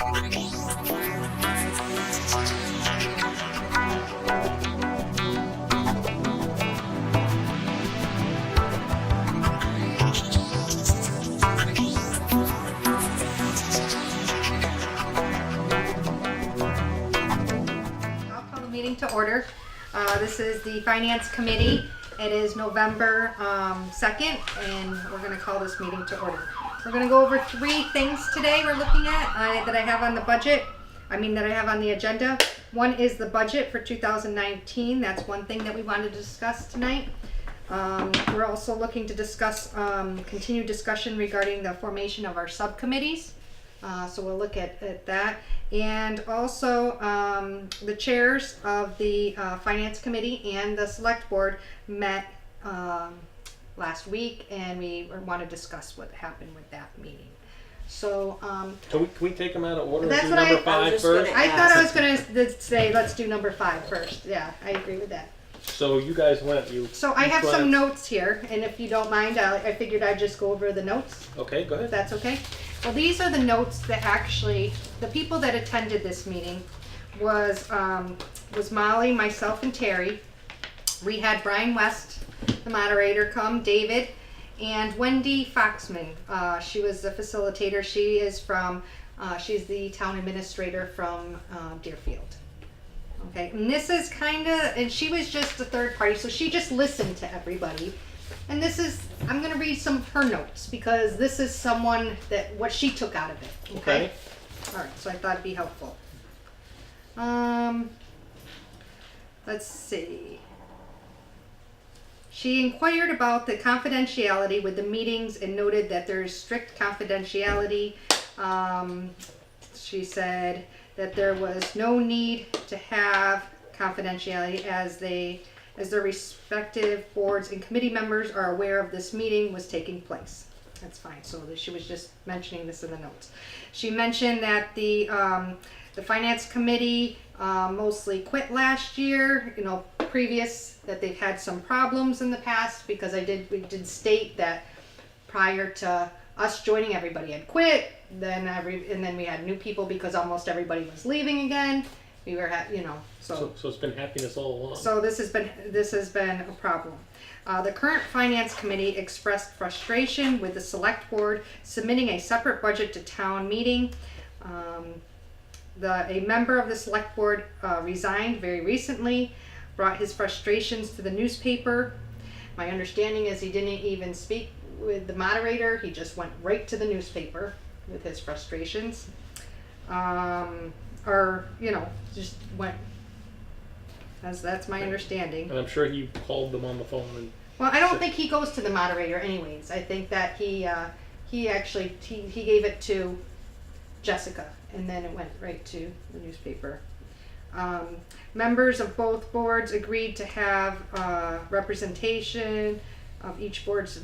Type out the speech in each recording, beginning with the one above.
I'll call the meeting to order. This is the Finance Committee. It is November 2nd, and we're going to call this meeting to order. We're going to go over 3 things today we're looking at that I have on the budget. That I have on the agenda. One is the budget for 2019. That's one thing that we wanted to discuss tonight. We're also looking to discuss continued discussion regarding the formation of our subcommittees. So we'll look at that. And also the chairs of the Finance Committee and the Select Board met last week, and we want to discuss what happened with that meeting. So Can we take them out of order? That's Do what number I 5 was first? gonna I thought I was going to say let's do number 5 first. Yeah, I agree with that. So you guys went. So I have each some went- notes here, and if you don't mind, I figured I'd just go over the notes. Okay, go If ahead. that's okay. Well, these are the notes that actually the people that attended this meeting was Molly, myself, and Terry. We had Brian West, the moderator, come, David, and Wendy Foxman. She was the facilitator. She is from she's the town administrator from Deerfield. Okay, and this is and she was just a third party, so she just listened to everybody. And I'm going to read some of her notes because this is what she took out of it. Okay? All right, so I thought it'd be helpful. Let's see. She inquired about the confidentiality with the meetings and noted that there is strict confidentiality. She said that there was no need to have confidentiality as their respective boards and committee members are aware of this meeting was taking place. That's fine. So she was just mentioning this in the notes. She mentioned that the Finance Committee mostly quit last year. Previous that they've had some problems in the past because we did state that prior to us joining, everybody had quit. And then we had new people because almost everybody was leaving again. We were So it's been happiness all along. So this has been a problem. The current Finance Committee expressed frustration with the Select Board submitting a separate budget to town meeting. A member of the Select Board resigned very recently, brought his frustrations to the newspaper. My understanding is he didn't even speak with the moderator. He just went right to the newspaper with his frustrations. Just went. That's my understanding. And I'm sure he called them on the phone. Well, I don't think he goes to the moderator anyways. I think that he gave it to Jessica, and then it went right to the newspaper. Members of both boards agreed to have representation of each board's.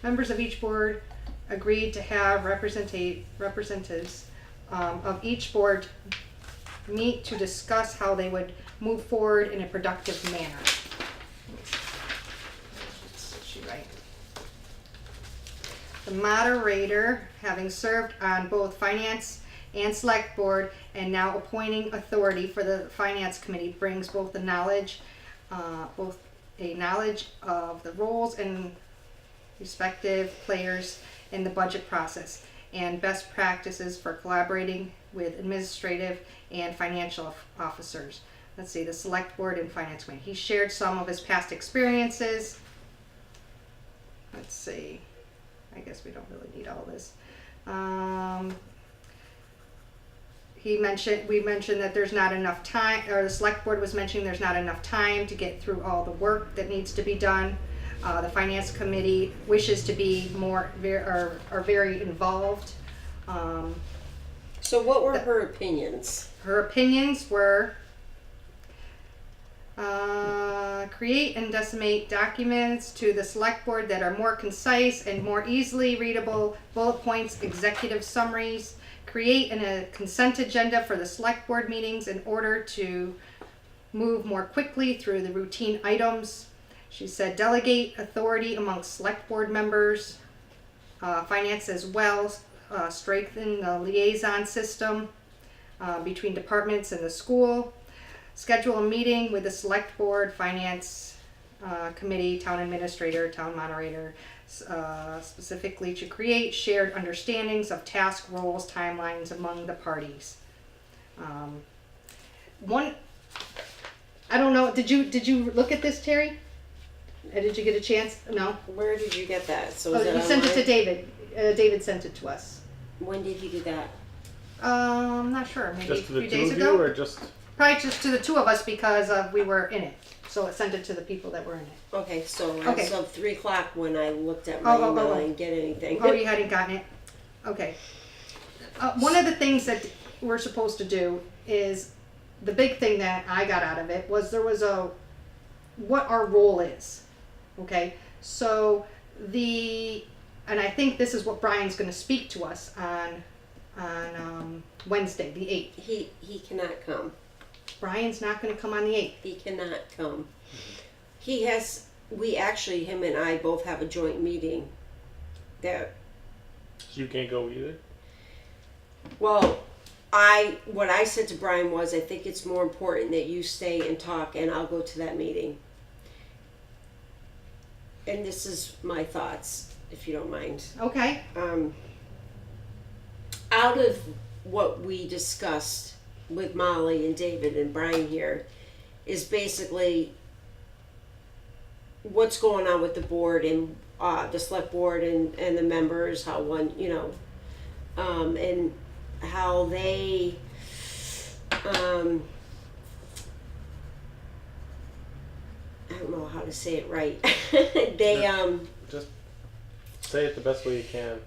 Members of each board agreed to have representatives of each board meet to discuss how they would move forward in a productive manner. What's she write? The moderator, having served on both Finance and Select Board and now appointing authority for the Finance Committee, brings both a knowledge of the roles and respective players in the budget process and best practices for collaborating with administrative and financial officers. Let's see, the Select Board and Finance Committee. He shared some of his past experiences. Let's see. I guess we don't really need all this. We mentioned that there's not enough time, or the Select Board was mentioning there's not enough time to get through all the work that needs to be done. The Finance Committee wishes to be are very involved. So what were her opinions? Her opinions were create and disseminate documents to the Select Board that are more concise and more easily readable, bullet points, executive summaries, create a consent agenda for the Select Board meetings in order to move more quickly through the routine items. She said delegate authority amongst Select Board members, finance as well, strengthen the liaison system between departments and the school, schedule a meeting with the select board, finance committee, town administrator, town moderator, specifically to create shared understandings of task roles, timelines among the parties. I don't know, did you look at this, Terry? Did you get a chance? No? Where did you get that? So Oh, is that you sent it online? to David. David sent it to us. When did he do that? I'm not sure, maybe Just to a the few two days of ago? you, or just Probably just to the two of us because we were in it. So it sent it to the people that were in it. Okay, so Okay. as of 3 o'clock when I looked at my Oh, email, oh. I didn't get anything. Oh, you hadn't gotten it? Okay. One of the things that we're supposed to do is, the big thing that I got out of it was there was what our role is. Okay? So and I think this is what Brian's going to speak to us on Wednesday, the 8th. He cannot come. Brian's not going to come on the 8th. He cannot come. Him and I both have a joint meeting that, you can't go either. well, what I said to Brian was, I think it's more important that you stay and talk, and I'll go to that meeting. And this is my thoughts, if you don't mind. Okay? Out of what we discussed with Molly and David and Brian here is basically what's going on with the board and the select board and the members, how one, and how they, I don't know how to say it right. Just say it the best way you can.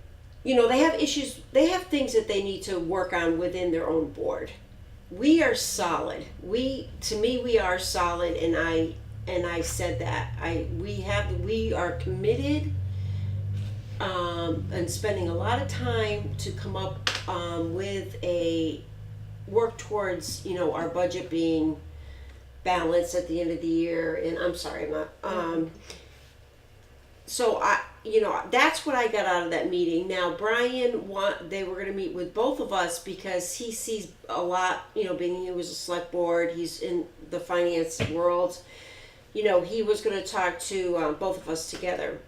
They have issues, they have things that they need to work on within their own board. We are solid. We are solid, and I said that. We are committed and spending a lot of time to come up with work towards, our budget being balanced at the end of the year. And I'm sorry, I'm not so that's what I got out of that meeting. Now, Brian, they were going to meet with both of us because he sees a lot, being he was a select board, he's in the finance world. He was going to talk to both of us together.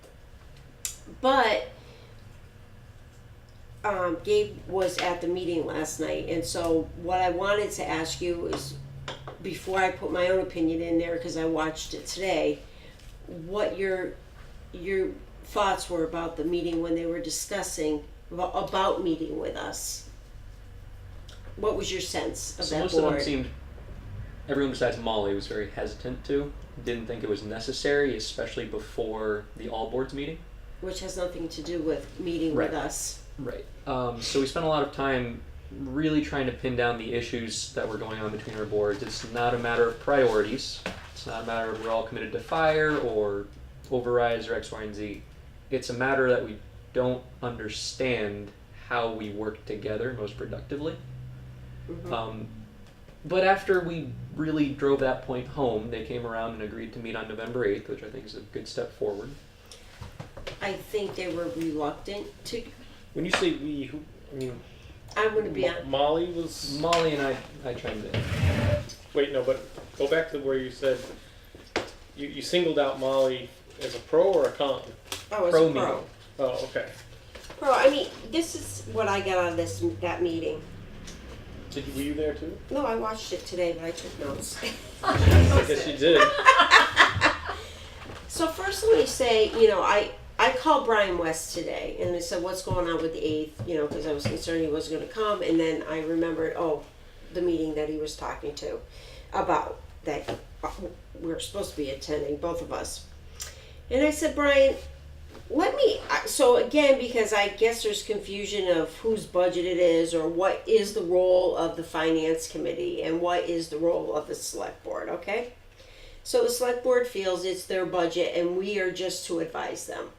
But Gabe was at the meeting last night, and so what I wanted to ask you is, before I put my own opinion in there, because I watched it today, what your thoughts were about the meeting when they were discussing about meeting with us. What was your sense of So that most board? of them seemed, everyone besides Molly was very hesitant to, didn't think it was necessary, especially before the all boards meeting. Which has nothing to do with meeting Right. with us. Right. So we spent a lot of time really trying to pin down the issues that were going on between our boards. It's not a matter of priorities. It's not a matter of we're all committed to fire or overrides or X, Y, and Z. It's a matter that we don't understand how we work together most productively. Mm-hmm. But after we really drove that point home, they came around and agreed to meet on November 8th, which I think is a good step forward. I think they were reluctant to. When you say we, I'm going to be on. Molly was. Molly and I chimed in. Wait, no, but go back to where you said you singled out Molly as a pro or a con. Oh, as Pro a pro. meeting. Oh, okay. Pro. I mean, this is what I got out of that meeting. Were you there too? No, I watched it today, but I took notes. I guess you did. So first, let me say, I called Brian West today, and I said, "What's going on with the 8th?" Because I was concerned he wasn't going to come, and then I remembered, the meeting that he was talking to about that we were supposed to be attending, both of us. And I said, Brian, so again, because I guess there's confusion of whose budget it is, or what is the role of the finance committee, and what is the role of the select board, okay? So the select board feels it's their budget, and we are just to advise them.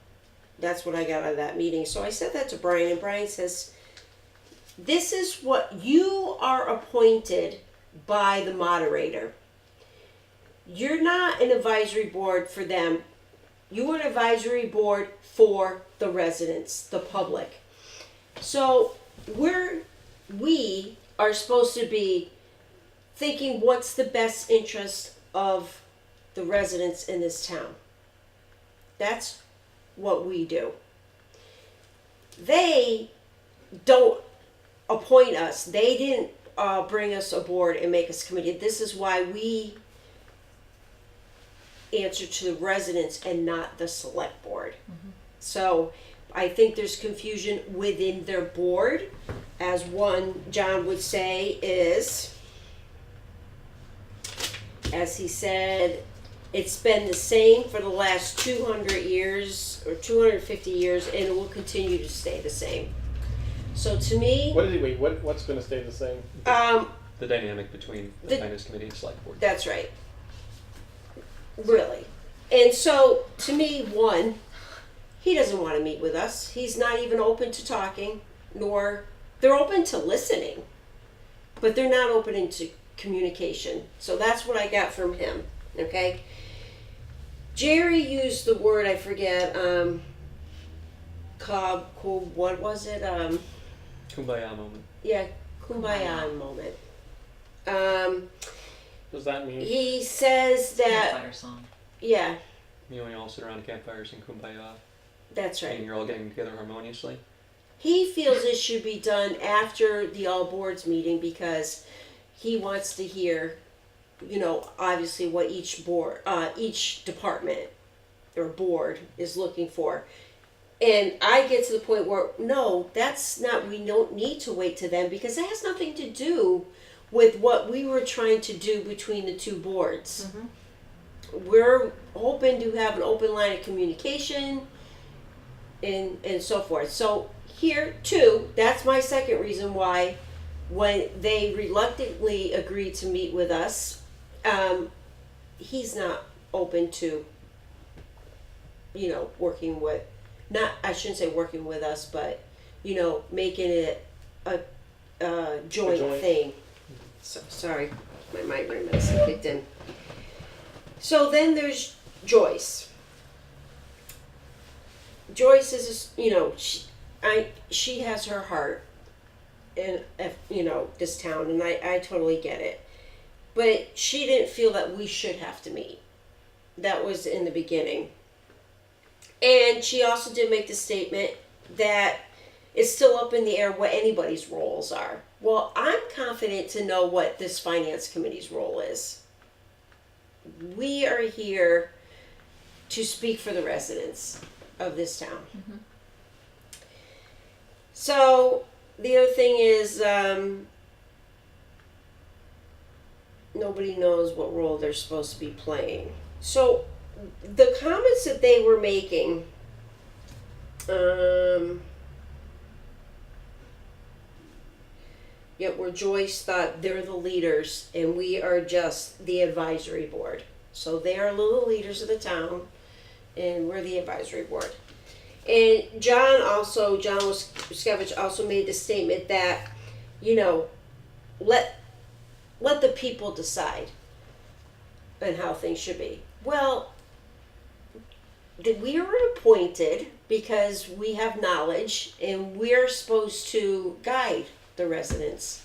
That's what I got out of that meeting. So I said that to Brian, and Brian says, this is what you are appointed by the moderator. You're not an advisory board for them. You are an advisory board for the residents, the public. So we are supposed to be thinking what's the best interest of the residents in this town. That's what we do. They don't appoint us. They didn't bring us aboard and make us committee. This is why we answer to the residents and not the select board. So I think there's confusion within their board. As one John would say is, as he said, it's been the same for the last 200 years or 250 years, and it will continue to stay the same. So to me, What's going to stay the same? The dynamic between the finance committee and select board. that's right. Really. And so to me, one, he doesn't want to meet with us. He's not even open to talking, nor they're open to listening, but they're not open to communication. So that's what I got from him. Okay. Jerry used the word, I forget, what was it? Kumbaya moment. Yeah, kumbaya moment. Does that mean? He says that, Campfire song. yeah, You know, when you all sit around campfires and kumbaya, that's right. and you're all getting together harmoniously. He feels it should be done after the all boards meeting because he wants to hear, you know, obviously what each board, each department or board is looking for. And I get to the point where, no, that's not, we don't need to wait to them because it has nothing to do with what we were trying to do between the two boards. We're hoping to have an open line of communication and so forth. So here too, that's my second reason why when they reluctantly agreed to meet with us, he's not open to, you know, working with, not, I shouldn't say working with us, but, you know, making it a joint thing. So, sorry, my migraine medicine kicked in. So then there's Joyce. Joyce is, you know, she has her heart in, you know, this town, and I totally get it. But she didn't feel that we should have to meet. That was in the beginning. And she also did make the statement that it's still up in the air what anybody's roles are. Well, I'm confident to know what this finance committee's role is. We are here to speak for the residents of this town. So the other thing is, nobody knows what role they're supposed to be playing. So the comments that they were making, where Joyce thought they're the leaders and we are just the advisory board. So they are little leaders of the town and we're the advisory board. And John Waskevich also made the statement that, you know, let the people decide on how things should be. Well, we are appointed because we have knowledge and we're supposed to guide the residents.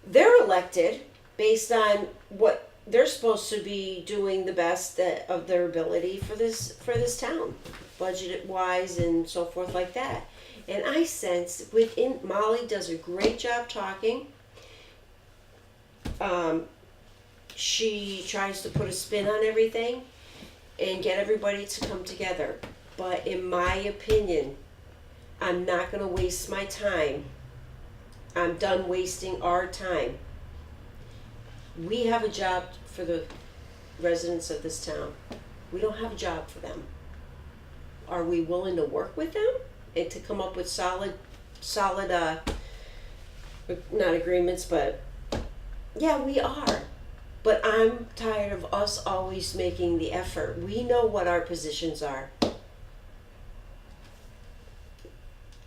They're elected based on what they're supposed to be doing the best of their ability for this town, budget wise and so forth like that. And I sense within, Molly does a great job talking. She tries to put a spin on everything and get everybody to come together. But in my opinion, I'm not going to waste my time. I'm done wasting our time. We have a job for the residents of this town. We don't have a job for them. Are we willing to work with them and to come up with solid, not agreements, but yeah, we are. But I'm tired of us always making the effort. We know what our positions are.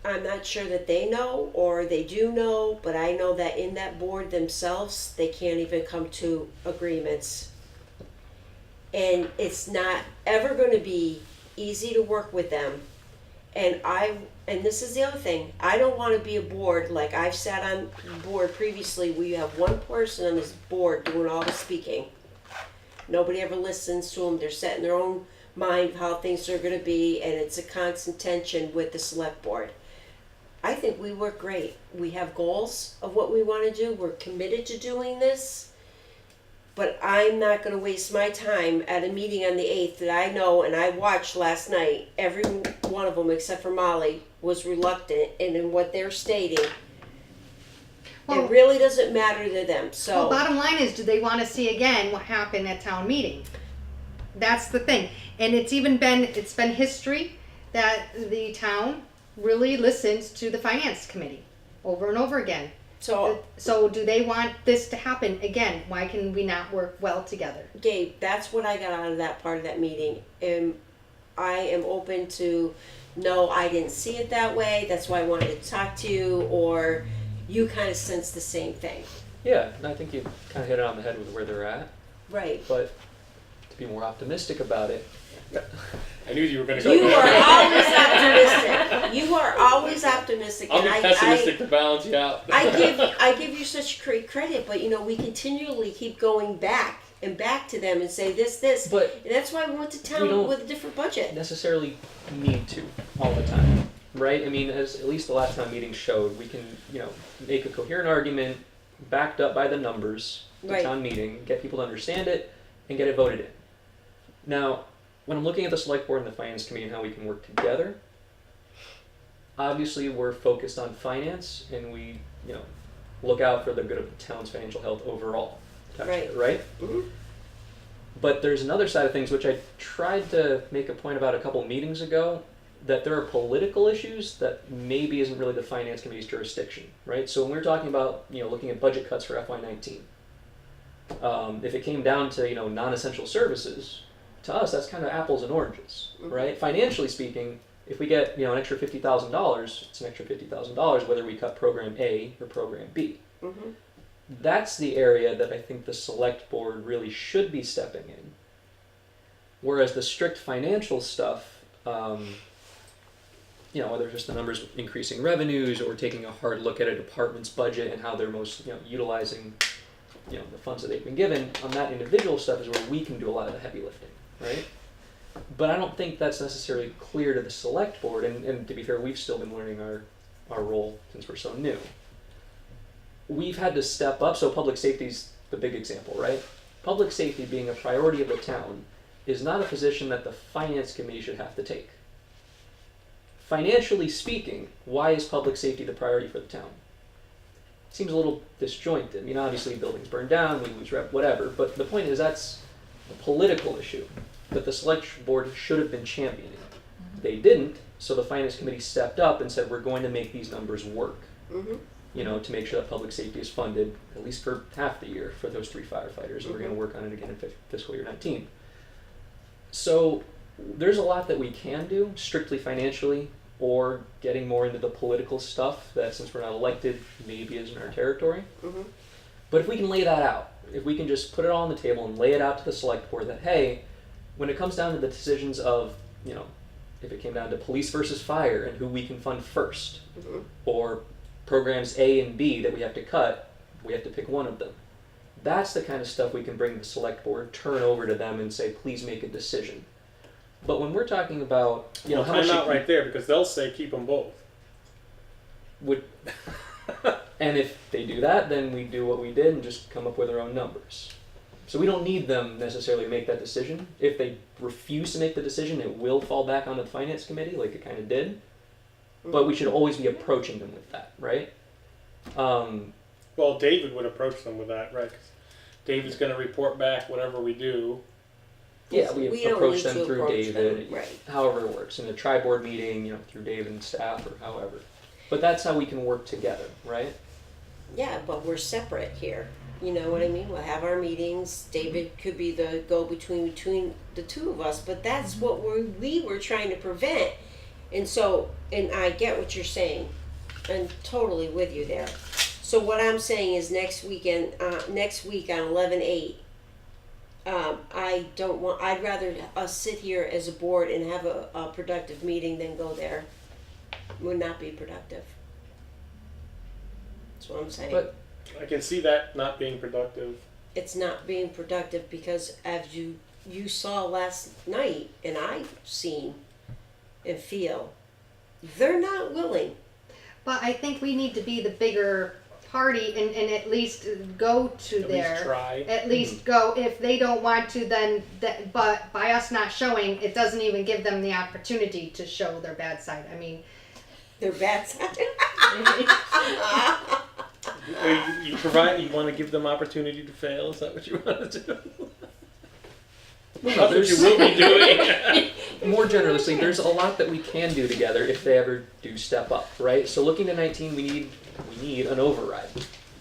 I'm not sure that they know or they do know, but I know that in that board themselves, they can't even come to agreements. And it's not ever going to be easy to work with them. And this is the other thing, I don't want to be a board, like I've sat on board previously, where you have one person on this board doing all the speaking. Nobody ever listens to them, they're set in their own mind of how things are going to be, and it's a constant tension with the select board. I think we work great. We have goals of what we want to do, we're committed to doing this. But I'm not going to waste my time at a meeting on the 8th that I know, and I watched last night, every one of them except for Molly was reluctant, and in what they're stating, Well- it really doesn't matter to them. So Well, bottom line is, do they want to see again what happened at town meeting? That's the thing. And it's been history that the town really listens to the finance committee over and over again. So do they want this to happen again? Why can we not work well together? Gabe, that's what I got out of that part of that meeting. And I am open to, no, I didn't see it that way, that's why I wanted to talk to you, or you kind of sense the same thing. Yeah, and I think you kind of hit it on the head with where they're at. Right. But to be more optimistic about it, I knew you were going to go You there. are always optimistic. You are always optimistic. I'll be and pessimistic to balance you out. I give you such great credit, but we continually keep going back and back to them and say this, but and that's why we went to We town don't- with a different budget. necessarily need to all the time, right? I mean, as at least the last time meeting showed, we can, make a coherent argument backed up by the numbers, the Right. town meeting, get people to understand it, and get it voted in. Now, when I'm looking at the select board and the finance committee and how we can work together, obviously we're focused on finance and we, look out for the good of the town's financial health overall. Right? Mhm. But there's another side of things which I tried to make a point about a couple meetings ago, that there are political issues that maybe isn't really the finance committee's jurisdiction, right? So when we're talking about, looking at budget cuts for FY19, if it came down to, non-essential services, to us that's kind of apples and oranges, right? Financially speaking, if we get, an extra $50,000, it's an extra $50,000 whether we cut program A or program B. Mhm. That's the area that I think the select board really should be stepping in. Whereas the strict financial stuff, whether it's just the numbers increasing revenues or taking a hard look at a department's budget and how they're most, utilizing, the funds that they've been given, on that individual stuff is where we can do a lot of the heavy lifting, right? But I don't think that's necessarily clear to the select board, and to be fair, we've still been learning our role since we're so new. We've had to step up, so public safety's the big example, right? Public safety being a priority of the town is not a position that the finance committee should have to take. Financially speaking, why is public safety the priority for the town? Seems a little disjointed. I mean, obviously buildings burn down, we lose whatever, but the point is that's a political issue that the select board should have been championing. They didn't, so the finance committee stepped up and said, we're going to make these numbers work. Mhm. To make sure that public safety is funded, at least for half the year, for those 3 firefighters, and we're going to work on it again in fiscal year 19. So there's a lot that we can do, strictly financially, or getting more into the political stuff that, since we're not elected, maybe isn't our territory. Mhm. But if we can lay that out, if we can just put it all on the table and lay it out to the select board that, hey, when it comes down to the decisions of, if it came down to police versus fire and who we can fund first, Mhm. or programs A and B that we have to cut, we have to pick one of them. That's the kind of stuff we can bring to the select board, turn over to them and say, please make a decision. But when we're talking about, Well, how much time out right there, because they'll say keep them both. would, and if they do that, then we do what we did and just come up with our own numbers. So we don't need them necessarily to make that decision. If they refuse to make the decision, it will fall back onto the finance committee, like it kind of did. But we should always be approaching them with that, right? Well, David would approach them with that, right? 'Cause David's going to report back whatever we do. Yeah, we We don't approach need them to through approach David, them, right. however it works, in a tri-board meeting, through David and staff or however. But that's how we can work together, right? Yeah, but we're separate here. You know what I mean? We'll have our meetings. David could be the go-between between the two of us, but that's what we were trying to prevent. And so, and I get what you're saying. I'm totally with you there. So what I'm saying is next week on 11/8, I'd rather us sit here as a board and have a productive meeting than go there would not be productive. That's what I'm saying. But I can see that not being productive. It's not being productive because as you saw last night and I've seen and feel, they're not willing. But I think we need to be the bigger party and at least go to At their. least try. At least go. If they don't want to, then but by us not showing, it doesn't even give them the opportunity to show their bad side. I mean, Their bad side. You want to give them opportunity to fail? Is that what you want to do? That's well, what there's you will be doing. more generously, there's a lot that we can do together if they ever do step up, right? So looking to 19, we need an override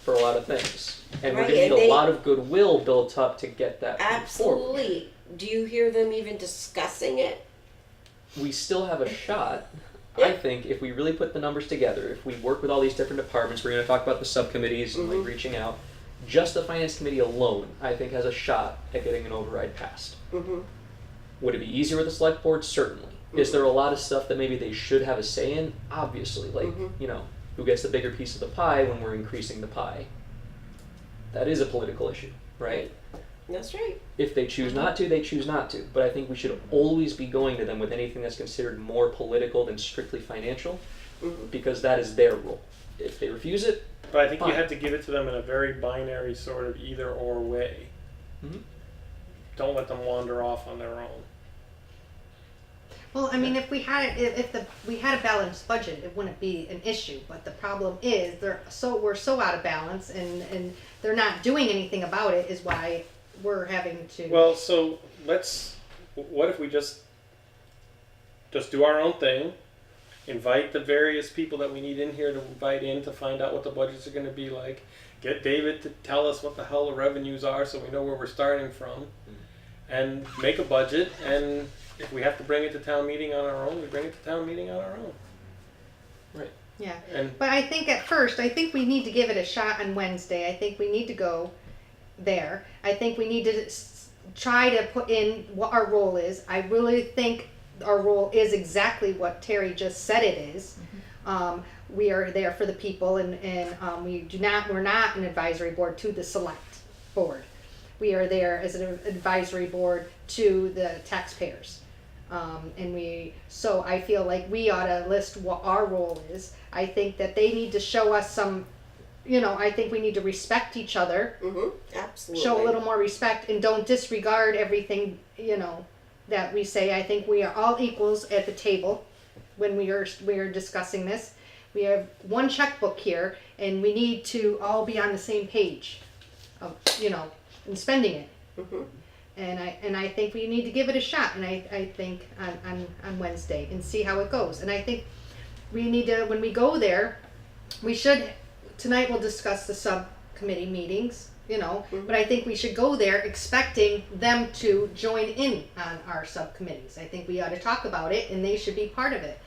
for a lot of things, and we're Right, going to and need they- a lot of goodwill built up to get that forward. Absolutely. Do you hear them even discussing it? We still have a shot. Yeah. I think if we really put the numbers together, if we work with all these different departments, we're going to talk about the subcommittees and like reaching out. Just the finance committee alone, I think, has a shot at getting an override passed. Mm-hmm. Would it be easier with the select board? Certainly. Is there a lot of stuff that maybe they should have a say in? Obviously. Like, you know, who gets the bigger piece of the pie when we're increasing the pie? That is a political issue, right? That's right. If they choose not to, they choose not to. But I think we should always be going to them with anything that's considered more political than strictly financial, because that is their role. If they refuse it, But I think you Fine. have to give it to them in a very binary sort of either or way. Mhm. Don't let them wander off on their own. well, I mean, if we had we had a balanced budget, it wouldn't be an issue. But the problem is we're so out of balance, and they're not doing anything about it. Is why we're having to. Well, so what if we just do our own thing, invite the various people that we need in here to invite in to find out what the budgets are going to be like, get David to tell us what the hell the revenues are so we know where we're starting from, and make a budget, and if we have to bring it to town meeting on our own, we bring it to town meeting on our own. Yeah. And But I think at first, I think we need to give it a shot on Wednesday. I think we need to go there. I think we need to try to put in what our role is. I really think our role is exactly what Terry just said it is. We are there for the people, and we're not an advisory board to the select board. We are there as an advisory board to the taxpayers. So I feel like we ought to list what our role is. I think that they need to show us some, I think we need to respect each other, Absolutely. show a little more respect, and don't disregard everything, that we say. I think we are all equals at the table when we are discussing this. We have one checkbook here, and we need to all be on the same page of, in spending it. And I think we need to give it a shot, and I think on Wednesday and see how it goes. And I think we need to, when we go there, tonight we'll discuss the subcommittee meetings, but I think we should go there expecting them to join in on our subcommittees. I think we ought to talk about it, and they should be part of it.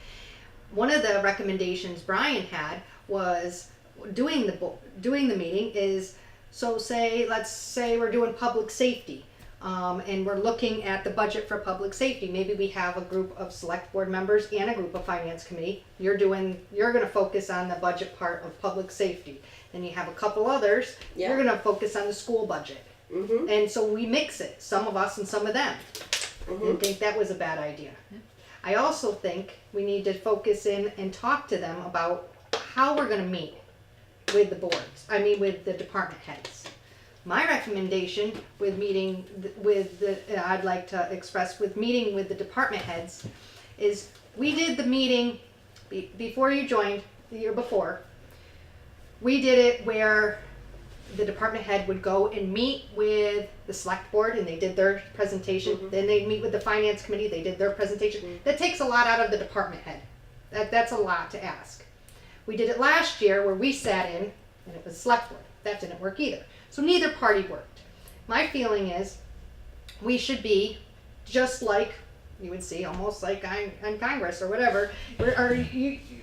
One of the recommendations Brian had was doing the meeting is, let's say we're doing public safety. And we're looking at the budget for public safety. Maybe we have a group of select board members and a group of finance committee. You're going to focus on the budget part of public safety. Then you have a couple others. Yeah. You're going to focus on the school budget. And so we mix it, some of us and some of them. And think that was a bad idea. I also think we need to focus in and talk to them about how we're going to meet with with the department heads. My recommendation with meeting with I'd like to express with meeting with the department heads is we did the meeting before you joined the year before. We did it where the department head would go and meet with the select board and they did their presentation. Then they'd meet with the finance committee, they did their presentation. That takes a lot out of the department head. That's a lot to ask. We did it last year where we sat in and it was select board. That didn't work either. So neither party worked. My feeling is we should be just like you would see, almost like I'm Congress or whatever,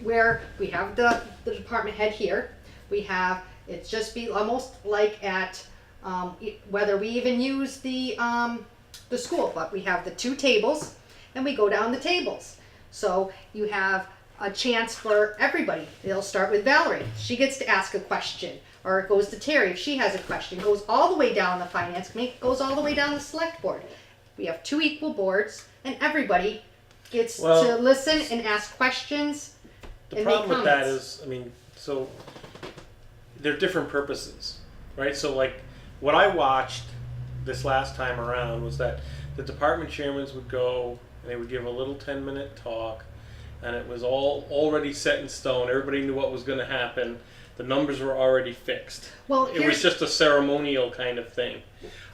where we have the department head here. We have, it's just be almost like at, whether we even use the school, but we have the two tables and we go down the tables. So you have a chance for everybody. It'll start with Valerie. She gets to ask a question. Or it goes to Terry if she has a question. It goes all the way down the finance committee, goes all the way down the select board. We have 2 equal boards, and everybody gets to Well- listen and ask questions. The and make problem with that comments. is, I mean, so they're different purposes, right? So like what I watched this last time around was that the department chairmans would go and they would give a little 10-minute talk, and it was all already set in stone. Everybody knew what was going to happen. The numbers were already fixed. Well, It was here's, just a ceremonial kind of thing.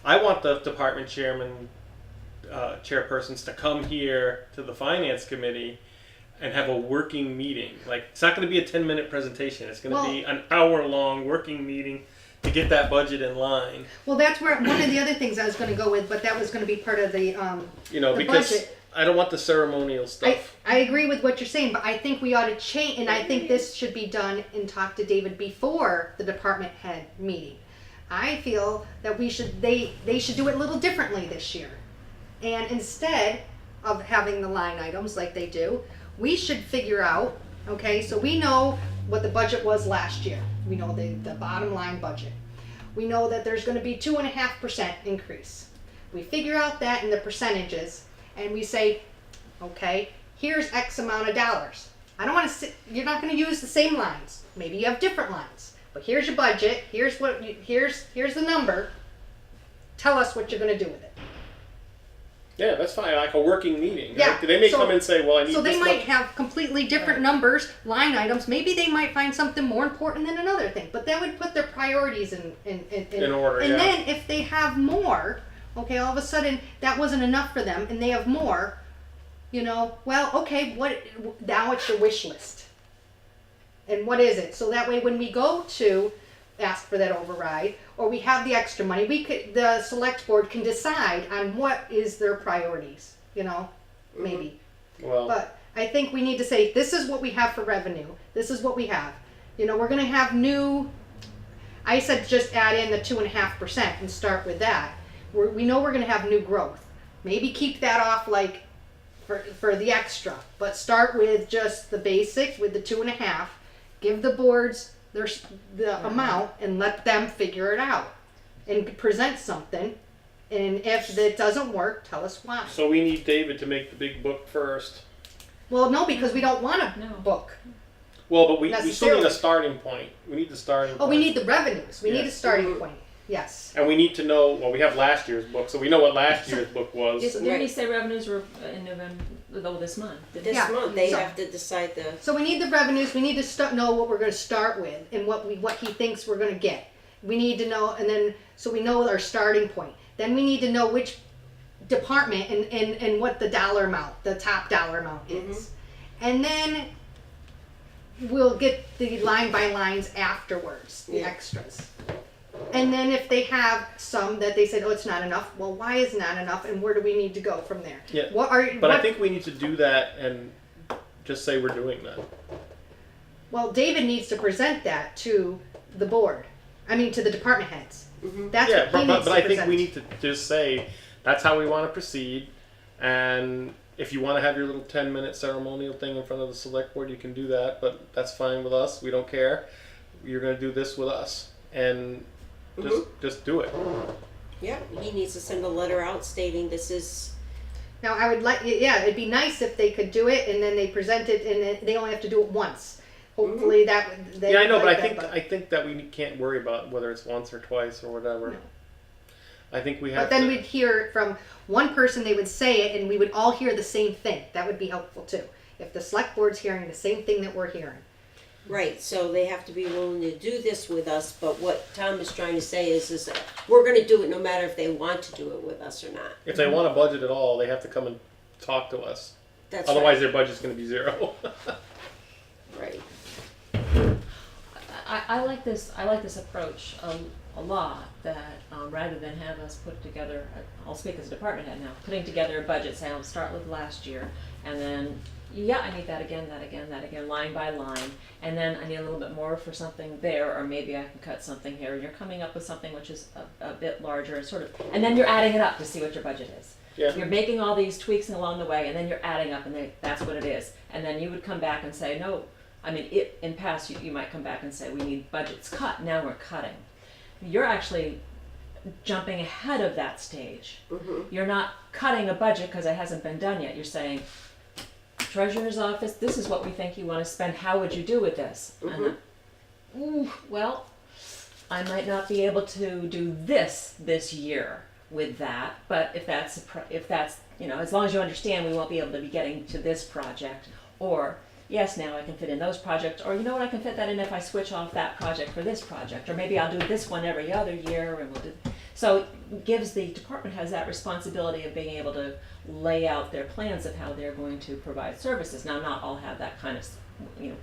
I want the department chairman, chairpersons to come here to the finance committee and have a working meeting. Like, it's not going to be a 10-minute presentation. It's going to Well- be an hour-long working meeting to get that budget in line. well, that's where one of the other things I was going to go with, but that was going to be part of the You know, The because budget. I don't want the ceremonial stuff. I agree with what you're saying, but I think we ought to change, and I think this should be done and talk to David before the department head meeting. I feel that they should do it a little differently this year. And instead of having the line items like they do, we should figure out, okay, so we know what the budget was last year. We know the bottom line budget. We know that there's gonna be 2.5% increase. We figure out that in the percentages, and we say, okay, here's X amount of dollars. I don't want to sit, you're not going to use the same lines. Maybe you have different lines. But here's your budget. Here's here's the number. Tell us what you're going to do with it. Yeah, that's fine. Like a working meeting. Yeah, Right? They may so- come and say, well, I need So they this might much. have completely different numbers, line items. Maybe they might find something more important than another thing. But that would put their priorities in order, And yeah. then if they have more, okay, all of a sudden that wasn't enough for them, and they have more. You know, well, okay, what now? It's your wish list. And what is it? So that way, when we go to ask for that override, or we have the extra money, the select board can decide on what is their priorities. You know, maybe. Well, But I think we need to say, this is what we have for revenue. This is what we have. You know, we're going to have new. I said just add in the 2.5% and start with that. We know we're going to have new growth. Maybe keep that off like for the extra, but start with just the basic with the 2.5. Give the boards the amount and let them figure it out and present something. And if it doesn't work, tell us why. so we need David to make the big book first. Well, no, because we don't want a No. book. Well, but we still need Necessarily. a starting point. We need the starting point. Oh, we need the revenues. We need Yeah. a starting Mhm. point. Yes. And we need to know, well, we have last year's book, so we know what last year's book was. Didn't we Right. say revenues were in November, though, this month? This Yeah, month, they so- have to decide the, So we need the revenues. We need to know what we're going to start with and what he thinks we're going to get. We need to know, and then so we know our starting point. Then we need to know which department and what the dollar amount, the top dollar amount is, and then we'll get the line by lines afterwards, the Yeah. extras. And then if they have some that they said, oh, it's not enough. Well, why is not enough, and where do we need to go from there? Yeah, What are? But what, I think we need to do that and just say we're doing that. Well, David needs to present that to the board. I mean, to the department heads. That's Yeah, what he but needs to I think present. we need to just say that's how we want to proceed, and if you want to have your little 10-minute ceremonial thing in front of the select board, you can do that, but that's fine with us. We don't care. You're going to do this with us, and just do it. yeah, he needs to send a letter out stating this is, Now, I would like, yeah, it'd be nice if they could do it and then they present it and then they only have to do it once. Hopefully that would. They Yeah, I know, would but like I think that we can't worry about whether it's once or twice or whatever. No. I think we have. But then to, we'd hear it from one person, they would say it, and we would all hear the same thing. That would be helpful too. If the select board's hearing the same thing that we're hearing. right, so they have to be willing to do this with us, but what Tom is trying to say is that we're gonna do it no matter if they want to do it with us or not. if they want a budget at all, they have to come and talk to us. That's Otherwise, their budget's going to be zero. right. I like this. I like this approach a lot. That rather than have us put together, I'll speak as a department head now, putting together a budget. Say I'll start with last year, and then yeah, I need that again, line by line, and then I need a little bit more for something there, or maybe I can cut something here, and you're coming up with something which is a bit larger, and sort of, and then you're adding it up to see what your budget is. Yeah. You're making all these tweaks along the way, and then you're adding up, and that's what it is. And then you would come back and say, no, I mean, in past, you might come back and say, we need budgets cut, now we're cutting. You're actually jumping ahead of that stage. Mm-hmm. You're not cutting a budget because it hasn't been done yet. You're saying, Treasurer's office, this is what we think you want to spend, how would you do with this? And, ooh, well, I might not be able to do this year with that, but if that's you know, as long as you understand we won't be able to be getting to this project, or yes, now I can fit in those projects, or you know what, I can fit that in if I switch off that project for this project, or maybe I'll do this one every other year, and we'll do. So it gives the department has that responsibility of being able to lay out their plans of how they're going to provide services. Now, not all have that kind of, you know,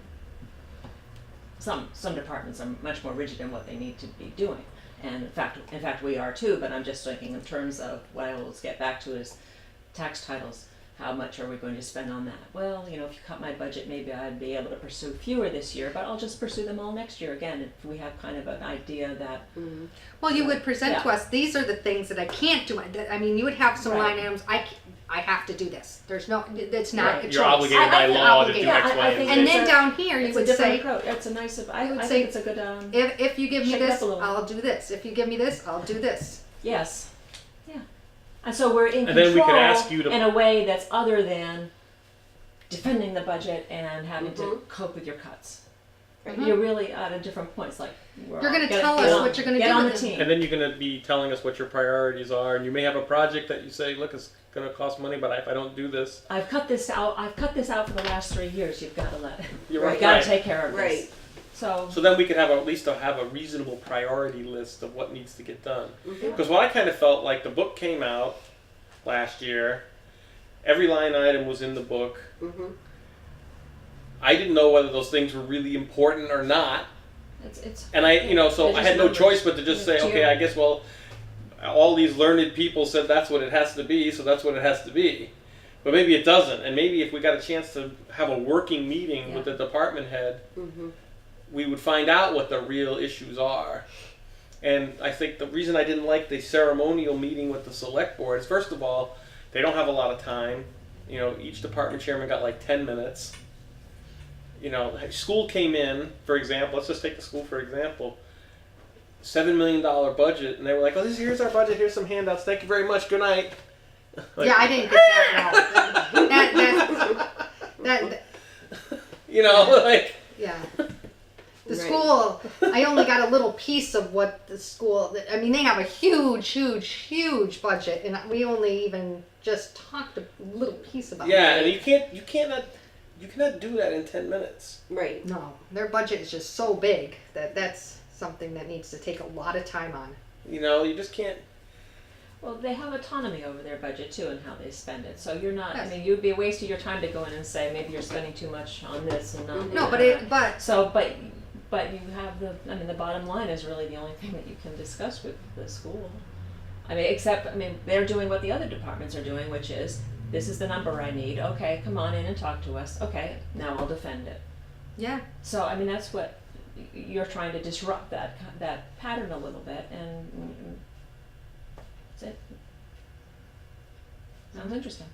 some departments are much more rigid in what they need to be doing. And in fact, we are too. But I'm just thinking in terms of what I will get back to is tax titles. How much are we going to spend on that? Well, you know, if you cut my budget, maybe I'd be able to pursue fewer this year, but I'll just pursue them all next year again. If we have kind of an idea that Well, you would present to Yeah. us, these are the things that I can't do. I mean, you would have some Right. line items, I have to do this. There's no, it's not Right. a choice. You're obligated by I- law to do obligated. X, Yeah, Y, I and think Z. And It's then a- down here, you it's a would different say, approach. It's a nice. I would I say, think it's a good. if you give me shake it this, up a little. I'll do this. If you give me this, I'll do this. Yes. Yeah. And so we're in And then we could control ask you to- in a way that's other than defending the budget and having to Mhm. cope with your cuts. Mhm. You're really at a different points. Like You're going to tell us what you're going to get do on with the it. team. And then you're going to be telling us what your priorities are, and you may have a project that you say, look, it's going to cost money, but if I don't do this, I've cut this out for the last 3 years. You've got to let it. you're Right. right. You've got to take care of Right. this. So So then we could have at least have a reasonable priority list of what needs to get done. Mhm. Because what I kind of felt like the book came out last year, every line item was in the book. Mhm. I didn't know whether those things were really important or not, it's and I, you know, so They're I just had no numbers. choice but to just say, It's okay, you. I guess, well, all these learned people said that's what it has to be, so that's what it has to be. But maybe it doesn't, and maybe if we got a chance to have a working meeting with the department head, Mhm. we would find out what the real issues are. And I think the reason I didn't like the ceremonial meeting with the select board is, first of all, they don't have a lot of time. You know, each department chairman got like 10 minutes. You know, school came in, for example, let's just take the school for example, $7 million budget, and they were like, oh, here's our budget, here's some handouts, thank you very much, good night. Like, Yeah, I didn't get that at all. That, you know, like, yeah. The Right. school, I only got a little piece of what the school, I mean, they have a huge budget, and we only even just talked a little piece about yeah, it. and you cannot do that in 10 minutes. Right. No, their budget is just so big that that's something that needs to take a lot of time on. You know, you just can't. Well, they have autonomy over their budget too and how they spend it. So you're not. Yes. I mean, you'd be wasting your time to go in and say maybe you're spending too much on this and not. No, that. but So, but you have the. I mean, the bottom line is really the only thing that you can discuss with the school. I mean, except they're doing what the other departments are doing, which is this is the number I need. Okay, come on in and talk to us. Okay, now I'll defend it. yeah, So I mean, that's what you're trying to disrupt that pattern a little bit, and that's it. Sounds interesting.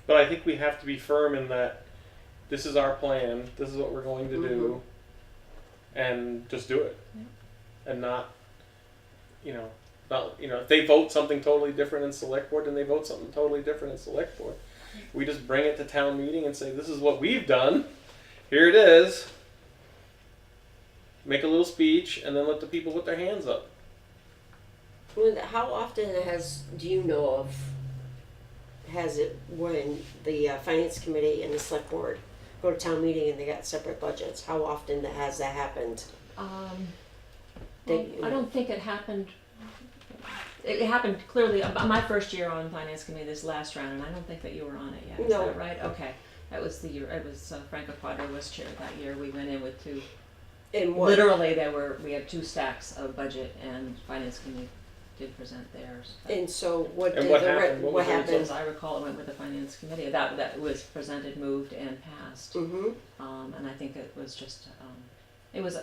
But I think we have to be firm in that this is our plan, this is what we're going to do, and just do it. Yeah. And not, if they vote something totally different in select board, then they vote something totally different in select board. We just bring it to town meeting and say, this is what we've done, here it is. Make a little speech, and then let the people put their hands up. How often do you know of, has it when the finance committee and the select board go to town meeting and they got separate budgets? How often has that happened? Well, They- I don't think it happened. It happened clearly my first year on finance committee this last round, and I don't think that you were on it yet. Is No. that right? Okay, that was the year. It was Franco Quadro was chair that year. We went in with two. And what? Literally, we had two stacks of budget and finance committee did present theirs. But And so what And did what the happened? What was the happened? as I recall, it went with the finance committee. That was presented, moved, and passed. Mm-hmm. And I think it was just, it was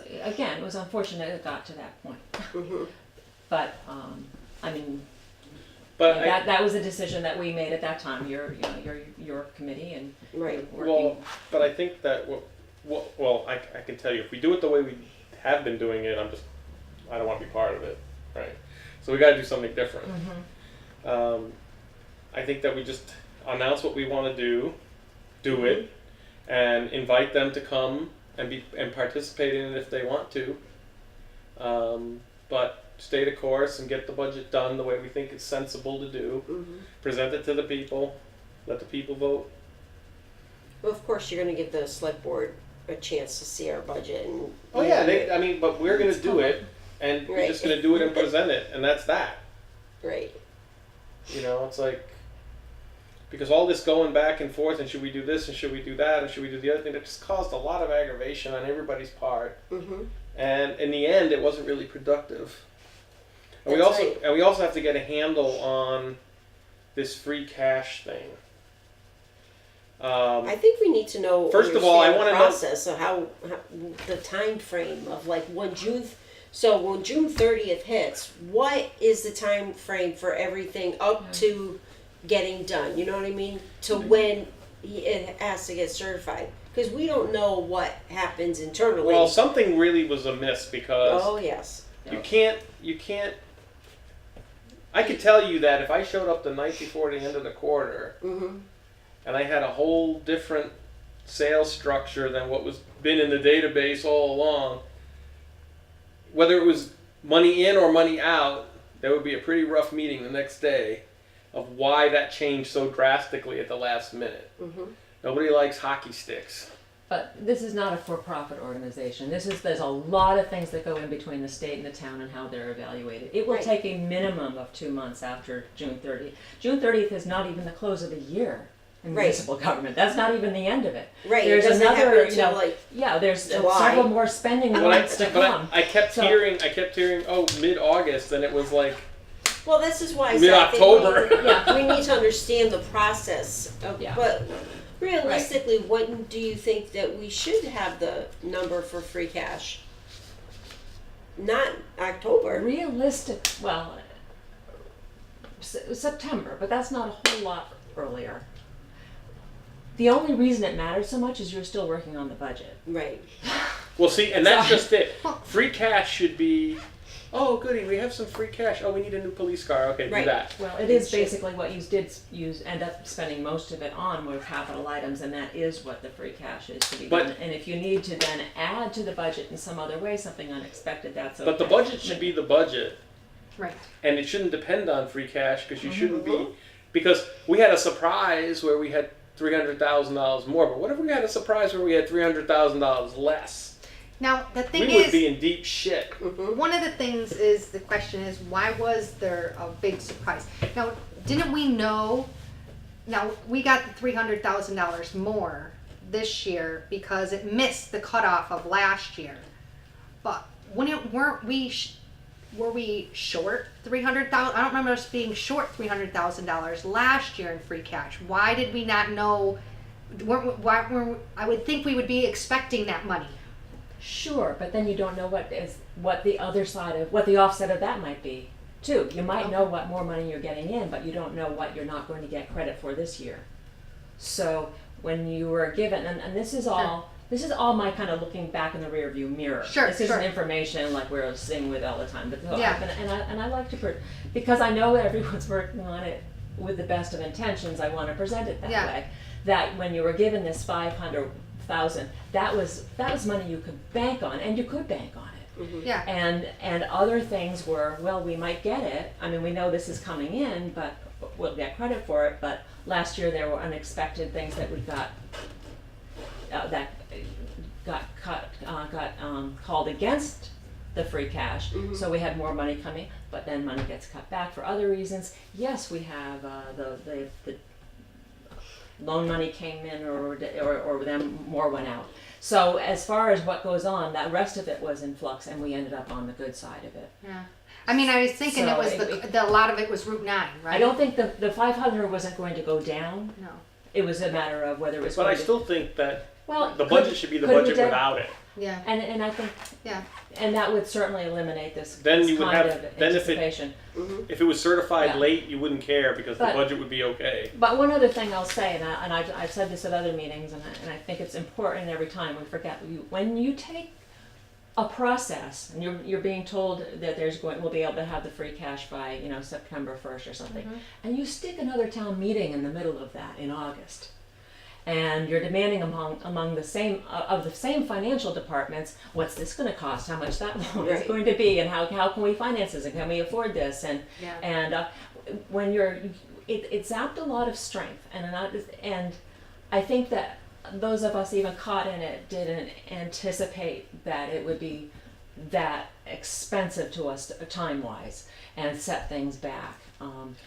unfortunate it got to that point. Mm-hmm. But, I mean, But that was a decision that we made at that time, your committee and Right. working. well, but I think that well, I can tell you if we do it the way we have been doing it, I don't want to be part of it, right? So we got to do something different. I think that we just announce what we want to do it, and invite them to come and participate in it if they want to. But stay the course and get the budget done the way we think it's sensible to do. Mm-hmm. Present it to the people, let the people vote. Well, of course, you're going to give the select board a chance to see our budget and. Oh yeah, but we're gonna do it, and we're Right. just gonna do it and present it, and that's that. Right. You know, it's like, because all this going back and forth, and should we do this, and should we do that, and should we do the other thing, it just caused a lot of aggravation on everybody's part, Mm-hmm. and in the end, it wasn't really productive. And That's right. we also have to get a handle on this free cash thing. I think we need to know. First of all, I understand the wanna know- process of how the time frame of like when June 30th hits. What is the time frame for everything up to getting done? You know what I mean? To when it has to get certified, because we don't know what happens internally. Well, something really was amiss because Oh yes. you can't. I could tell you that if I showed up the night before the end of the quarter, Mm-hmm. and I had a whole different sales structure than what was been in the database all along, whether it was money in or money out, there would be a pretty rough meeting the next day of why that changed so drastically at the last minute. Mm-hmm. Nobody likes hockey sticks. But this is not a for-profit organization. There's a lot of things that go in between the state and the town and how they're evaluated. It will Right. take a minimum of 2 months after June 30th. June 30th is not even the close of the year in Right. municipal government. That's not even the end of it. Right. There's it doesn't another, happen you until know, like Yeah, there's July. several more spending warrants to come. I kept So- hearing, oh, mid-August, and it was like well, this is why I said I think mid-October. Yeah. we need to understand the process. Yeah. But realistically, when do you think that we should have the number for free cash? Not October. September, but that's not a whole lot earlier. The only reason it matters so much is you're still working on the budget. Right. Well, see, and that's So- just it. Free cash should be, oh, goody, we have some free cash. Oh, we need a new police car. Okay, Right. do that. Well, it is Sure. basically what you did end up spending most of it on were capital items, and that is what the free cash is to be But- done. And if you need to then add to the budget in some other way, something unexpected, that's okay. But the budget should be the budget, Right. and it shouldn't depend on free cash because you shouldn't be, because we had a surprise where we had $300,000 more. But what if we had a surprise where we had $300,000 less? Now, the thing We would is, be in deep shit. one of the things is, the question is, why was there a big surprise? Now, didn't we know, now, we got the $300,000 more this year because it missed the cutoff of last year. But weren't we, were we short 300,000? I don't remember us being short $300,000 last year in free cash. Why did we not know, I would think we would be expecting that money. Sure, but then you don't know what the offset of that might be, too. You might know what more money you're getting in, but you don't know what you're not going to get credit for this year. So when you were given, and this is all my kind of looking back in the rearview mirror. Sure, This isn't sure. information like we're sitting with all the time, but Yeah. and I like to because I know everyone's working on it with the best of intentions. I want to present it that Yeah. way. That when you were given this 500,000, that was money you could bank on, and you could bank on it. Yeah. And other things were, well, we might get it. I mean, we know this is coming in, but we'll get credit for it. But last year there were unexpected things that we got that got called against the free cash. So we had more money coming, but then money gets cut back for other reasons. Yes, we have the loan money came in or then more went out. So as far as what goes on, that rest of it was in flux, and we ended up on the good side of it. Yeah. I mean, I was thinking So it was a lot of it was Route 9, right? I don't think the 500 wasn't going to go down. No. It was a matter of whether it was But going I to... still think that Well, the budget should be the could we budget do- without it. Yeah. And I think, Yeah. and that would certainly eliminate this, Then this you would kind have- of then if it- anticipation. If it was certified Yeah. late, you wouldn't care because the But- budget would be okay. But one other thing I'll say, and I've said this at other meetings, and I think it's important every time we forget, when you take a process and you're being told that we'll be able to have the free cash by September 1st or something, and you stick another town meeting in the middle of that in August, and you're demanding among the same financial departments, what's this going to cost? How much that loan is Right. going to be, and how can we finance this, and can we afford this? Yeah. And when it zapped a lot of strength, and I think that those of us even caught in it didn't anticipate that it would be that expensive to us time wise and set things back.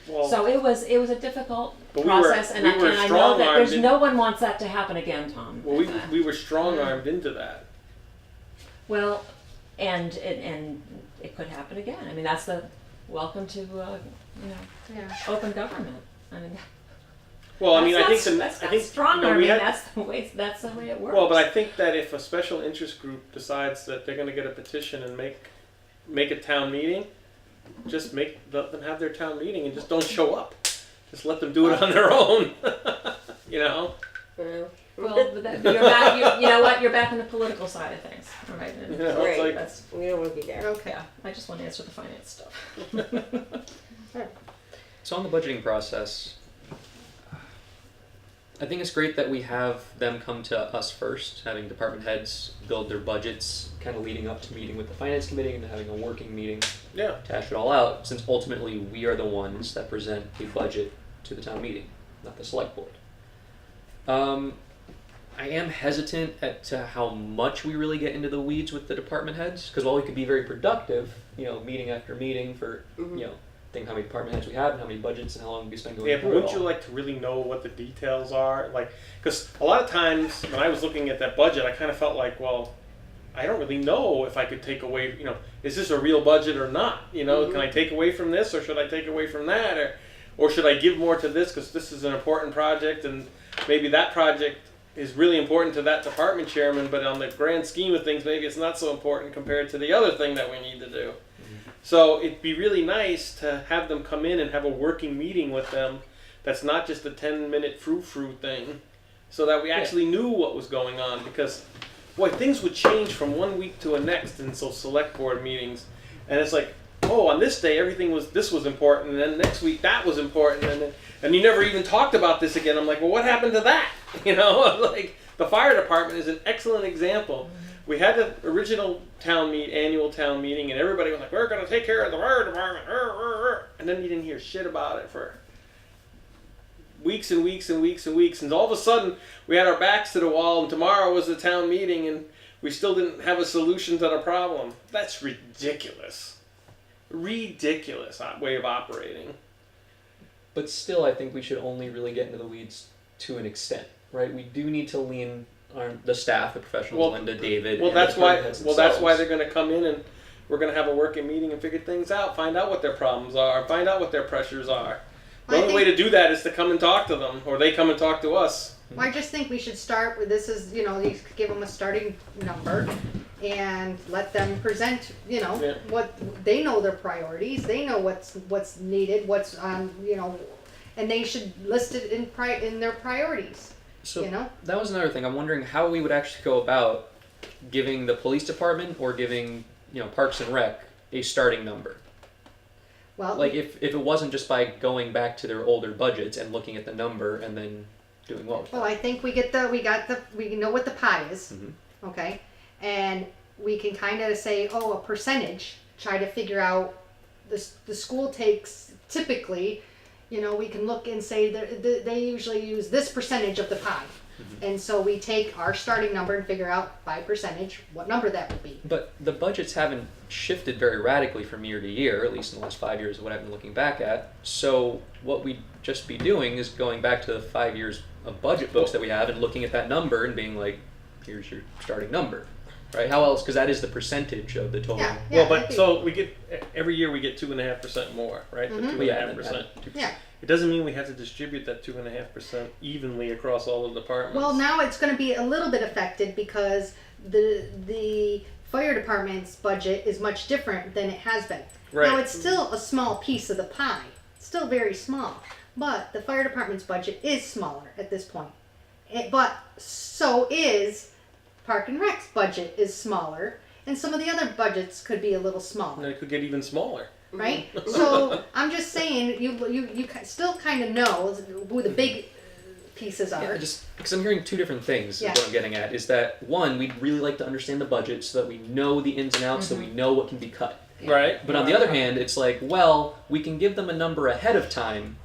Well, So it was a difficult But we were- process, and we were I know that strong-armed there's in- no one wants that to happen again, Tom. well, we were strong armed into that. Well, and it could happen again. I mean, that's the welcome to Yeah. open government. I mean, Well, I mean, I think that's I think strong you know, arming. we had, That's the way it works. well, but I think that if a special interest group decides that they're going to get a petition and make a town meeting, just let them have their town meeting and just don't show up. Just let them do it on their own. You know. Well, Well, but you're back. You know what? You're back on the political side of things, all right? And You know, it's Right. like that's we don't want to be there. Okay. yeah. I just want to answer the finance stuff. So on the budgeting process, I think it's great that we have them come to us first, having department heads build their budgets, kind of leading up to meeting with the finance committee and having a working meeting yeah. to hash it all out, since ultimately we are the ones that present the budget to the town meeting, not the select board. I am hesitant to how much we really get into the weeds with the department heads, because while we could be very productive, meeting after meeting for, think how many department heads we have and how many budgets and how long we spend going Yeah, but through it wouldn't you all. like to really know what the details are? Like, because a lot of times when I was looking at that budget, I kind of felt like, well, I don't really know if I could take away, is this a real budget or not? Can I take away from this or should I take away from that? Or should I give more to this because this is an important project and maybe that project is really important to that department chairman, but on the grand scheme of things, maybe it's not so important compared to the other thing that we need to do. So it'd be really nice to have them come in and have a working meeting with them that's not just a 10-minute frou-frou thing, so that we actually knew what was going on, because boy, things would change from one week to the next in so select board meetings, and it's like, oh, on this day this was important, and then next week that was important, and you never even talked about this again. I'm like, well, what happened to that? Like the fire department is an excellent example. We had the original annual town meeting, and everybody was like, we're going to take care of the fire department. And then you didn't hear shit about it for weeks and weeks and weeks and weeks. And all of a sudden, we had our backs to the wall, and tomorrow was the town meeting, and we still didn't have a solution to the problem. That's ridiculous. Ridiculous way of operating. But still, I think we should only really get into the weeds to an extent, right? We do need to lean on the staff, the professionals, Well, Linda, David. Well, and the that's why. department heads Well, that's why themselves. they're going to come in, and we're going to have a working meeting and figure things out. Find out what their problems are. Find out what their pressures are. The I only way to do that is to come and talk to them, or they come and talk to us. Well, I just think we should start with this is, you give them a starting number and let them present, Yeah. what they know their priorities, they know what's needed, what's and they should list it in their priorities, So you know? that was another thing. I'm wondering how we would actually go about giving the police department or giving Parks and Rec a starting number. Well, Like if it wasn't just by going back to their older budgets and looking at the number and then doing what with well, that. I think we know what the pie is, Mhm. okay? And we can kind of say, a percentage, try to figure out the school takes typically, we can look and say they usually use this percentage of the pie. And so we take our starting number and figure out by percentage what number that would be. But the budgets haven't shifted very radically from year to year, at least in the last 5 years of what I've been looking back at. So what we'd just be doing is going back to the 5 years of budget books that we have and looking at that number and being like, here's your starting number, right? How else? Because that is the percentage of the total. Yeah. Well, I but think- so we get every year we get 2.5% more, right? The Mhm. 2.5%. Yeah. It doesn't mean we have to distribute that 2.5% evenly across all the departments. Well, now it's going to be a little bit affected because the fire department's budget is much different than it has been. Right. Now it's still a small piece of the pie, still very small, but the fire department's budget is smaller at this point. But so is Park and Rec's budget is smaller, and some of the other budgets could be a little and smaller, it could get even smaller. right? So I'm just saying, you still kind of know who the big pieces are. Yeah, just because I'm hearing two different things. Yeah. Is what I'm getting at is that one, we'd really like to understand the budget so that we know the ins and outs, so we know what can be cut. Right. But on the other hand, it's like, well, we can give them a number ahead of time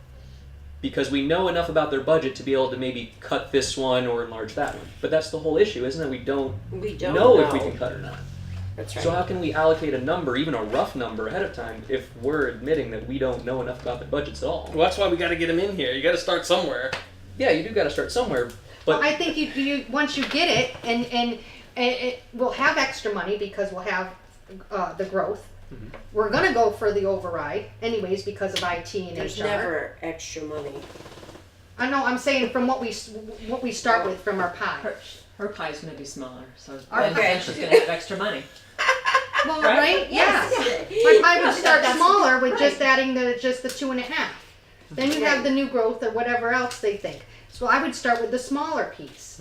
because we know enough about their budget to be able to maybe cut this one or enlarge that one. But that's the whole issue, isn't it? We don't know if we can cut or not. That's right. So how can we allocate a number, even a rough number, ahead of time if we're admitting that we don't know enough about the budgets at all? Well, that's why we got to get them in here. You got to start somewhere. Yeah, you do got to start somewhere. But Well, I think you once you get it, and we'll have extra money because we'll have the growth. Mhm. We're gonna go for the override anyways because of IT and There's HR. never extra money. I know. I'm saying from what we start with from our pie. Her pie's gonna be smaller, so Okay. then she's gonna have extra money. Well, Right? right? Yeah. My pie would start smaller with just adding the 2.5. Then you have the new growth or whatever else they think. So I would start with the smaller piece,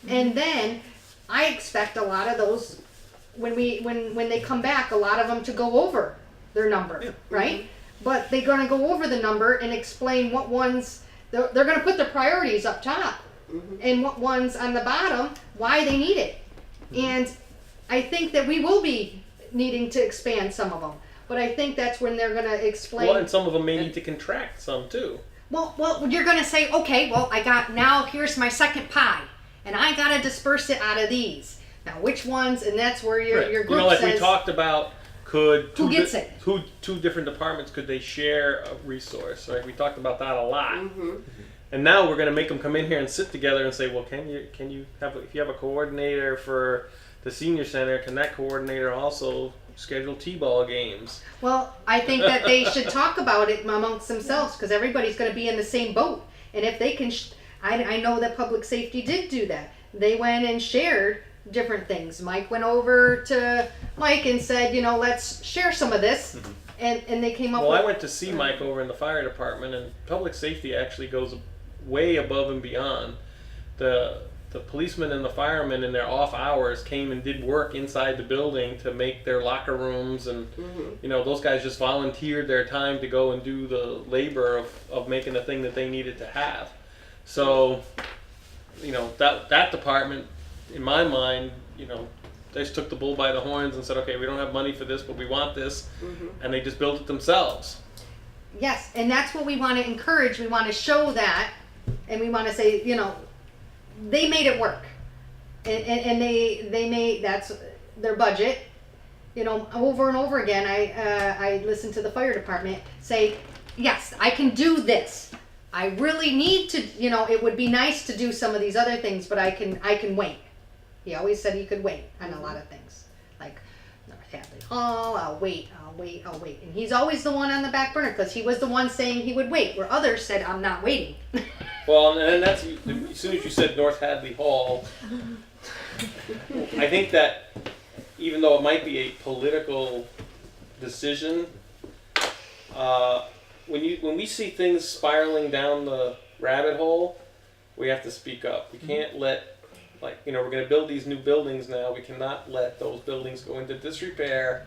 and then I expect a lot of those when they come back, a lot of them to go over their number, Yeah. right? But they're going to go over the number and explain what ones they're going to put the priorities up top, and what ones on the bottom why they need it. And I think that we will be needing to expand some of them, but I think that's when they're going to explain. Well, and some of them may need to contract some too. Well, you're gonna say, okay, well, here's my second pie, and I gotta disperse it out of these. Now, which ones? And that's where your Right. group You know, like says, we talked about, could Who gets it? two different departments, could they share a resource? Right. We talked about that a lot. Mm-hmm. And now we're going to make them come in here and sit together and say, well, can you have if you have a coordinator for the senior center, can that coordinator also schedule t-ball games? well, I think that they should talk about it amongst themselves because everybody's gonna be in the same boat. And if they can, I know that public safety did do that. They went and shared different things. Mike went over to Mike and said, let's share some of this, and they came up Well, with. I went to see Mike over in the fire department, and public safety actually goes way above and beyond. The policemen and the firemen in their off hours came and did work inside the building to make their locker rooms, and those guys just volunteered their time to go and do the labor of making the thing that they needed to have. So, that department, in my mind, they just took the bull by the horns and said, okay, we don't have money for this, but we want this, and they just built it themselves. Yes, and that's what we want to encourage. We want to show that, and we want to say, they made it work, and they made that's their budget. Over and over again, I listen to the fire department say, yes, I can do this. I really need to. It would be nice to do some of these other things, but I can wait. He always said he could wait on a lot of things, like North Hadley Hall. I'll wait. And he's always the one on the back burner because he was the one saying he would wait, where others said, I'm not waiting. Well, and that's as soon as you said North Hadley Hall, I think that even though it might be a political decision, when we see things spiraling down the rabbit hole, we have to speak up. We can't let we're going to build these new buildings now. We cannot let those buildings go into disrepair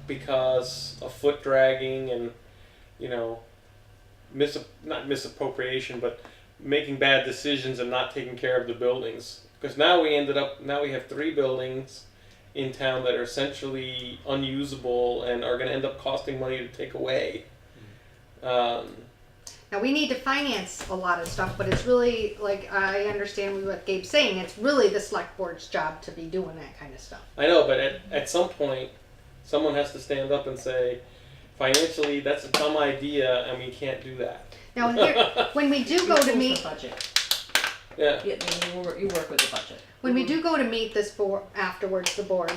because of foot dragging and not misappropriation, but making bad decisions and not taking care of the buildings. Because now we have 3 buildings in town that are essentially unusable and are going to end up costing money to take away. Now we need to finance a lot of stuff, but it's really, like, I understand what Gabe's saying, it's really the select board's job to be doing that kind of stuff. I know, but at some point, someone has to stand up and say, financially, that's a dumb idea and we can't do that. Now, here, when we do go to Who's meet, the budget? Yeah. You work with the budget. When we do go to meet this board afterwards, the board,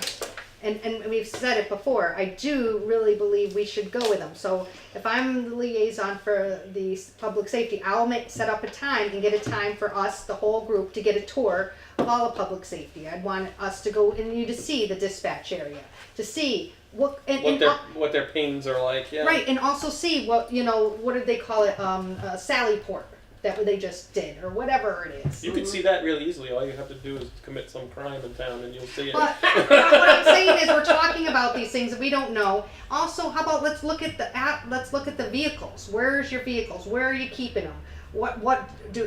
and we've said it before, I do really believe we should go with them. So if I'm the liaison for the public safety, I'll set up a time and get a time for us, the whole group, to get a tour of all of public safety. I'd want us to go and you to see the dispatch area, to see what What their pains are like, yeah. right, and also see what what did they call it, Sally Port that they just did, or whatever it is. You could see that really easily. All you have to do is commit some crime in town and you'll see it. But what I'm saying is, we're talking about these things that we don't know. Also, how about let's look at the vehicles. Where's your vehicles? Where are you keeping them?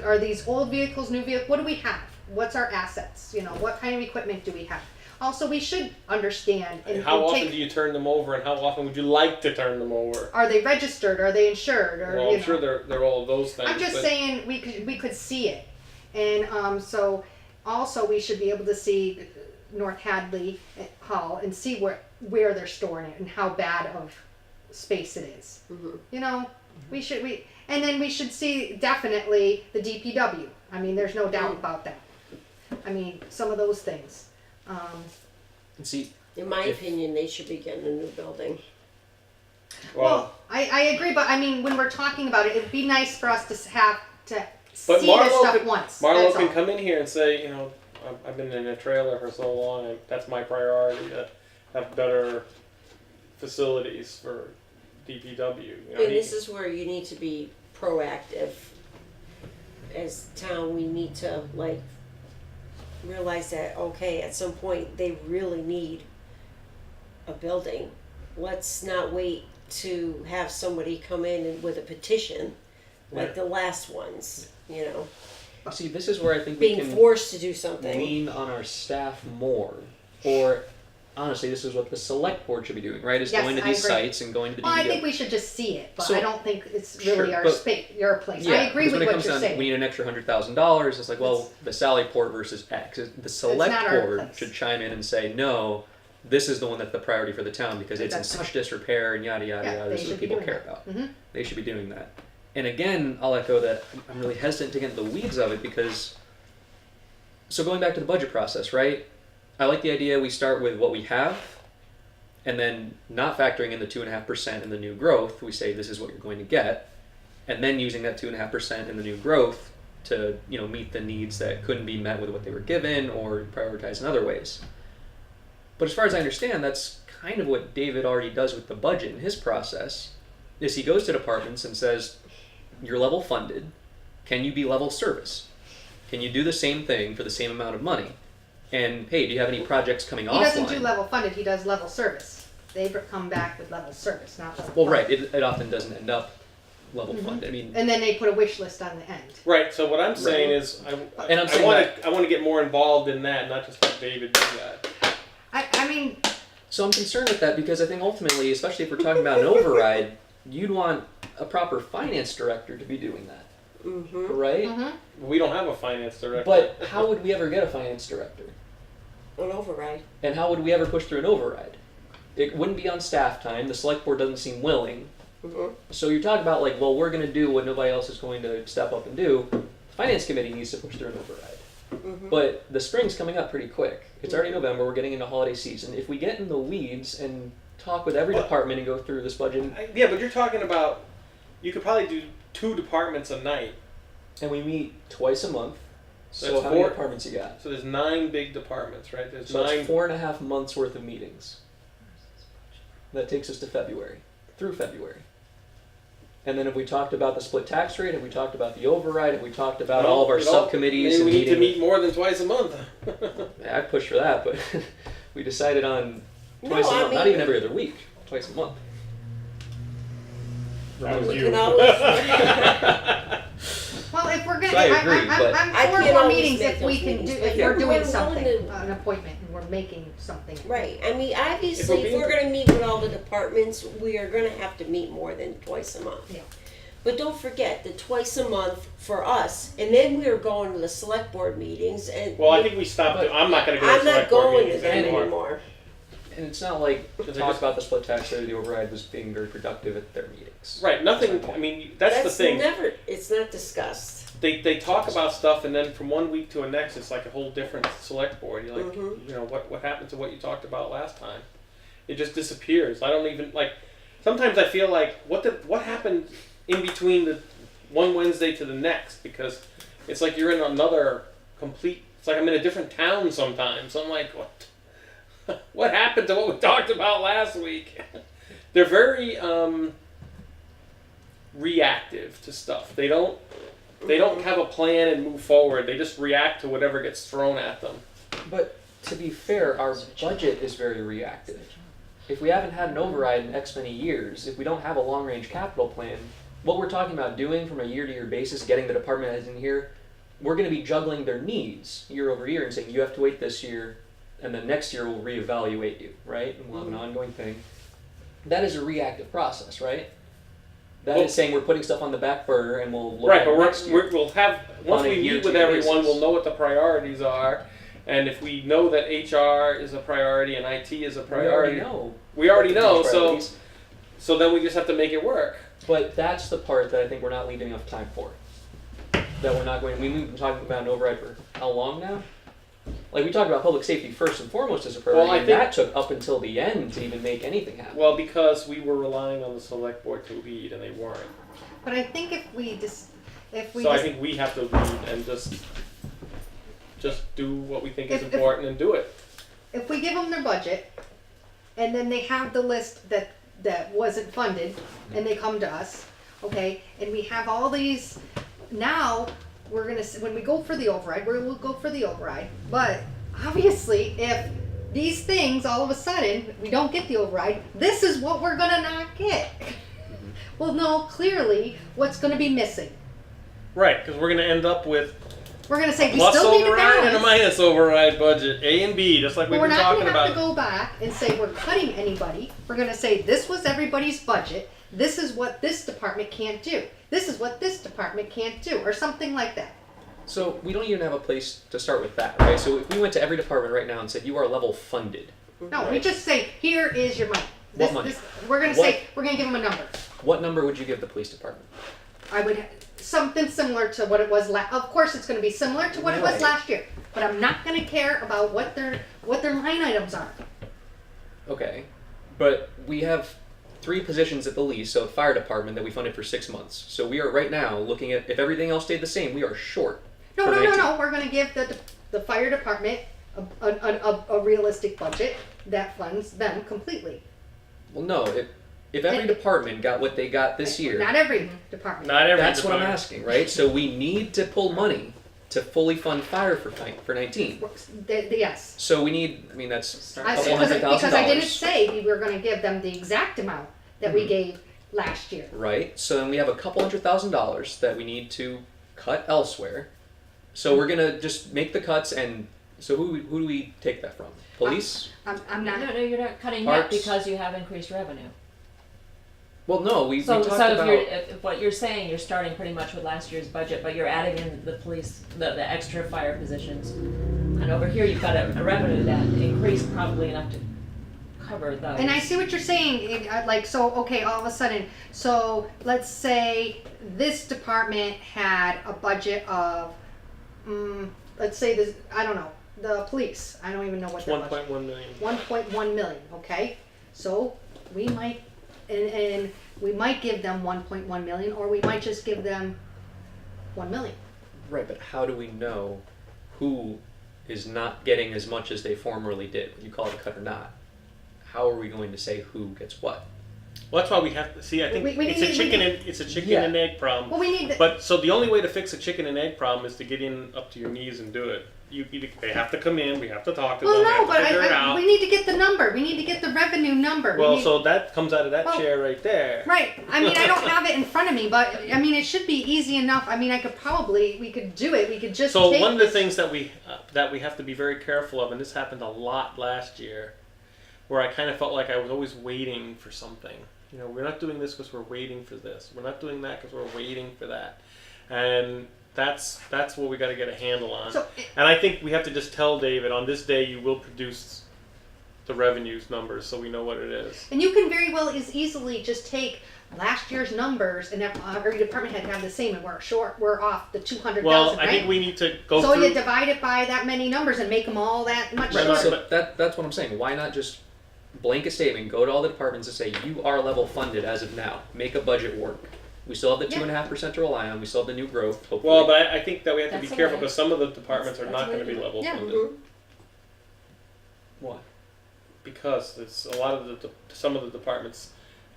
Are these old vehicles, new vehicles? What do we have? What's our assets? What kind of equipment do we have? Also, we should understand And how often do you turn them over, and how often would you like to turn them over? Are they registered? Are they insured? Or Well, I'm sure they're all of those things. I'm just but saying we could see it, and so also we should be able to see North Hadley Hall and see where they're storing it and how bad of space it is. We should and then we should see definitely the DPW. I mean, there's no doubt about that. I mean, some of those things. And see, In my opinion, they should be getting a new building. well, I agree, but I mean, when we're talking about it, it'd be nice for us to have to but see this Marlo stuff could, once. Marlo that's can all. come in here and say, I've been in a trailer for so long, and that's my priority to have better facilities for DPW. And this is where you need to be proactive. As town, we need to realize that, okay, at some point they really need a building. Let's not wait to have somebody come in and with a petition like the last ones, see, this is where I think we being can forced to do something. lean on our staff more. Or honestly, this is what the select board should be doing, right? Is Yes, going to I these agree. sites and going to the Well, I DPW. think we should just see it, but So- I don't think it's really Sure, our but- space, your place. Yeah, I agree 'cause with when it what comes you're down, saying. we need an extra $100,000. It's like, well, the Sallyport versus X. The select not our board place. should chime in and say, no, this is the one that's the priority for the town because it's in That's- such disrepair and yada yada Yeah, yada. they This is should what be people doing care that. about. Mhm. They should be doing that. And again, I'll echo that. I'm really hesitant to get into the weeds of it because. So going back to the budget process, right? I like the idea we start with what we have, and then not factoring in the 2.5% in the new growth. We say this is what you're going to get, and then using that 2.5% in the new growth to meet the needs that couldn't be met with what they were given or prioritize in other ways. But as far as I understand, that's kind of what David already does with the budget in his process. Is he goes to departments and says, "You're level funded. Can you be level service? Can you do the same thing for the same amount of money? And hey, do you have any projects coming He offline?" doesn't do level funded, he does level service. They come back with level service, not level Well, funded. right. It often doesn't end up level funded. I mean, And then they put a wish list on the end. Right. So what I'm saying is, And I'm saying I want to get more involved in that, not just let David do that. I mean, so I'm concerned with that because I think ultimately, especially if we're talking about an override, you'd want a proper finance director to be doing that, right? We don't have a finance director. But how would we ever get a finance director? An override. And how would we ever push through an override? It wouldn't be on staff time. The select board doesn't seem willing. So you're talking about we're going to do what nobody else is going to step up and do. The finance committee needs to push through an override. But the spring's coming up pretty quick. It's already November. We're getting into holiday season. If we get in the weeds and talk with every department and go through this budget, Yeah, but you're talking about, you could probably do 2 departments a night. and we meet twice a month. So That's how many 4 departments you got? So there's 9 big departments, right? There's So 9. that's 4.5 months worth of meetings. That takes us to February, through February. And then have we talked about the split tax rate? Have we talked about the override? Have we talked about all of our subcommittees? Maybe and we need to meeting? meet more than twice a month. Yeah, I'd push for that, but we decided on No, twice a I month, not mean- even every other week, twice a month. That was We you. can always, well, if we're gonna, So I agree, but- I'm I for can't more always meetings make if those we can meetings, do, but if yeah, we're we're doing willing something, to- an appointment, and we're making something. right. I mean, obviously, If we're if being- we're going to meet with all the departments, we are going to have to meet more than twice a month. Yeah. But don't forget the twice a month for us, and then we are going to the select board meetings. And Well, I think we stopped. But- I'm not going to go to I'm select not board going to meetings them anymore. anymore. And it's not like Because I talk just- about the split tax rate or the override was being very productive at their meetings. Right. Nothing. That's my I mean, that's the thing. It's not discussed. they talk about stuff, and then from one week to the next, it's like a whole different select board. You're like, Mhm. you know, what happened to what you talked about last time? It just disappears. I don't even like. Sometimes I feel like what happened in between the one Wednesday to the next, because it's like you're in another complete. It's like I'm in a different town sometimes. I'm like, what happened to what we talked about last week? They're very reactive to stuff. They don't have a plan and move forward. They just react to whatever gets thrown at them. But to be fair, our budget is very reactive. If we haven't had an override in X many years, if we don't have a long-range capital plan, what we're talking about doing from a year-to-year basis, getting the department heads in here, we're going to be juggling their needs year over year and saying, you have to wait this year, and then next year we'll reevaluate you, right? And we'll have an ongoing thing. That is a reactive process, right? That Well- is saying we're putting stuff on the back burner and we'll look Right, at but it next year. we'll have once On a we meet with year-to-year everyone, basis. we'll know what the priorities are, and if we know that HR is a priority and IT is a priority, We already know. so Priorities. so then we just have to make it work. But that's the part that I think we're not leaving enough time for. That we're not going. We've been talking about an override for how long now? Like we talked about public safety first and foremost as a priority, Well, I and think- that took up until the end to even make anything happen. Well, because we were relying on the select board to lead, and they weren't. But I think if we So I think we have to lead and just do what we think is If- important and do it. if we give them their budget, and then they have the list that wasn't funded, and they come to us, okay, and we have all these, now we're gonna when we go for the override, we'll go for the override. But obviously, if these things all of a sudden we don't get the override, this is what we're gonna not get. We'll know clearly what's gonna be missing. Right, because we're going to end up with We're gonna say we plus still need to override and a balance. minus override budget, A and B, just like But we've we're been not talking gonna have about. to go back and say we're cutting anybody. We're gonna say this was everybody's budget. This is what this department can't do. This is what this department can't do, or something like that. So we don't even have a place to start with that, right? So if we went to every department right now and said you are level funded, No, we Right. just say here is your money. What money? We're gonna What? say we're gonna give them a number. what number would you give the police department? I would something similar to what it was last. Of course, it's gonna be similar to what it was Right. last year. But I'm not gonna care about what their line items are. Okay, but we have 3 positions at the least, so fire department that we funded for 6 months. So we are right now looking at if everything else stayed the same, we are short. No, for no, no, 19. no. We're gonna give the fire department a realistic budget that funds them completely. Well, no, if every And- department got what they got this year, Not every department. Not every that's what I'm department. asking, right? So we need to pull money to fully fund fire for 19. Yes. So we need, I mean, that's a I, couple because, $100,000. because I didn't say we were going to give them the exact amount that we gave last year. Right. So then we have a couple $100,000 that we need to cut elsewhere. So we're gonna just make the cuts, and so who do we take that from? Police? I'm No, not. no, you're not cutting that Parks. because you have increased revenue. Well, no, we So, talked so about. if what you're saying, you're starting pretty much with last year's budget, but you're adding in the police, the extra fire positions. And over here, you've got a revenue that increased probably enough to cover those. And I see what you're saying. Like, so, okay, all of a sudden, so let's say this department had a budget of, let's say this, I don't know, the police. I don't even know what It's their budget. 1.1 million. 1.1 million, okay? So we might, and we might give them 1.1 million, or we might just give them 1 million. Right, but how do we know who is not getting as much as they formerly did? You call it a cut or not? How are we going to say who gets what? Well, that's why we have to see. I think We it's need- a chicken Yeah. and egg problem. Well, we need the, But so the only way to fix a chicken and egg problem is to get in up to your knees and do it. They have to come in. We have to talk to well, them. no, we have but to figure it out. we need to get the number. We need to get the revenue number. Well, we need, so that comes out of that Well, chair right there. right. I mean, I don't have it in front of me, but I mean, it should be easy enough. I mean, we could do it. We could just So take one of the this- things that we have to be very careful of, and this happened a lot last year, where I kind of felt like I was always waiting for something. You know, we're not doing this because we're waiting for this. We're not doing that because we're waiting for that, and that's what we got to get a handle on. So, And I think we have to just tell David on this day you will produce the revenues numbers so we know what it is. And you can very well easily just take last year's numbers and every department head have the same, and we're off the 200,000, Well, right? I think we need to go so through. you divide it by that many numbers and make them all that much Right, shorter. So that's what I'm saying. Why not just blanket statement, go to all the departments and say, you are level funded as of now. Make a budget work. We still have the Yeah. 2.5% to rely on. We still have the new growth, hopefully. Well, but I think that we have to be That's a careful way. because some of the departments are That's not a way going to to be do it. level Yeah. funded. Mhm. Why? Because it's a lot of some of the departments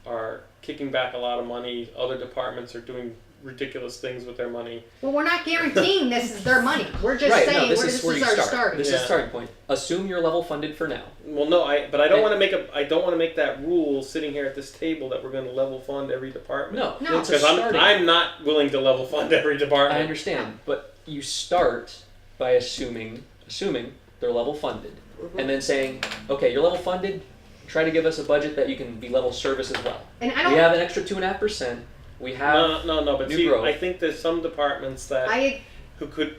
are kicking back a lot of money. Other departments are doing ridiculous things with their money. Well, we're not guaranteeing this is their money. We're just Right, saying no, this this is where is you our start. starting. This is Yeah. the starting point. Assume you're level funded for now. Well, no, but I don't And- want to make I don't want to make that rule sitting here at this table that we're going to level fund every department. No. It's a Because starting. I'm not willing to level fund every department. I understand, but you start by assuming they're level funded, and then saying, okay, you're level funded. Try to give us a budget that you can be level service as well. And I We don't. have an extra 2.5%. We have No, but new see, growth. I think there's some departments that I who could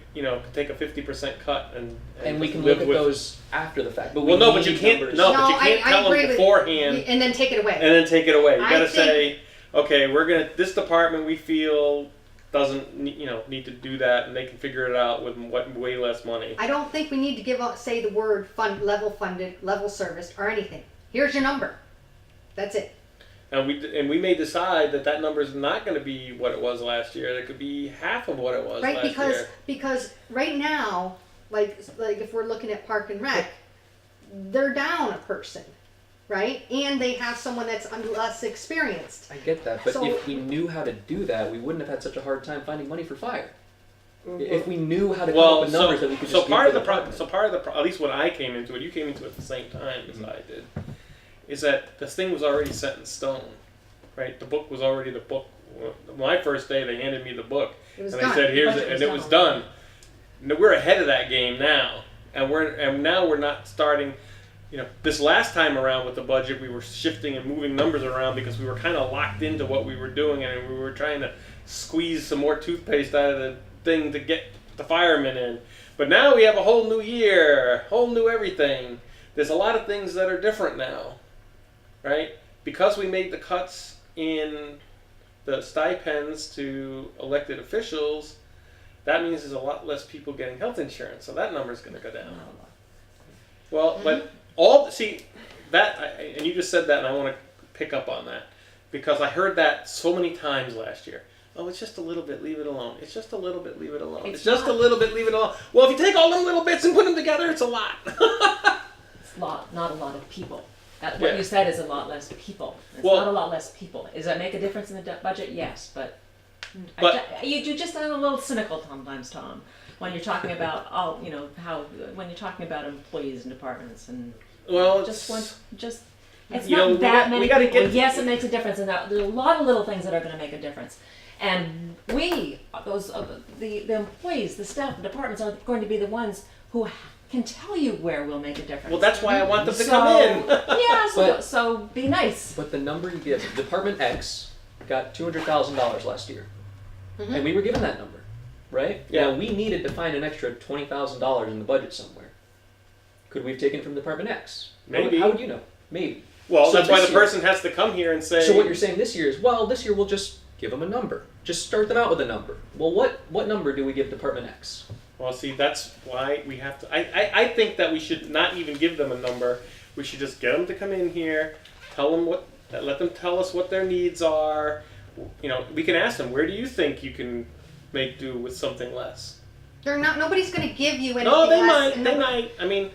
take a 50% cut and we can live look at with. those after the fact. But Well, we no, need but you can't. numbers. No, but you No, can't I tell agree them with- beforehand and then take it away. and then take it away. You I gotta think- say, okay, this department we feel doesn't need to do that, and they can figure it out with way less money. I don't think we need to say the word level funded, level serviced, or anything. Here's your number. That's it. And we may decide that number is not going to be what it was last year. It could be half of what it was Right, last year. because right now, like if we're looking at Park and Rec, they're down a person, right? And they have someone that's less experienced. I get that, but So- if we knew how to do that, we wouldn't have had such a hard time finding money for fire. Mhm. If we knew how to come up Well, with numbers that we could so just part give of to the problem, department. at least when I came into it, you came into it at the same time as Mhm. I did, is that this thing was already set in stone, right? The book was already the book. My first day, they handed me the book, It was and done. they said, "Here's budget it," was and it done was already. done. No, we're ahead of that game now, and now we're not starting. This last time around with the budget, we were shifting and moving numbers around because we were kind of locked into what we were doing, and we were trying to squeeze some more toothpaste out of the thing to get the firemen in. But now we have a whole new year, whole new everything. There's a lot of things that are different now, right? Because we made the cuts in the stipends to elected officials, that means there's a lot less people getting health insurance, so that number's going to go down. Well, but and you just said that, and I want to pick up on that because I heard that so many times last year. Oh, it's just a little bit, leave it alone. It's just a little bit, leave it alone. It's just a not. little bit, leave it alone. Well, if you take all them little bits and put them together, it's a lot. It's not a lot of people. What Yeah. you said is a lot less people. It's Well- not a lot less people. Does that make a difference in the budget? Yes, but, But- you just sound a little cynical sometimes, Tom, when you're talking about when you're talking about employees and departments and Well, just it's You not know, we that got- many we gotta people. get- Yes, it makes a difference, and there's a lot of little things that are going to make a difference. And the employees, the staff, the departments are going to be the ones who can tell you where will make a difference. well, that's why I want them to So- come in. Yeah, But- so be nice. But the number you give, Department X got $200,000 last year, and we were given that number, right? Yeah. Now we needed to find an extra $20,000 in the budget somewhere. Could we have taken from Department X? Maybe. How would you know? Maybe. Well, So that's why this the year- person has to come here and say. So what you're saying this year is, well, this year we'll just give them a number. Just start them out with a number. Well, what number do we give Department X? Well, see, that's why we have to. I think that we should not even give them a number. We should just get them to come in here, let them tell us what their needs are. We can ask them, where do you think you can make do with something less? Nobody's going to give you anything No, they less. might. and They nobody- might. I mean,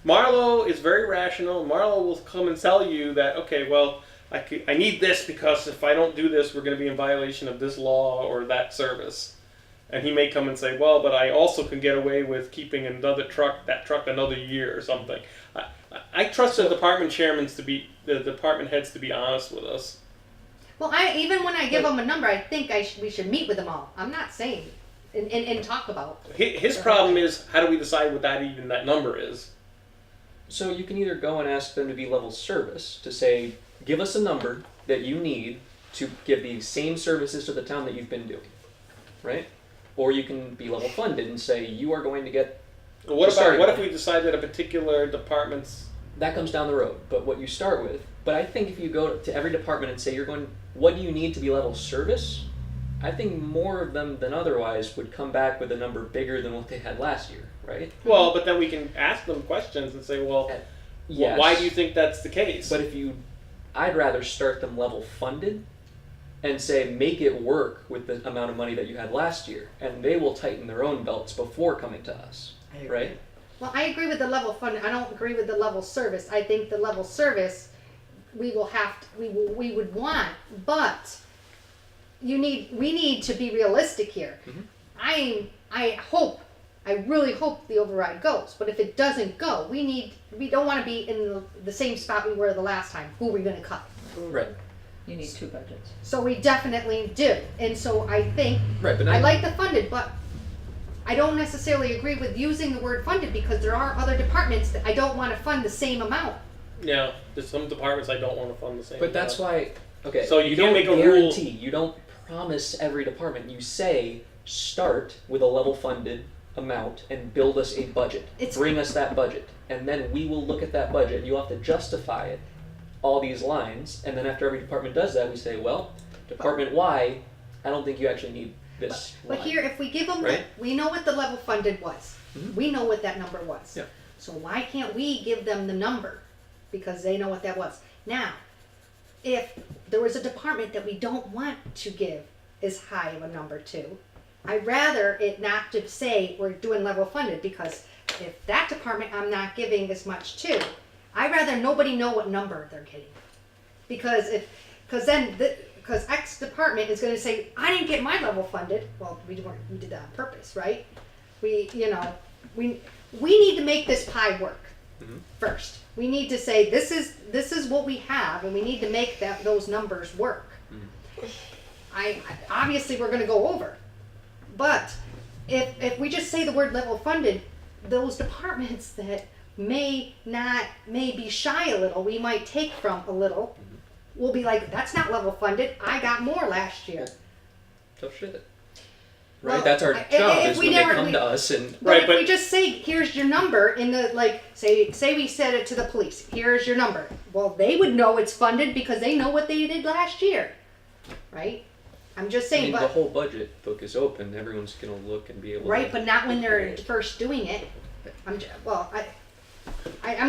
Marlo is very rational. Marlo will come and tell you that, okay, well, I need this because if I don't do this, we're going to be in violation of this law or that service. And he may come and say, well, but I also can get away with keeping that truck another year or something. I trust the department the department heads to be honest with us. Well, even when I give them a number, I think we should meet with them all. I'm not saying and talk about. His problem is, how do we decide what that number is? So you can either go and ask them to be level service, to say, give us a number that you need to give the same services to the town that you've been doing, right? Or you can be level funded and say, you are going to get What Starting if point. we decide that a particular department's that comes down the road. But what you start with, but I think if you go to every department and say what do you need to be level service? I think more of them than otherwise would come back with a number bigger than what they had last year, right? Well, but then we can ask them questions and say, well, Yes. why do you think that's the case? But I'd rather start them level funded and say make it work with the amount of money that you had last year, and they will tighten their own belts before coming to us, right? Well, I agree with the level fund. I don't agree with the level service. I think the level service we would want, but we need to be realistic here. Mhm. I really hope the override goes, but if it doesn't go, we don't want to be in the same spot we were the last time. Who are we going to cut? Right. You need 2 budgets. So we definitely do, and so I think Right, but I like the funded, but I don't necessarily agree with using the word funded because there are other departments that I don't want to fund the same amount. yeah, there's some departments I don't want to fund the same. But that's why, okay. So you can't don't make a rule- guarantee. You don't promise every department. You say start with a level funded amount and build us a budget. Bring us that budget, and then we will look at that budget. And you have to justify it, all these lines, and then after every department does that, we say, well, department Y, I don't think you actually need this. But line. here, if we give them, Right. we know what the level funded was. Mhm. We know what that number was. Yeah. So why can't we give them the number? Because they know what that was. Now, if there was a department that we don't want to give as high of a number to, I'd rather it not to say we're doing level funded, because if that department I'm not giving as much to, I'd rather nobody know what number they're getting. Because because X department is going to say, I didn't get my level funded. Well, we did that on purpose, right? We need to make this pie work Mhm. first. We need to say this is what we have, and we need to make those numbers work. I obviously we're going to go over, but if we just say the word level funded, those departments that may be shy a little, we might take from a little. We'll be like, that's not level funded. I got more last year. Tough shit. Right, Well, that's our if job. Is we when never- they come we- to us and But Right, if but- we just say, here's your number in the, like, say we said it to the police, here's your number. Well, they would know it's funded because they know what they did last year, right? I'm just I saying, mean, the but, whole budget book is open. Everyone's gonna look and be able. right, to... but not when they're first doing it. I'm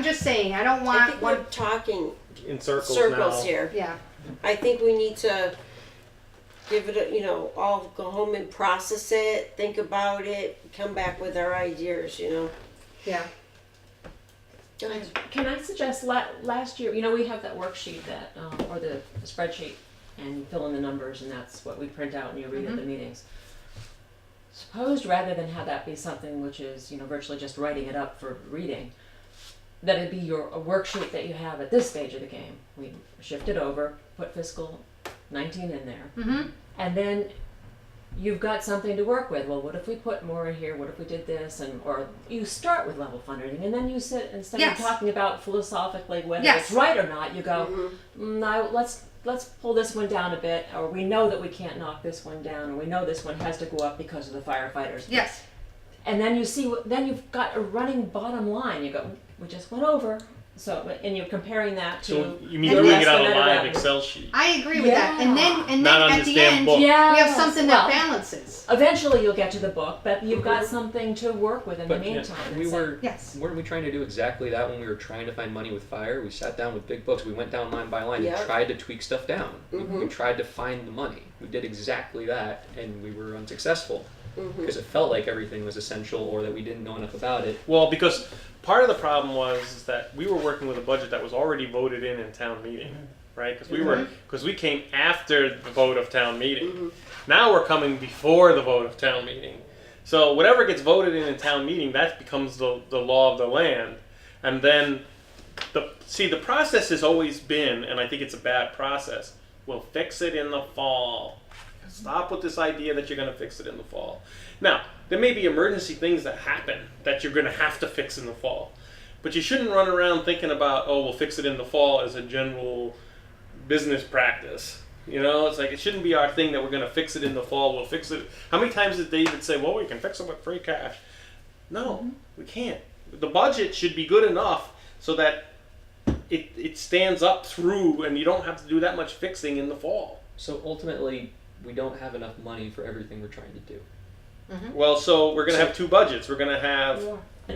just saying, I don't I want think one, we're talking in circles now. here. yeah. I think we need to give it a, all go home and process it, think about it, come back with our ideas, Yeah. Go ahead. Can I suggest last year, we have that worksheet that, or the spreadsheet, and you fill in the numbers, and that's what we print out and you read at the meetings. Suppose rather than have that be something which is, virtually just writing it up for reading, that it be a worksheet that you have at this stage of the game. We shift it over, put fiscal 19 in there, Mm-hmm. and then you've got something to work with. Well, what if we put more in here? What if we did this? Or you start with level funding, and then you sit, instead Yes. of talking about philosophically whether Yes. it's right or not, you go, no, let's pull this one down a bit, or we know that we can't knock this one down, or we know this one has to go up because of the firefighters. Yes. And then you see, then you've got a running bottom line. You go, we just went over. So, and you're comparing that to. So you mean your doing it on a estimated live revenue. Excel sheet? I agree with that. And then Not on at this the damn end, book. Yeah, we have something that well, balances. eventually you'll get to the book, but you've got something to work with in the But yeah, meantime. we It's were. Yes. Weren't we trying to do exactly that when we were trying to find money with fire? We sat down with big books. We went down line by line Yeah. and tried to tweak stuff down. We tried to find the money. We did exactly that, and we were unsuccessful because it felt like everything was essential or that we didn't know enough about it. Well, because part of the problem was is that we were working with a budget that was already voted in town meeting, right? Because we came after the vote of town meeting. Now we're coming before the vote of town meeting. So whatever gets voted in town meeting, that becomes the law of the land. And then the process has always been, and I think it's a bad process, we'll fix it in the fall. Stop with this idea that you're going to fix it in the fall. Now, there may be emergency things that happen that you're going to have to fix in the fall. But you shouldn't run around thinking about, oh, we'll fix it in the fall as a general business practice. It's like it shouldn't be our thing that we're going to fix it in the fall. We'll fix it. How many times did David say, well, we can fix it with free cash? No, we can't. The budget should be good enough so that it stands up through, and you don't have to do that much fixing in the fall. So ultimately, we don't have enough money for everything we're trying to do. Well, so we're gonna have two budgets. We're gonna have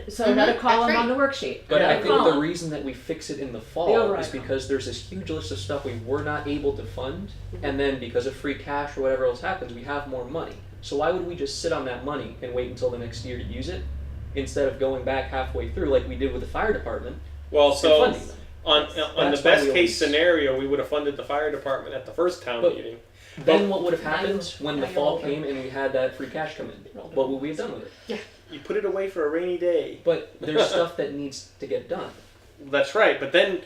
So another Mhm, column that's on the worksheet. But I another think the column. reason that we fix it in the The fall override is because there's this huge list of stuff we were not able to fund, and then because of free cash or whatever else happens, we have more money. So why would we just sit on that money and wait until the next year to use it, instead of going back halfway through like we did with the fire department well, and so funding them? on the That's why best we case always- scenario, we would have funded the fire department at the first town But- meeting. Then what would have Now you- happened when now the you're fall older. came and we had that free cash come in? You're older. What would we have done with it? You put it away for a rainy day. But there's stuff that needs to get done. That's right. But then,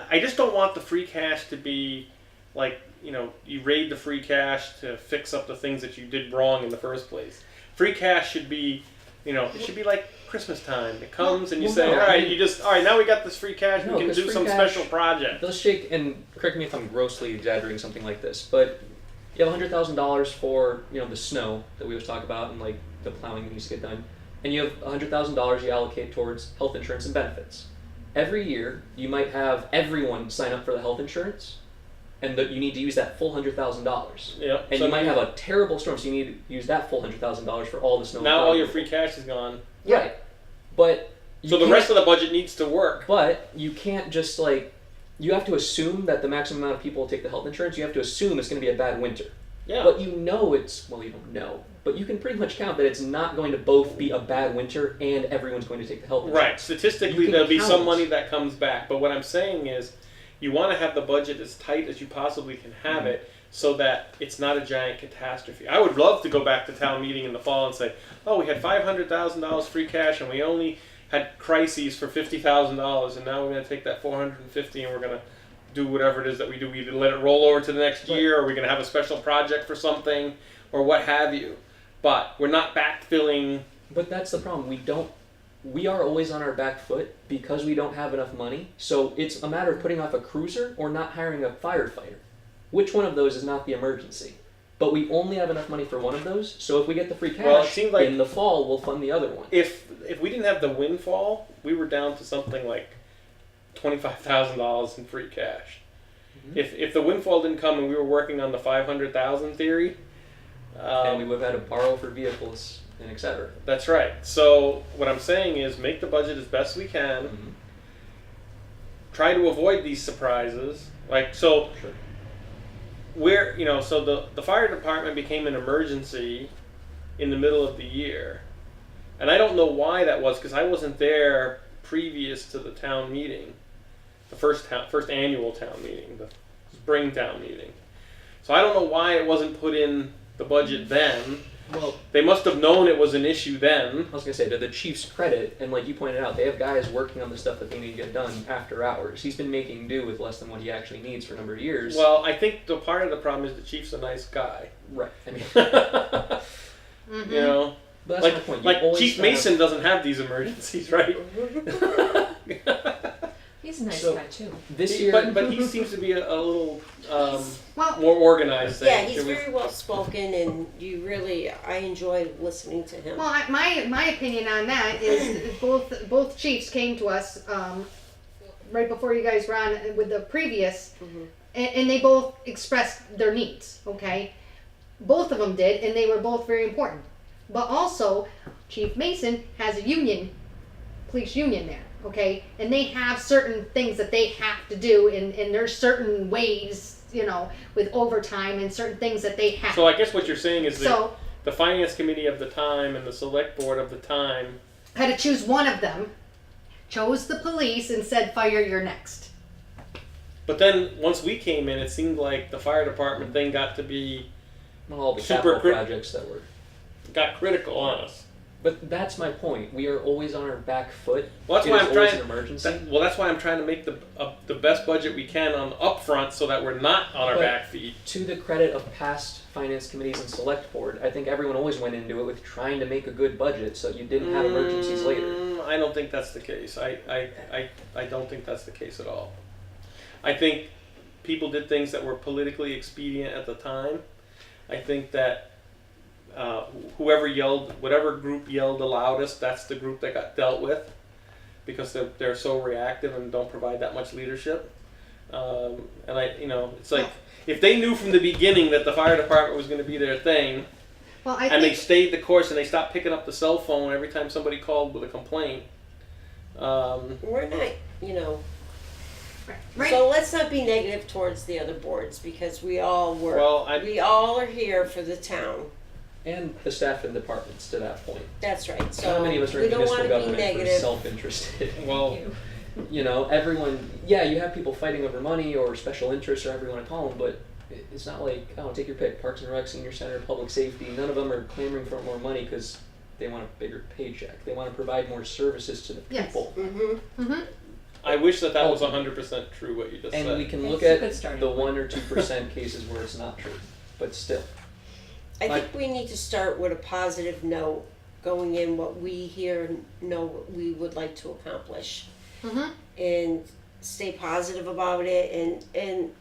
I just don't want the free cash to be like, you raid the free cash to fix up the things that you did wrong in the first place. Free cash should be, it should be like Christmas time. It comes and you Well, say, no, all right, I mean- all right, now we got this free cash. No, We can 'cause do free some cash- special project. Let's shake, and correct me if I'm grossly exaggerating something like this, but you have $100,000 for the snow that we was talking about and like the plowing that needs to get done, and you have $100,000 you allocate towards health insurance and benefits. Every year, you might have everyone sign up for the health insurance, and that you need to use that full $100,000. Yeah. And so you might have a terrible storm, so you need to use that full $100,000 for all the snow. and now all plowing. your free cash is gone. Right, but So the rest of the budget needs to work. But you can't just you have to assume that the maximum amount of people will take the health insurance. You have to assume it's going to be a bad winter. Yeah. But you don't know. But you can pretty much count that it's not going to both be a bad winter and everyone's going to take the health insurance. Right. Statistically, You can there'll be some count. money that comes back. But what I'm saying is, you want to have the budget as tight as you possibly can have it, so that it's not a giant catastrophe. I would love to go back to town meeting in the fall and say, oh, we had $500,000 free cash, and we only had crises for $50,000, and now we're going to take that $450 and we're going to do whatever it is that we do. We either let it roll over to the next year, or we're going to have a special project for something, or what have you. But we're not backfilling. But that's the problem. We are always on our back foot because we don't have enough money. So it's a matter of putting off a cruiser or not hiring a firefighter. Which one of those is not the emergency? But we only have enough money for one of those. So if we get the free cash Well, it seems like- in the fall, we'll fund the other one. If we didn't have the windfall, we were down to something like $25,000 in free cash. If the windfall didn't come and we were working on the 500,000 theory, And we would have had to borrow for vehicles and etc. that's right. So what I'm saying is, make the budget as best we can. Mhm. Try to avoid these surprises. So Sure. so the fire department became an emergency in the middle of the year, and I don't know why that was, because I wasn't there previous to the town meeting, the first annual town meeting, the spring town meeting. So I don't know why it wasn't put in the budget then. Well, They must have known it was an issue then. I was gonna say, to the chief's credit, and like you pointed out, they have guys working on the stuff that they need to get done after hours. He's been making do with less than what he actually needs for a number of years. Well, I think the part of the problem is the chief's a nice guy. right. I mean, Mm-hmm. You know, but that's my point. You like always Chief have- Mason doesn't have these emergencies, right? He's a nice So- guy too. This year, but he seems to be a little Well, more organized. Yeah, than he's it was- very well spoken, and I enjoy listening to him. well, my opinion on that is both chiefs came to us right before you guys were on with the previous, and they both expressed their needs. Okay, both of them did, and they were both very important. But also, Chief Mason has a police union there. Okay, and they have certain things that they have to do, and there's certain ways, with overtime and certain things that they have. So I guess what you're saying is that So the finance committee of the time and the select board of the time. had to choose one of them, chose the police, and said, "Fire, you're next." But then once we came in, it seemed like the fire department thing got to be all the Super capital projects that were. got critical on us. But that's my point. We are always on our back foot. Well, that's It why is I'm always trying. an emergency. That's why I'm trying to make the best budget we can on upfront, so that we're not on our But- back feet. To the credit of past finance committees and select board, I think everyone always went into it with trying to make a good budget so you didn't have emergencies later. I don't think that's the case. I don't think that's the case at all. I think people did things that were politically expedient at the time. I think that whatever group yelled the loudest, that's the group that got dealt with. because they're so reactive and don't provide that much leadership. And it's like if they knew from the beginning that the fire department was going to be their thing, Well, I and they think stayed the course and they stopped picking up the cell phone every time somebody called with a complaint. We're not, right. So let's not be negative towards the other boards because we all work. Well, we all are here for the town. And the staff and departments to that point. That's right. So So how many of us are we in don't municipal want to be government for negative. self-interested? well, Everyone, you have people fighting over money or special interests or however you want to call them, but it's not like, take your pick, Parks and Rec, Senior Center, Public Safety, none of them are clamoring for more money because they want a bigger paycheck. They want to provide more services to the Yes. people. Mm-hmm. I wish that was 100% true what you just And said. we can It's look a at good starting the point. 1 or 2% cases where it's not true, but still. I think we need to start with a positive note, going in what we here know what we would like to accomplish, Mhm. and stay positive about it. And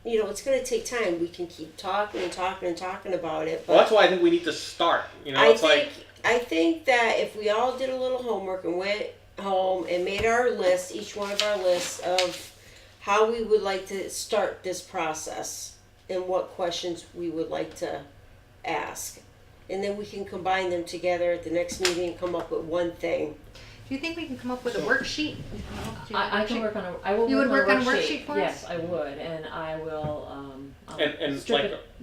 it's going to take time. We can keep talking and talking and talking about it. But Well, that's why I think we need to start. I think that if we all did a little homework and went home and made our list, each one of our lists of how we would like to start this process and what questions we would like to ask. And then we can combine them together at the next meeting and come up with one thing. Do you think we can come up with a worksheet? I can work on I will You work would work on on a a worksheet. worksheet for us? Yes, I would, and I will And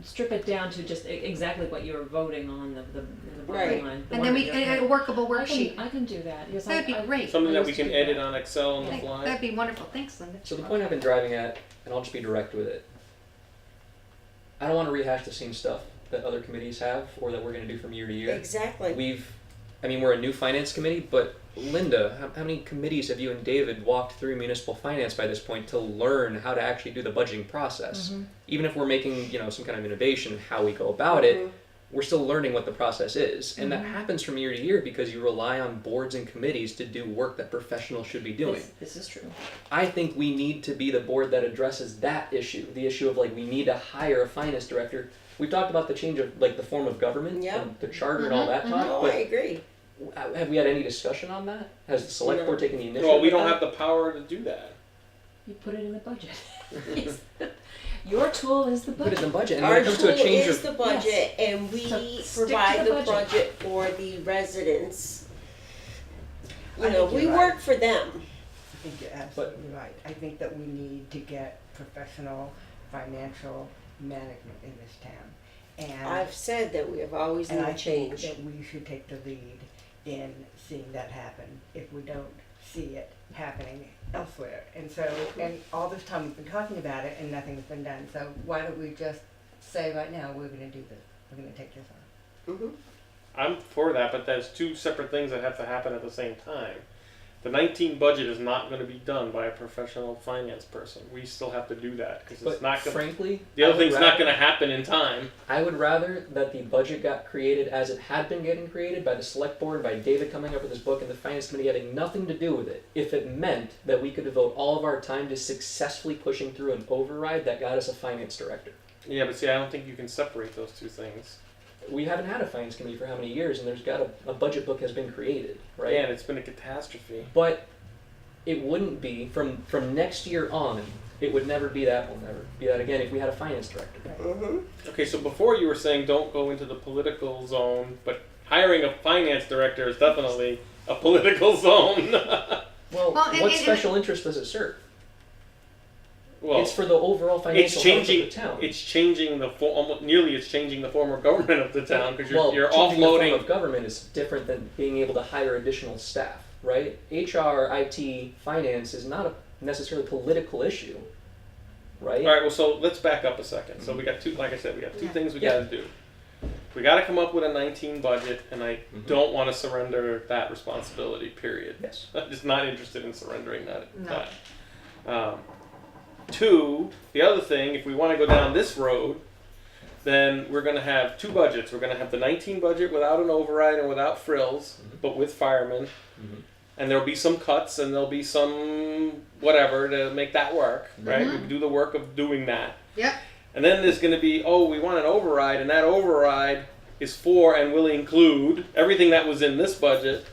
strip it down to just exactly what you were voting on the Right. bottom line. the And one then that we you're- a workable worksheet. I can do that. Yes, That'd be great. something I that we used to can do edit that. on Excel on the fly. That'd be wonderful. Thanks, Linda. So the point I've been driving at, and I'll just be direct with it, I don't want to rehash the same stuff that other committees have or that we're going to do from year to year. Exactly. We're a new finance committee, but Linda, how many committees have you and David walked through municipal finance by this point to learn how to actually do the budgeting process? Mm-hmm. Even if we're making, some kind of innovation in how we go about it, we're still learning what the process is. And that happens from year to year because you rely on boards and committees to do work that professionals should be doing. This is true. I think we need to be the board that addresses that issue, the issue of we need to hire a finance director. We've talked about the change of the form of government Yep. and the charter and all that talk, No, I but agree. have we had any discussion on that? Has the select No. board taken the initiative? Well, we with don't that? have the power to do that. You put it in the budget. Yes. Your tool is the Put it budget. in the budget, and Our when it comes tool to a change is of the budget, and we So stick to provide the the budget. budget for the residents. I think We you're right. work for them. I think you're absolutely right. I think that we need to get professional financial management in this town. And, I've said that we have always and I need think change. that we should take the lead in seeing that happen if we don't see it happening elsewhere. And so, and all this time we've been talking about it and nothing's been done. So why don't we just say right now, we're gonna do this, we're gonna take this on. Mhm. I'm for that, but there's two separate things that have to happen at the same time. The 19 budget is not going to be done by a professional finance person. We still have to do that because But it's not going. frankly, The I other would thing's rather- not going to happen in time. I would rather that the budget got created as it had been getting created by the select board, by David coming up with his book, and the finance committee having nothing to do with it, if it meant that we could devote all of our time to successfully pushing through an override that got us a finance director. Yeah, but see, I don't think you can separate those two things. We haven't had a finance committee for how many years, and there's got a budget book has been created, right? Yeah, and it's been a catastrophe. But it wouldn't be from next year on. It would never be that. Will never be that again if we had a finance director. Mhm. Okay, so before you were saying don't go into the political zone, but hiring a finance director is definitely a political zone. Well, Well, and- what and- special interest does it serve? Well, It's for the overall it's financial health of changing. the town. It's changing the nearly. It's changing the form of government of the town because well, you're changing the form offloading. of government is different than being able to hire additional staff, right? HR, IT, finance is not a necessarily political issue, right? All right. Well, so let's back up a second. So we got two. Like I said, we got two Yeah. things we Yeah. got to do. We got to come up with a 19 budget, and I don't want to surrender that responsibility. Period. Yes. I'm just not interested in surrendering that. No. that. Two, the other thing, if we want to go down this road, then we're going to have two budgets. We're going to have the 19 budget without an override and without frills, but with firemen. Mhm. And there'll be some cuts and there'll be some whatever to make that work, right? We do the work of doing that. Yep. And then there's going to be, we want an override, and that override is for and will include everything that was in this budget,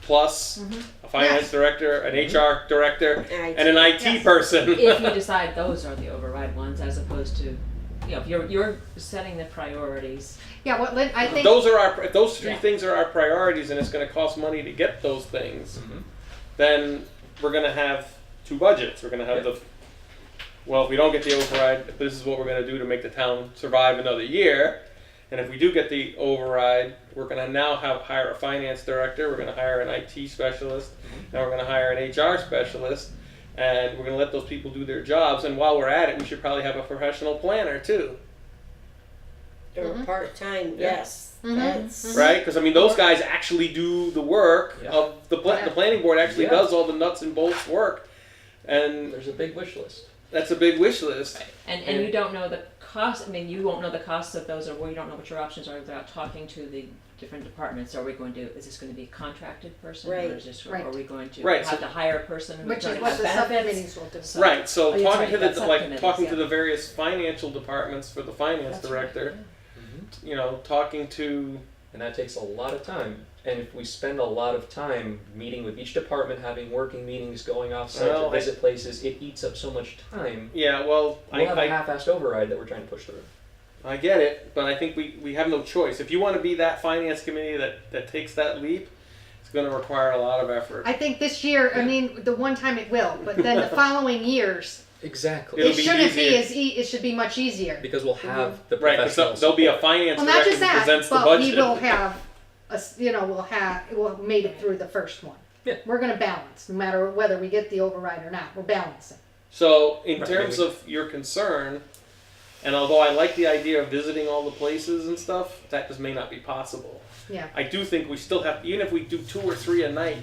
plus a finance Yes. director, an HR director, And and an IT Yes. person. If you decide those are the override ones, as opposed to, you know, if you're setting the priorities. Yeah, what Lynn, I think, Those are our, if those three Yeah. things are our priorities and it's gonna cost money to get those things, Mhm. then we're gonna have two budgets. We're gonna have Yep. well, if we don't get the override, this is what we're gonna do to make the town survive another year. And if we do get the override, we're gonna now hire a finance director, we're gonna hire an IT specialist, and we're gonna hire an HR specialist, and we're gonna let those people do their jobs. And while we're at it, we should probably have a professional planner too, or part-time, yes. Mhm. That's right? Because I mean, those guys actually do the work Yeah. of the Yeah. the planning board actually Yeah. does all the nuts and bolts work, and There's a big wish list. that's a big wish list. And Yeah. you don't know the cost, I mean, you won't know the costs of those, or you don't know what your options are without talking to the different departments. Are we going to, is this going to be a contracted person? Right. Or is this, Right. are we going to Right, have so- to hire a person who's which going is to what have the benefits? subcommittees will do. So- Right, so Oh, that's talking right, to you've the got like subcommittees, talking yeah. to the various financial departments for the finance That's right, director, Mhm. you know, talking to And that takes a lot of time. And if we spend a lot of time meeting with each department, having working meetings, going off site Well, to visit places, it eats up so much time. yeah, well, We'll have a I half-assed override that we're trying to push through. I get it, but I think we have no choice. If you want to be that finance committee that takes that leap, it's going to require a lot of effort. I think this year, I mean, the one time it will, but then the following years, Exactly. It'll it be shouldn't be easier. it should be much easier. Because we'll have the Right, because professional there'll be a support. finance Well, not director just who that, presents the but budget. we will have, we'll made it through the first one. Yeah. We're gonna balance, no matter whether we get the override or not, we're balancing. So, in Right, terms maybe. of your concern, and although I like the idea of visiting all the places and stuff, that just may not be possible. Yeah. I do think we still have, even if we do 2 or 3 a night,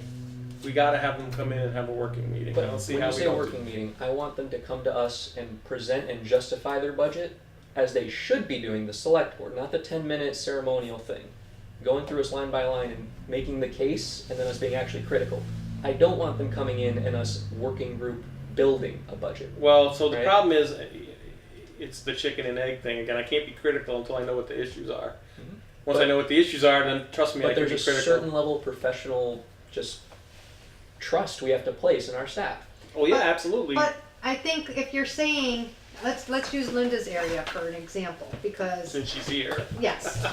we got to have them come in and have a working meeting. But I don't see when how you we say don't. working meeting, I want them to come to us and present and justify their budget as they should be doing the select board, not the 10-minute ceremonial thing. Going through us line by line and making the case and then us being actually critical. I don't want them coming in and us working group building a budget. Well, so the Right. problem is, it's the chicken and egg thing again. I can't be critical until I know what the issues are. Mhm. Once I know what the issues are, then trust me, I But can there's be a critical. certain level of professional just trust we have to place in our staff. Oh yeah, absolutely. But I think if you're saying, let's use Linda's area for an example, because Since she's here. yes.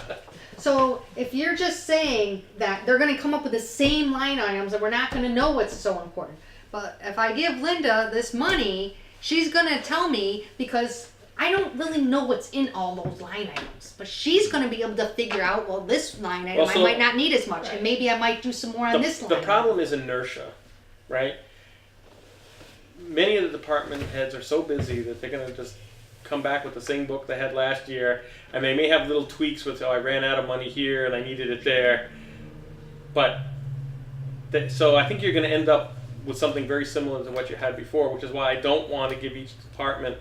So if you're just saying that they're going to come up with the same line items and we're not going to know what's so important. But if I give Linda this money, she's going to tell me, because I don't really know what's in all those line items. But she's going to be able to figure out, well, this line item Well, so- I might not need as much, Right. and maybe I might do some more on this line. The problem is inertia, right? Many of the department heads are so busy that they're going to just come back with the same book they had last year, and they may have little tweaks with, oh, I ran out of money here and I needed it there. But, so I think you're going to end up with something very similar to what you had before, which is why I don't want to give each department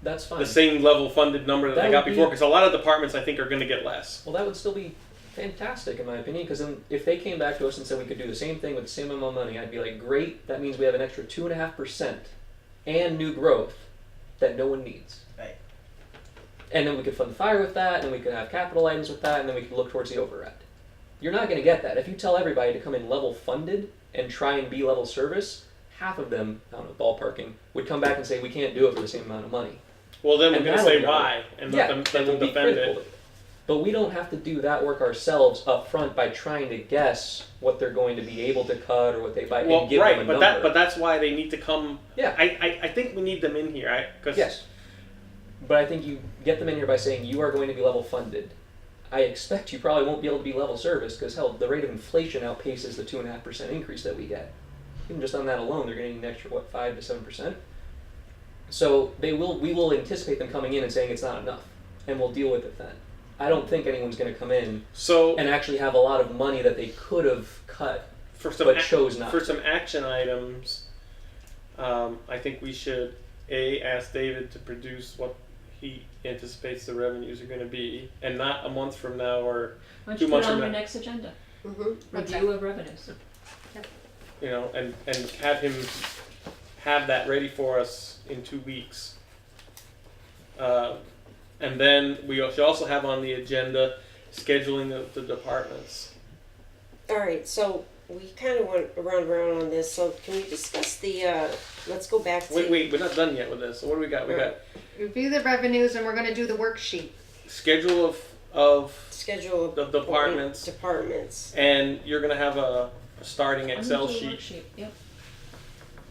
That's fine. the same level funded number that That they got would before, be- because a lot of departments I think are going to get less. Well, that would still be fantastic in my opinion, because then if they came back to us and said we could do the same thing with the same amount of money, I'd be like, great, that means we have an extra 2.5% and new growth that no one needs. Right. And then we could fund the fire with that, and we could have capital items with that, and then we could look towards the override. You're not going to get that. If you tell everybody to come in level funded and try and be level service, half of them, I don't know, ballparking, would come back and say we can't do it for the same amount of money. Well, then we're And going to that'll say be why, and Yeah, let and them we'll be defend critical it. of it. But we don't have to do that work ourselves up front by trying to guess what they're going to be able to cut or what they buy Well, and give right, them a but number. but that's why they need to come. Yeah. I think we need them in here. Because Yes. But I think you get them in here by saying you are going to be level funded. I expect you probably won't be able to be level service because hell, the rate of inflation outpaces the 2.5% increase that we get. Even just on that alone, they're getting an extra 5 to 7%. So we will anticipate them coming in and saying it's not enough, and we'll deal with it then. I don't think anyone's going to come in So and actually have a lot of money that they could have cut for some but chose not for to. some action items, I think we should ask David to produce what he anticipates the revenues are going to be, and not a month from now or Why don't 2 you put months it on from your now. next agenda? Mm-hmm. Review of revenues. And have him have that ready for us in 2 weeks. And then we should also have on the agenda scheduling of the departments. All right, so we kind of went around on this, so can we discuss the, let's go back to. Wait, we're not done yet with this. So what do we got? We got Review the revenues, and we're gonna do the worksheet. schedule of Schedule of the departments, departments. and you're gonna have a starting I'm Excel gonna do a sheet, worksheet, yep.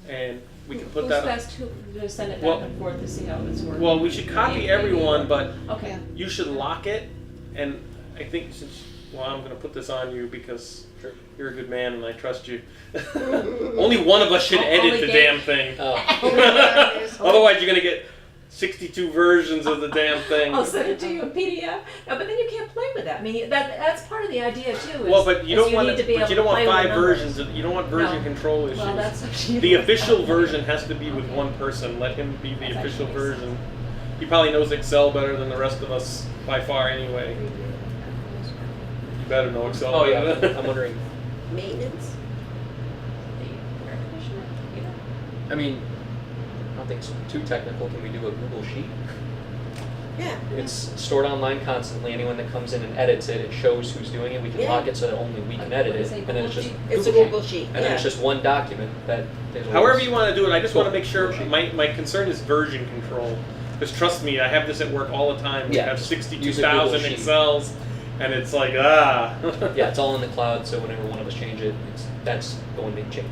and we can put Who's that. best to send it back Well- and forth to see how it's working? Well, we should copy Maybe- everyone, but Okay. you should lock it. And I think since, well, I'm gonna put this on you because you're a good man and I trust you. Only one of us should edit Only the Gabe. damn thing. Oh. Otherwise, you're gonna get 62 versions of the damn thing. I'll send it to you in PDF. No, but then you can't play with that. I mean, that's part of the idea too. Is, Well, but you is don't want need to be but you able don't to want play with 5 the numbers. versions. You don't want version No. control issues. Well, that's up to you. The official version has to be with one person. Let him be the That's official actually makes version. He probably knows Excel better than the rest of us by far anyway. You better know Excel. Oh yeah, better. I'm wondering. Maintenance? The air conditioner, you know. I mean, I don't think it's too technical. Can we do a Google Sheet? Yeah. It's stored online constantly. Anyone that comes in and edits it, it shows who's doing it. We can Yeah. lock it so that only we can edit What it, is it, and then it's Google just Sheet? It's a Google Google sheet, and then it's yeah. just one document that. There's However always- you want to do it, I just want to Cool. make sure. Cool. My concern is version control. Because trust me, I have this at work all the time. We Yeah, have just use a 62,000 Google Sheet. Excels, and it's like Yeah, it's all in the cloud, so whenever one of us change it, that's going to be changed.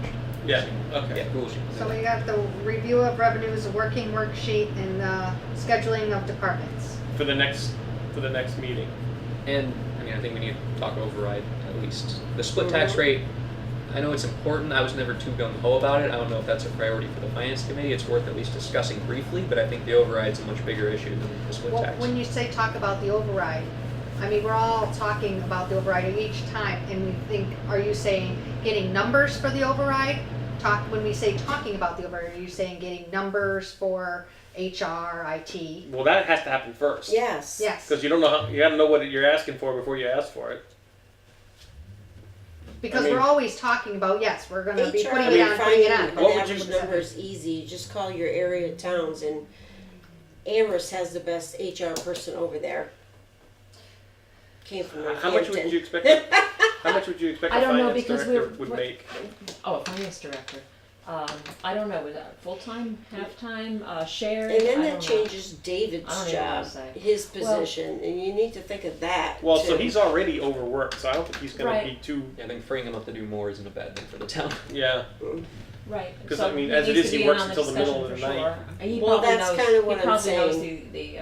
Yeah, okay. Yeah, Google Sheet. So we got the review of revenues, a working worksheet, and the scheduling of departments. for the next meeting. And I mean, I think we need to talk override at least. The split tax rate, I know it's important. I was never too gung ho about it. I don't know if that's a priority for the finance committee. It's worth at least discussing briefly, but I think the override's a much bigger issue than the split Well, tax. when you say talk about the override, I mean, we're all talking about the override each time, and we think, are you saying getting numbers for the override? When we say talking about the override, are you saying getting numbers for HR, IT? Well, that has to happen first. Yes. Yes, Because you don't know how, you got to know what you're asking for before you ask for it. because I mean- we're always talking about, yes, we're gonna be HR, putting it on, putting it on. finding but What an would you- average number is easy. Just call your area towns, and Amherst has the best HR person over there. Came from How much would Northampton. you expect? How much would you expect I a don't know, finance because director we're- would we're- make? Oh, a finance director. I don't know. Was that full time, half time, shared? And then I that don't know. changes I don't David's even know job, what to say. his Well- position, and you need to think of that. Well, so too. he's already overworked, so I don't think he's going Right. to be too. Yeah, I think freeing them up to do more isn't a bad thing for the town. Yeah. Right. 'Cause, So I mean, he as it needs is, to he be in works on until the middle of discussion the for night. sure. He Well, probably that's knows, kinda what he I'm probably knows saying. the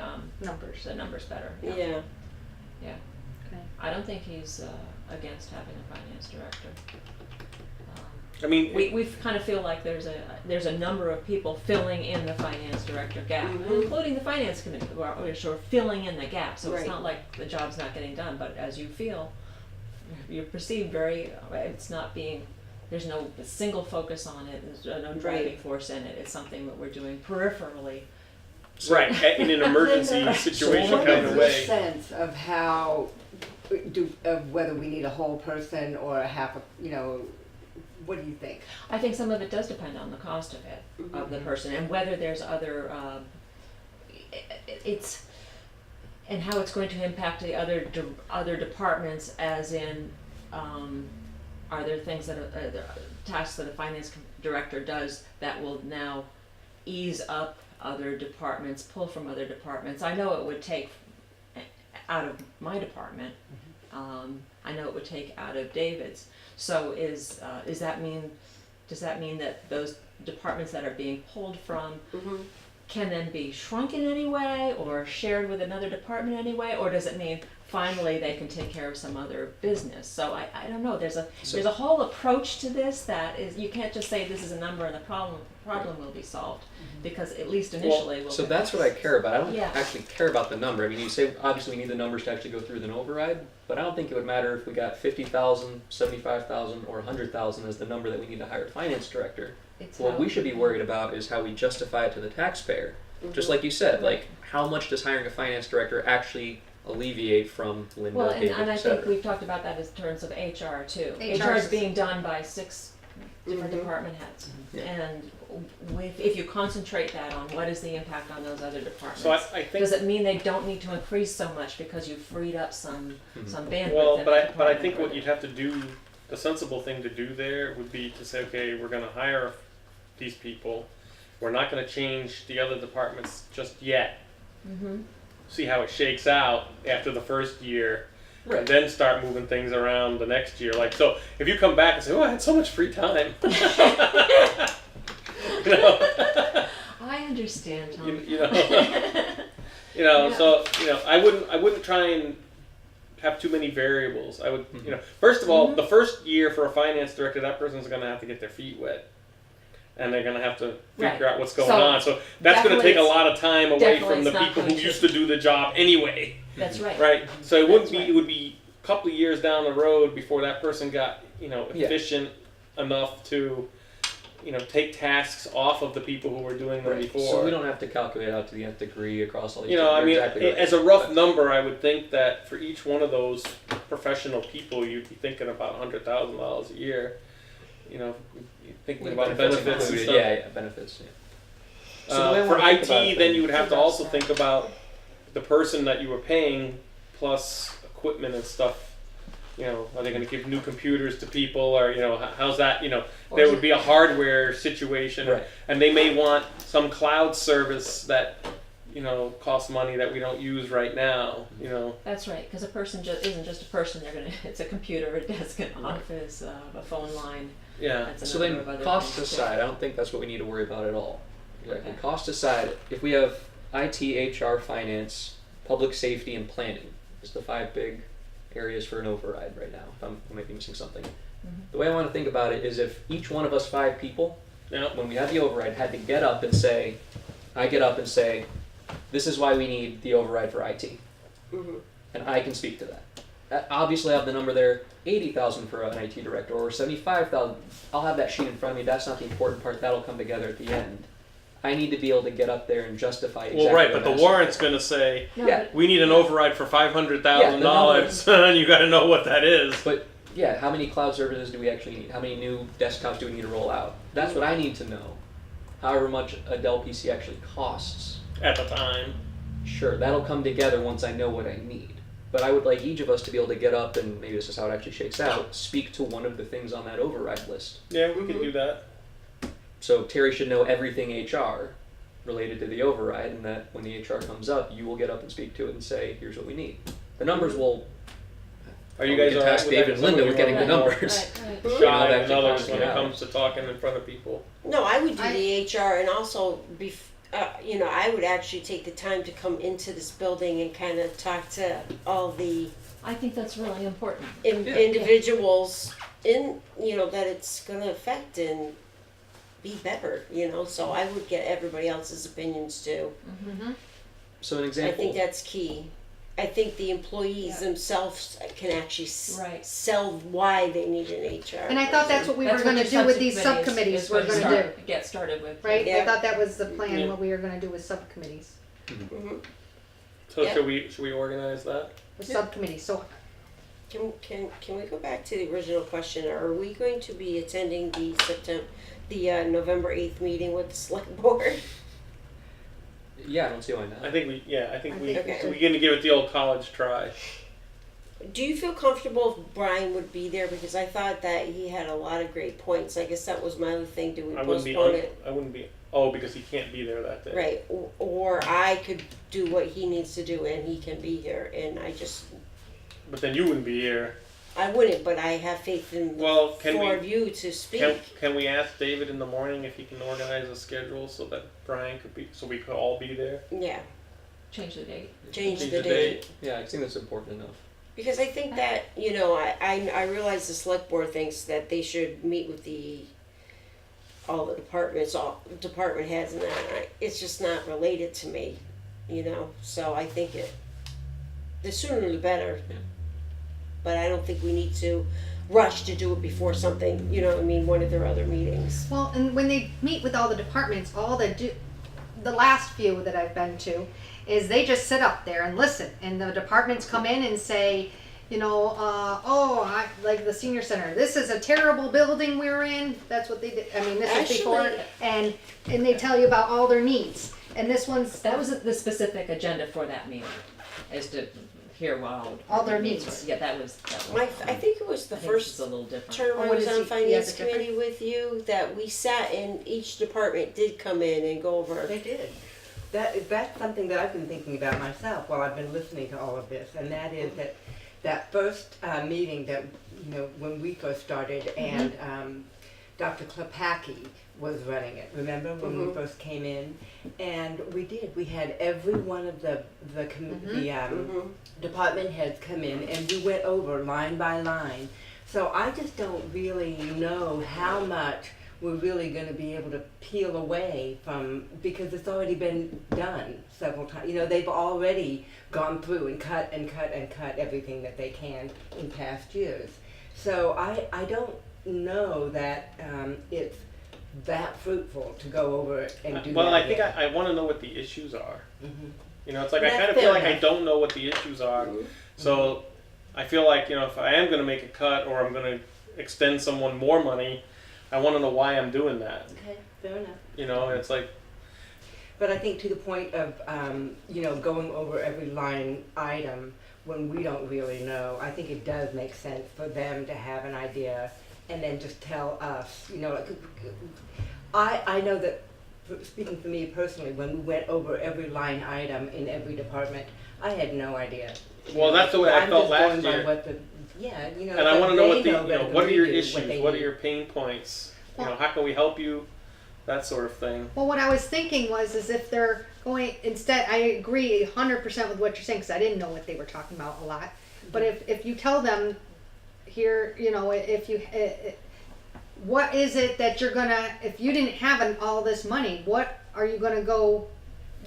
Numbers. the numbers better. Yeah. Okay. I don't think he's against having a finance director. I mean, We kind of feel like there's a number of people filling in the finance director gap, Mhm. including the finance committee, who are sort of filling in the gap. So Right. it's not like the job's not getting done, but as you feel, you're perceived very. It's not being. There's no single focus on it. There's no driving Right. force in it. It's something that we're doing peripherally. right, in an emergency situation What kind is of your way. sense of how, of whether we need a whole person or a half a, what do you think? I think some of it does depend on the cost of it, of the person, and whether there's other, it's, and how it's going to impact the other departments, as in, are there things that tasks that a finance director does that will now ease up other departments, pull from other departments? I know it would take out of my department. I know it would take out of David's. So does that mean that those departments that are being pulled from Mhm. can then be shrunk in any way or shared with another department anyway, or does it mean finally they can take care of some other business? So I don't know. There's a whole approach to this that is, you can't just say this is a number and the problem will be solved, because at least initially we'll So that's what I care about. I don't Yeah. actually care about the number. I mean, you say obviously we need the numbers to actually go through the override, but I don't think it would matter if we got 50,000, 75,000, or 100,000 as the number that we need to hire a finance director. It's What how- we should be worried about is how we justify it to the taxpayer. Just like you said, like how much does hiring a finance director actually alleviate from Linda, Well, David, and I et think cetera? we've talked about that in terms of HR too. HR HR is is- being done by 6 different Mhm. department heads. Yeah. And if you concentrate that on what is the impact on those other departments, So I think. does it mean they don't need to increase so much because you've freed up some bandwidth? Well, in but that I department think for what them? you'd have to do the sensible thing to do there would be to say, okay, we're going to hire these people. We're not going to change the other departments just yet. Mm-hmm. See how it shakes out after the first year. Right. And then start moving things around the next year. Like, so if you come back and say, oh, I had so much free time. You know, I understand, Tom. you know, Yeah. so, I wouldn't try and have too many variables. I would, first of all, the first year for a finance director, that person's going to have to get their feet wet. And they're going to have to figure Right. out what's going So, on. So that's going to take a definitely lot of time away definitely from the it's not people who going to- used to do the job anyway. That's right. Right. So it wouldn't That's be. right. It would be a couple of years down the road before that person got Yeah. efficient enough to take tasks off of the people who were doing them before. So we don't have to calculate out to the nth degree across all these. I you're mean, exactly right. as a rough number, I would think that for each one of those professional people, you'd be thinking about $100,000 a year. Thinking With about benefits benefits and included, stuff. yeah, benefits. Yeah. So the way I For wanna think about IT, it then you would have to Figure out also that. think about the person that you were paying plus equipment and stuff. Are they going to give new computers to people, or how's that? Or There is would it- be a hardware situation, Right. and they may want some cloud service that costs money that we don't use right now. That's right, because a person isn't just a person. It's a computer, a desk, an office, a phone line. Yeah. That's So a number then, of other costs things, too. aside, I don't think that's what we need to worry about at all. Exactly. Okay. Cost aside, if we have IT, HR, finance, public safety, and planning, is the 5 big areas for an override right now. If I might be missing something. The way I want to think about it is if each one of us 5 people, Yeah. when we had the override, had to get up and say, this is why we need the override for IT. Mhm. And I can speak to that. Obviously, I have the number there, 80,000 for an IT director, or 75,000. I'll have that sheet in front of me. That's not the important part. That'll come together at the end. I need to be able to get up there and justify exactly Well, right, what but the I'm warrant's going to say No, Yeah. we need an override for $500,000, Yeah, and you got to know what that is. But yeah, how many cloud services do we actually need? How many new desktops do we need to roll out? That's what I need to know. However much a Dell PC actually costs. At the time. Sure, that'll come together once I know what I need. But I would like each of us to be able to get up and maybe this is how it actually shakes out, speak to one of the things on that override list. Yeah, we could do that. So Terry should know everything HR related to the override, and that when the HR comes up, you will get up and speak to it and say, here's what we need. The numbers will. Are you we guys can all right task with David that? and Linda with getting the Somebody wanna numbers. Right, be right. You know, Shy that than keep others talking when it out. comes to talking in front of people. No, I would do I- the HR, and also I would actually take the time to come into this building and kind of talk to all the I think that's really important. Yeah. individuals that it's going to affect and be better. So I would get everybody else's opinions too. Mm-hmm. So an I example. think that's key. I think the employees Yeah. themselves can actually Right. sell why they need an HR. And I thought that's what we were That's going to your do with these subcommittees subcommittees. We're is going to do, get started with. right? I Yeah. thought that was the plan. Yeah. What we were going to do with subcommittees. Mhm. So Yeah. should we organize that? With Yeah. subcommittees. So Can we go back to the original question? Are we going to be attending the November 8th meeting with the select board? Yeah, I don't see why not. I think we Okay. we're going to give it the old college try. Do you feel comfortable if Brian would be there? Because I thought that he had a lot of great points. I guess that was my other thing. Do we I wouldn't postpone be. it? I wouldn't be. Oh, because he can't be there that day. Right. Or I could do what he needs to do and he can be here. And But then you wouldn't be here. I wouldn't, but I have faith in the Well, can four we? of you to speak. Can we ask David in the morning if he can organize a schedule so that Brian could be, so we could all be there? Yeah. Change the date. Change Change the the date. Yeah, I think that's important enough. Because I think that, I realize the select board thinks that they should meet with all the departments, all department heads and that. It's just not related to me, so I think the sooner the better. Yeah. But I don't think we need to rush to do it before something, one of their other meetings. well, and when they meet with all the departments, the last few that I've been to, is they just sit up there and listen, and the departments come in and say, like the senior center, this is a terrible building we're in. That's what they did. I mean, this is before, Actually- and they tell you about all their needs. And this one's That was the specific agenda for that meeting, is to hear what All their needs needs. were. Yeah, that was. I think it was the I think it's first a little different. term Oh, I what was is on he- finance is it different? committee with you, that we sat and each department did come in and go over. They did. That's something that I've been thinking about myself while I've been listening to all of this, and that is that first meeting that, you know, when we first started, and Dr. Klepacki was running it. Remember when we first came in, and we had every one of the department heads come in, and we went over line by line. So I just don't really know how much we're really going to be able to peel away from, because it's already been done several times. You know, they've already gone through and cut and cut and cut everything that they can in past years. So I don't know that it's that fruitful to go over and do Well, that I think again. I want to know what the issues are. Mhm. You know, it's like I That's kind of fair feel like I enough. don't know what the issues are. So I feel like, you know, if I am going to make a cut or I'm going to extend someone more money, I want to know why I'm doing that. Okay, fair enough. You know, it's like, But I think to the point of, you know, going over every line item when we don't really know, I think it does make sense for them to have an idea and then just tell us, you know, like, I know that, speaking for me personally, when we went over every line item in every department, I had no idea. well, that's the way I I'm felt just last going by year. what the, yeah, you know. And I but want to know they what the, you better know, than what are we your do issues? they What are need. your pain points? You know, Well- how can we help you? That sort of thing. Well, what I was thinking was, is if they're going, instead, I agree 100% with what you're saying, because I didn't know what they were talking about a lot. But if you tell them here, you know, if you, what is it that you're gonna, if you didn't have all this money, what are you gonna go,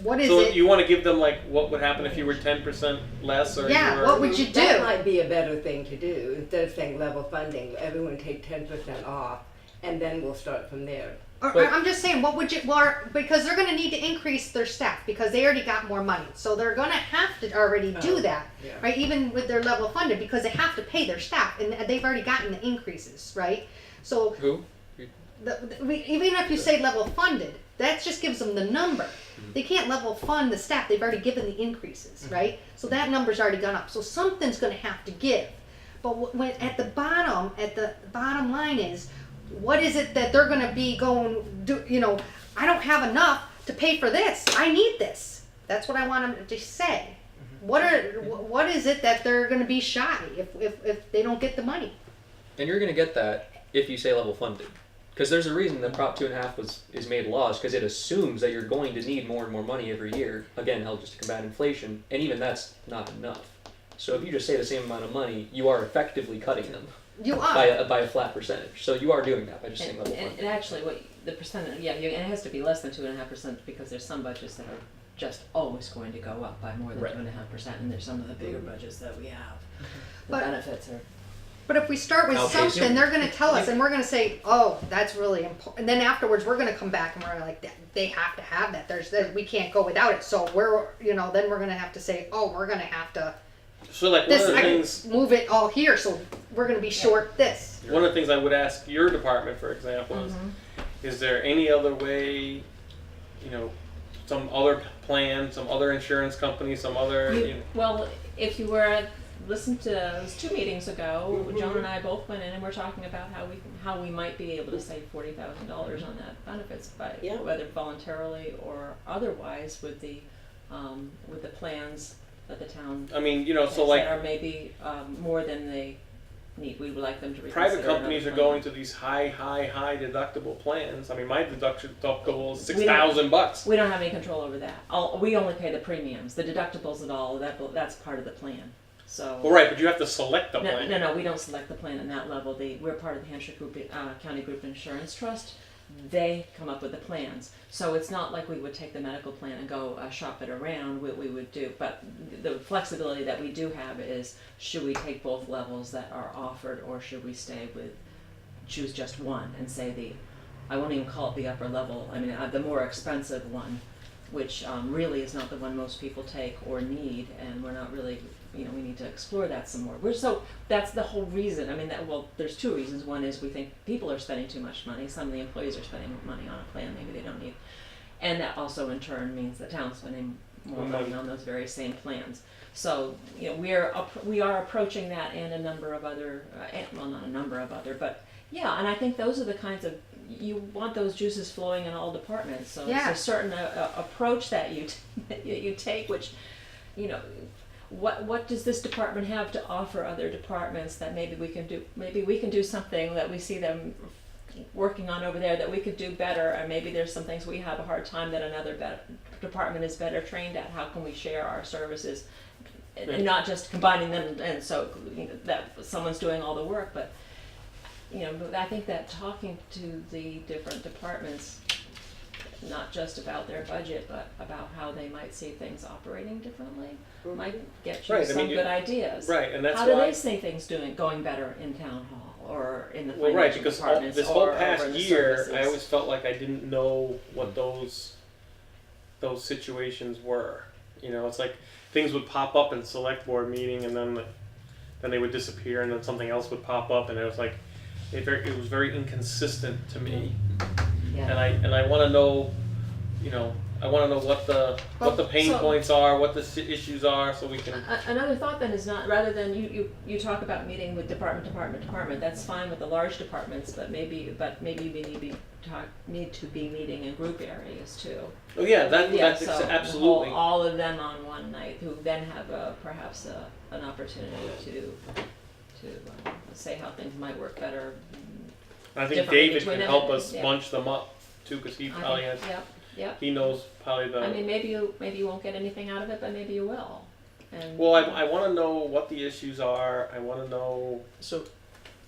what is So it? you want to give them like what would happen if you were 10% less, or Yeah, you were, what would you do? That might be a better thing to do, instead of saying level funding, everyone take 10% off, and then we'll start from there. Or, But- I'm just saying, what would you, well, because they're gonna need to increase their staff, because they already got more money. So they're gonna have to already do Oh, that, yeah. right? Even with their level funded, because they have to pay their staff, and they've already gotten the increases, right? So Who? even if you say level funded, that just gives them the number. They can't level fund the staff, they've already given the increases, right? So that number's already gone up, so something's gonna have to give. But when, at the bottom line is, what is it that they're gonna be going, do, you know, I don't have enough to pay for this, I need this. That's what I want them to say. What is it that they're gonna be shy if they don't get the money? And you're going to get that if you say level funded. Because there's a reason that Prop 2.5 is made laws, because it assumes that you're going to need more and more money every year, again, held just to combat inflation, and even that's not enough. So if you just say the same amount of money, you are effectively cutting them You are. by a flat percentage. So you are doing that by just saying And, level and, funded. and actually, what the percentage, yeah, and it has to be less than 2.5% because there's some budgets that are just always going to go up by more than Right. 2.5%, and there's some of the bigger budgets that we have. The But- benefits are. But if we start with Okay, so- something, they're gonna tell us, and we're gonna say, "Oh, that's really important." And then afterwards, we're gonna come back and we're like, "They have to have that. We can't go without it." So we're, you know, then we're gonna have to say, "Oh, we're gonna have to so like one this. of the I can things. move it all here, so we're gonna be short this." One of the things I would ask your department, for example, is there any other way, you know, some other plan, some other insurance company, some other, you know, Well, if you were listened to, it was 2 meetings ago, Joan and I both went in and we're talking about how we might be able to save $40,000 on that benefits, by Yeah. whether voluntarily or otherwise with the plans that the town I mean, you know, so has like that are maybe more than they need. We would like them to reconsider. private companies are another plan. going to these high deductible plans. I mean, my deductible is We don't- $6,000. We don't have any control over that. We only pay the premiums, the deductibles and all. That's part of the plan. So. Well, right, but you have to select the No, plan. no, we don't select the plan at that level. We're part of the Hampshire Group, County Group Insurance Trust. They come up with the plans. So it's not like we would take the medical plan and go shop it around, what we would do. But the flexibility that we do have is, should we take both levels that are offered, or should we choose just one and say I won't even call it the upper level, I mean, the more expensive one, which really is not the one most people take or need, and we're not really, we need to explore that some more. So that's the whole reason. I mean, there's 2 reasons. One is we think people are spending too much money. Some of the employees are spending money on a plan maybe they don't need. And that also in turn means the town's spending more money on those very same plans. So, you know, we are approaching that and a number of other, well, not a number of other, but yeah, and I think those are the kinds of, you want those juices flowing in all departments. So Yeah. it's a certain approach that you take, which, you know, what does this department have to offer other departments that maybe we can do? Maybe we can do something that we see them working on over there that we could do better, and maybe there's some things we have a hard time that another department is better trained at. How can we share our services, and not just combining them, and so, you know, that someone's doing all the work, but, you know, but I think that talking to the different departments, not just about their budget, but about how they might see things operating differently, might get you Right, I some mean, good ideas. Right, and that's How do why. they see things going better in town hall or in the Well, financial right, because departments this or whole over past in the year, services? I always felt like I didn't know what those situations were. You know, it's like things would pop up in select board meeting, and then they would disappear, and then something else would pop up, and it was like it was very inconsistent to me. Yeah. And I want to know, you know, I want to know what the pain so- points are, what the issues are, so we can. Another thought then is not, rather than you talk about meeting with department, that's fine with the large departments, but maybe we need to be meeting in group areas too. Oh yeah, that's so absolutely. all of them on one night, who then have perhaps an opportunity to say how things might work better. I think differently David between can them, help us yeah. bunch them up too, because he probably has. Yep. He knows probably the. I mean, maybe you won't get anything out of it, but maybe you will. And Well, I want to know what the issues are. I want to know. So,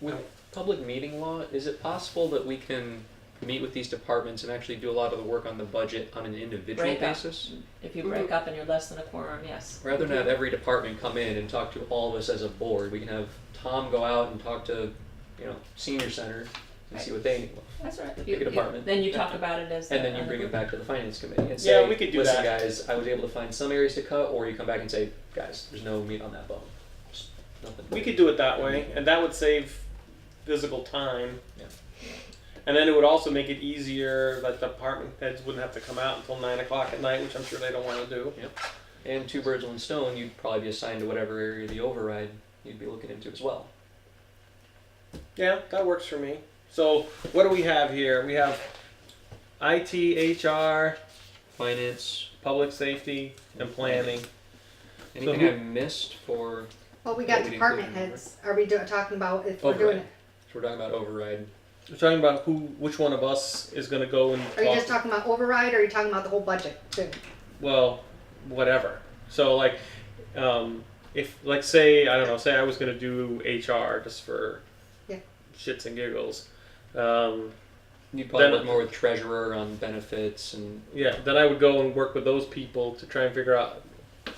with public meeting law, is it possible that we can meet with these departments and actually do a lot of the work on the budget on an individual Break up. basis? if you break up and you're less than a quorum, yes. Rather than have every department come in and talk to all of us as a board, we can have Tom go out and talk to, you know, senior center and see what they need. That's right. Pick a department. Then you talk about it as. And then you a bring it group. back to the finance committee and say, Yeah, we could do listen that. guys, I was able to find some areas to cut, or you come back and say, guys, there's no meat on that bone. Just nothing. We could do it that way, and that would save physical time. Yeah. And then it would also make it easier that the department heads wouldn't have to come out until 9 o'clock at night, which I'm sure they don't want to do. And two birds, one stone, you'd probably be assigned to whatever area of the override you'd be looking into as well. Yeah, that works for me. So what do we have here? We have IT, HR, Finance, public safety, and planning. anything who- I missed for, Well, we That got we'd department include in the heads. Are we talking about if we're doing override. it? So we're talking about override. We're talking about which one of us is going to go and Are you talk. just talking about override, or are you talking about the whole budget too? Well, whatever. So like, if like say I don't know, say I was gonna do HR just for Yeah. shits and giggles. You'd probably Then- work more with treasurer on benefits and Yeah, then I would go and work with those people to try and figure out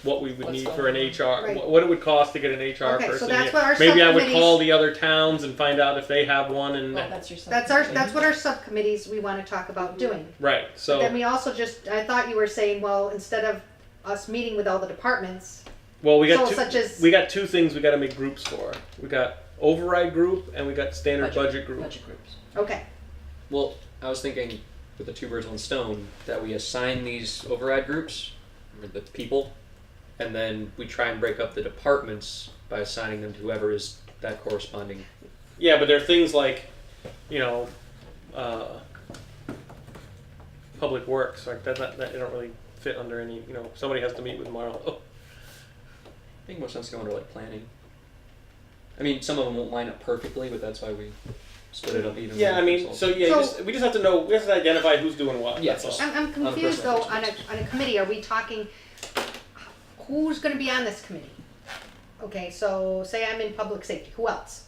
what we would What's need going for an on. HR, Right. what it would cost to get an HR Okay, so person. that's here. what our Maybe I would subcommittees- call the other towns and find out if they have one. And Well, that's your. That's what our subcommittees we want to talk about doing. right. So Then we also I thought you were saying, well, instead of us meeting with all the departments, well, we got so such as we got two things we got to make groups for. We got override group and we got standard budget group. Budget groups. okay, well, I was thinking with the two birds, one stone, that we assign these override groups, or the people, and then we try and break up the departments by assigning them to whoever is that corresponding. Yeah, but there are things like, you know, public works like that they don't really fit under any. You know, somebody has to meet with Marlo. I think more sense to go under like planning. I mean, some of them won't line up perfectly, but that's why we split it up evenly. Yeah, I mean, so yeah, we just have to know. We have to identify who's doing what. Yeah, That's all. I'm confused personal though on a committee. Are we talking who's going to be on this committee? Okay, so say I'm in public safety. Who else?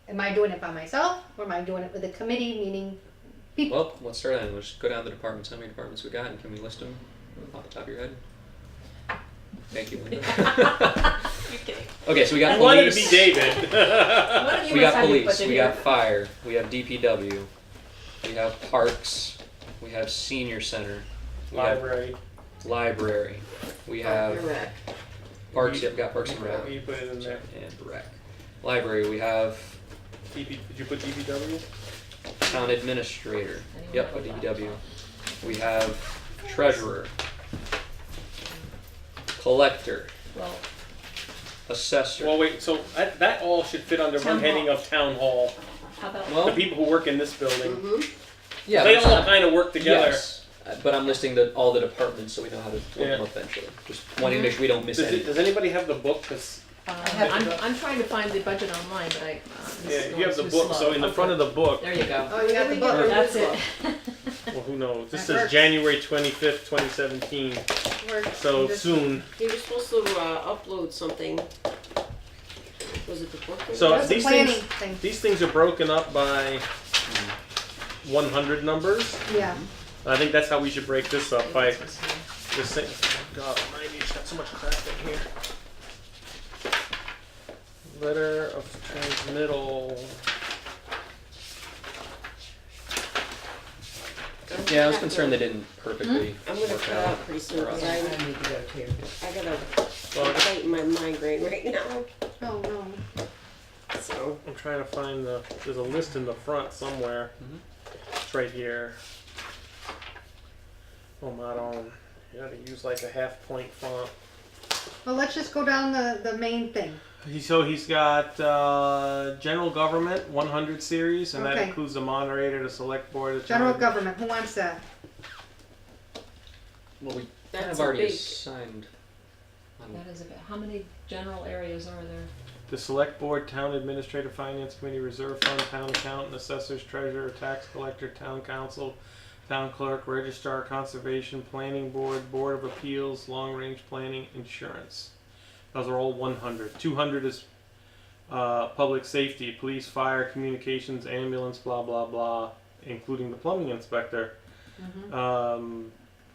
Am I doing it by myself, or am I doing it with a committee, meaning people? well, let's start then. Let's just go down the departments. How many departments we got, and can we list them off the top of your head? Thank you, Linda. You're kidding. Okay, so we got I wanted to police. be David. One of you We must got have your police, foot in we here. got fire, we have DPW, we have parks, we have senior center, we Library. have library, we have Correct. parks, yep, got parks and rec, You put it in there. and rec. Library, we have Did you put DPW? town administrator, Anyone yep, have a a DPW. We have treasurer, collector, Well, assessor. Well, wait. So that all should fit under Town one heading hall. of town hall. how about, The Well, people who work in this building, yeah, they but all it's not- kind of work together. Yes, but I'm listing all the departments so we know how to split them Yeah. up eventually. Just wanting to make sure we don't miss any. Does anybody have the book? 'Cause I'm trying to find the budget online, but this yeah, is you going have the too book. slow. So in the front of the book, There you go. Oh, you got the book. That's it. well, who knows? This That says works. January 25th, 2017. Works. So Just- soon. He was supposed to upload something. Was it the book? So That's the these planning things, thing. these things are broken up by 100 numbers. Yeah. I think that's how we should break this up by just saying. God Almighty, it's got so much crap in here. Letter of transmittal. Yeah, I was concerned they didn't perfectly I'm gonna work cut out. out pretty soon for us. because I need to go too. I got a Well, fight in my migraine right now. Oh, no. So I'm trying to find there's a list in the front somewhere. It's right here. Oh, not on. You gotta use like a half point font. Well, let's just go down the main thing. So he's got general government 100 series, and that Okay. includes the moderator, the select board, the General town- government, who wants that? Well, we kind That's of a already big- assigned. That is a bit, how many general areas are there? The select board, town administrator, finance committee, reserve fund, town accountant, assessors, treasurer, tax collector, town council, town clerk, registrar, conservation, planning board, board of appeals, long range planning, insurance. Those are all 100. 200 is public safety, police, fire, communications, ambulance, blah blah blah, including the plumbing inspector.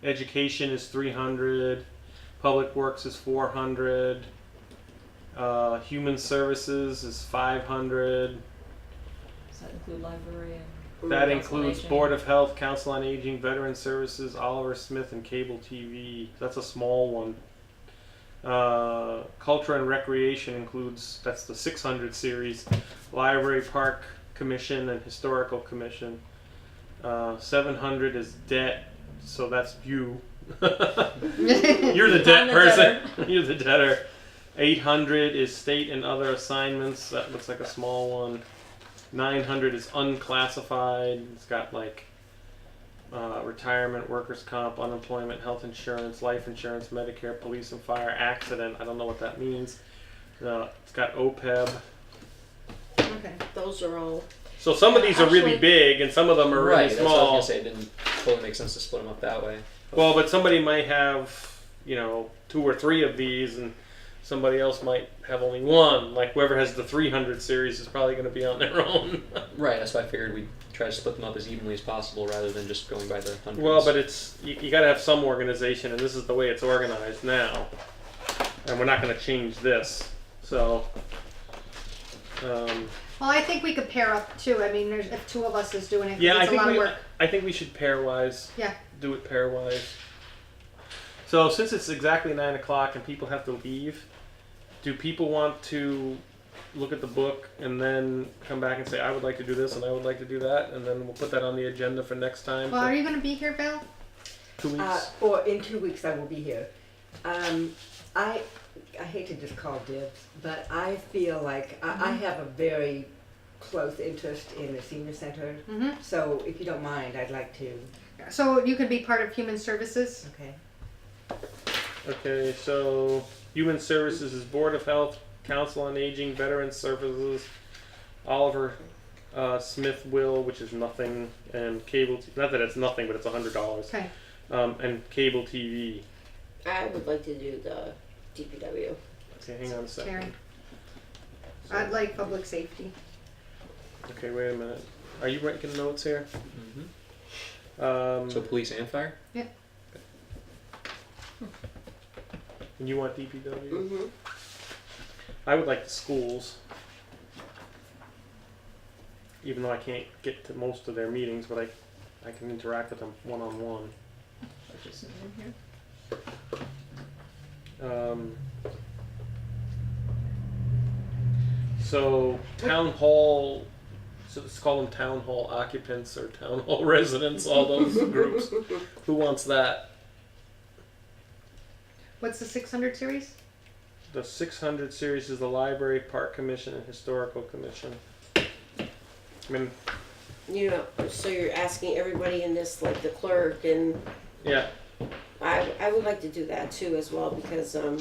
Education is 300. Public works is 400. Human services is 500. Does that include library and? That Council on includes Aging. Board of Health, Council on Aging, Veteran Services, Oliver Smith, and Cable TV. That's a small one. Culture and Recreation includes, that's the 600 series, Library, Park Commission, and Historical Commission. 700 is debt, so that's you. You're the debt I'm the person. You're the debtor. 800 is state and other assignments. That looks like a small one. 900 is unclassified. It's got like retirement, workers' comp, unemployment, health insurance, life insurance, Medicare, police and fire, accident. I don't know what that means. It's got OPEB. Okay. those are all. So some of these are really Actually- big and some of them are really Right, that's what I small. was gonna say. It didn't totally make sense to split them up that way. Well, but somebody might have, 2 or 3 of these, and somebody else might have only one. Like whoever has the 300 series is probably going to be on their own. Right, that's why I figured we'd try to split them up as evenly as possible rather than just going by the hundreds. Well, but it's you got to have some organization, and this is the way it's organized now. And we're not going to change this. So, Well, I think we could pair up too. I mean, there's if 2 of us is doing it, 'cause yeah, it's a lot of work. I think we should pairwise. Yeah. Do it pairwise. So since it's exactly 9 o'clock and people have to leave, do people want to look at the book and then come back and say, I would like to do this and I would like to do that, and then we'll put that on the agenda for next time? Well, for are you going to be here, Val? 2 weeks? Or in 2 weeks I will be here. I hate to just call dibs, but I feel like I have a very close interest in the senior center. Mm-hmm. So if you don't mind, I'd like to. So you could be part of Human Services. Okay. Okay, so Human Services is Board of Health, Council on Aging, Veterans Services, Oliver Smith Will, which is nothing, and cable. Not that it's nothing, but it's $100. Okay. And cable TV. I would like to do the DPW. Okay, hang on a second. Karen. So- I'd like public safety. Okay, wait a minute. Are you making notes here? Mhm. So police and fire? And you want DPW? Mm-hmm. I would like the schools. Even though I can't get to most of their meetings, but I can interact with them one-on-one. Budget's in here. So town hall, so let's call them town hall occupants or town hall residents, all those groups. Who wants that? What's the 600 series? The 600 series is the Library, Park Commission, and Historical Commission. I mean, You know, so you're asking everybody in this, like the clerk, and yeah. I would like to do that too as well because Well,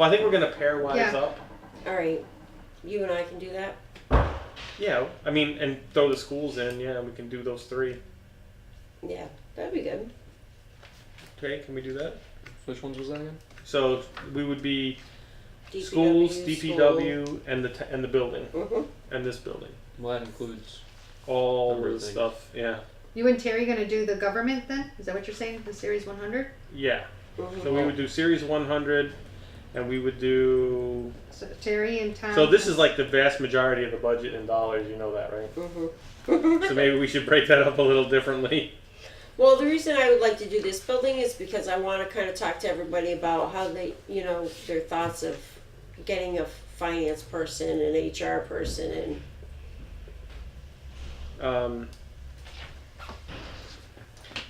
I think we're gonna pairwise Yeah. up. all right, you and I can do that. Yeah, I mean, and throw the schools in. Yeah, we can do those three. Yeah, that'd be good. Okay, can we do that? Which ones was that again? So we would be DPW, schools, DPW, and the building, Mhm. and this building. Well, that includes. All the Everything. stuff. Yeah, You and Terry gonna do the government then? Is that what you're saying? The series 100? yeah. Mhm. So we would do series 100, and we would do. So Terry and Tom. So this is like the vast majority of the budget in dollars. You know that, right? Mhm. So maybe we should break that up a little differently. Well, the reason I would like to do this building is because I want to kind of talk to everybody about how they, you know, their thoughts of getting a finance person, an HR person, and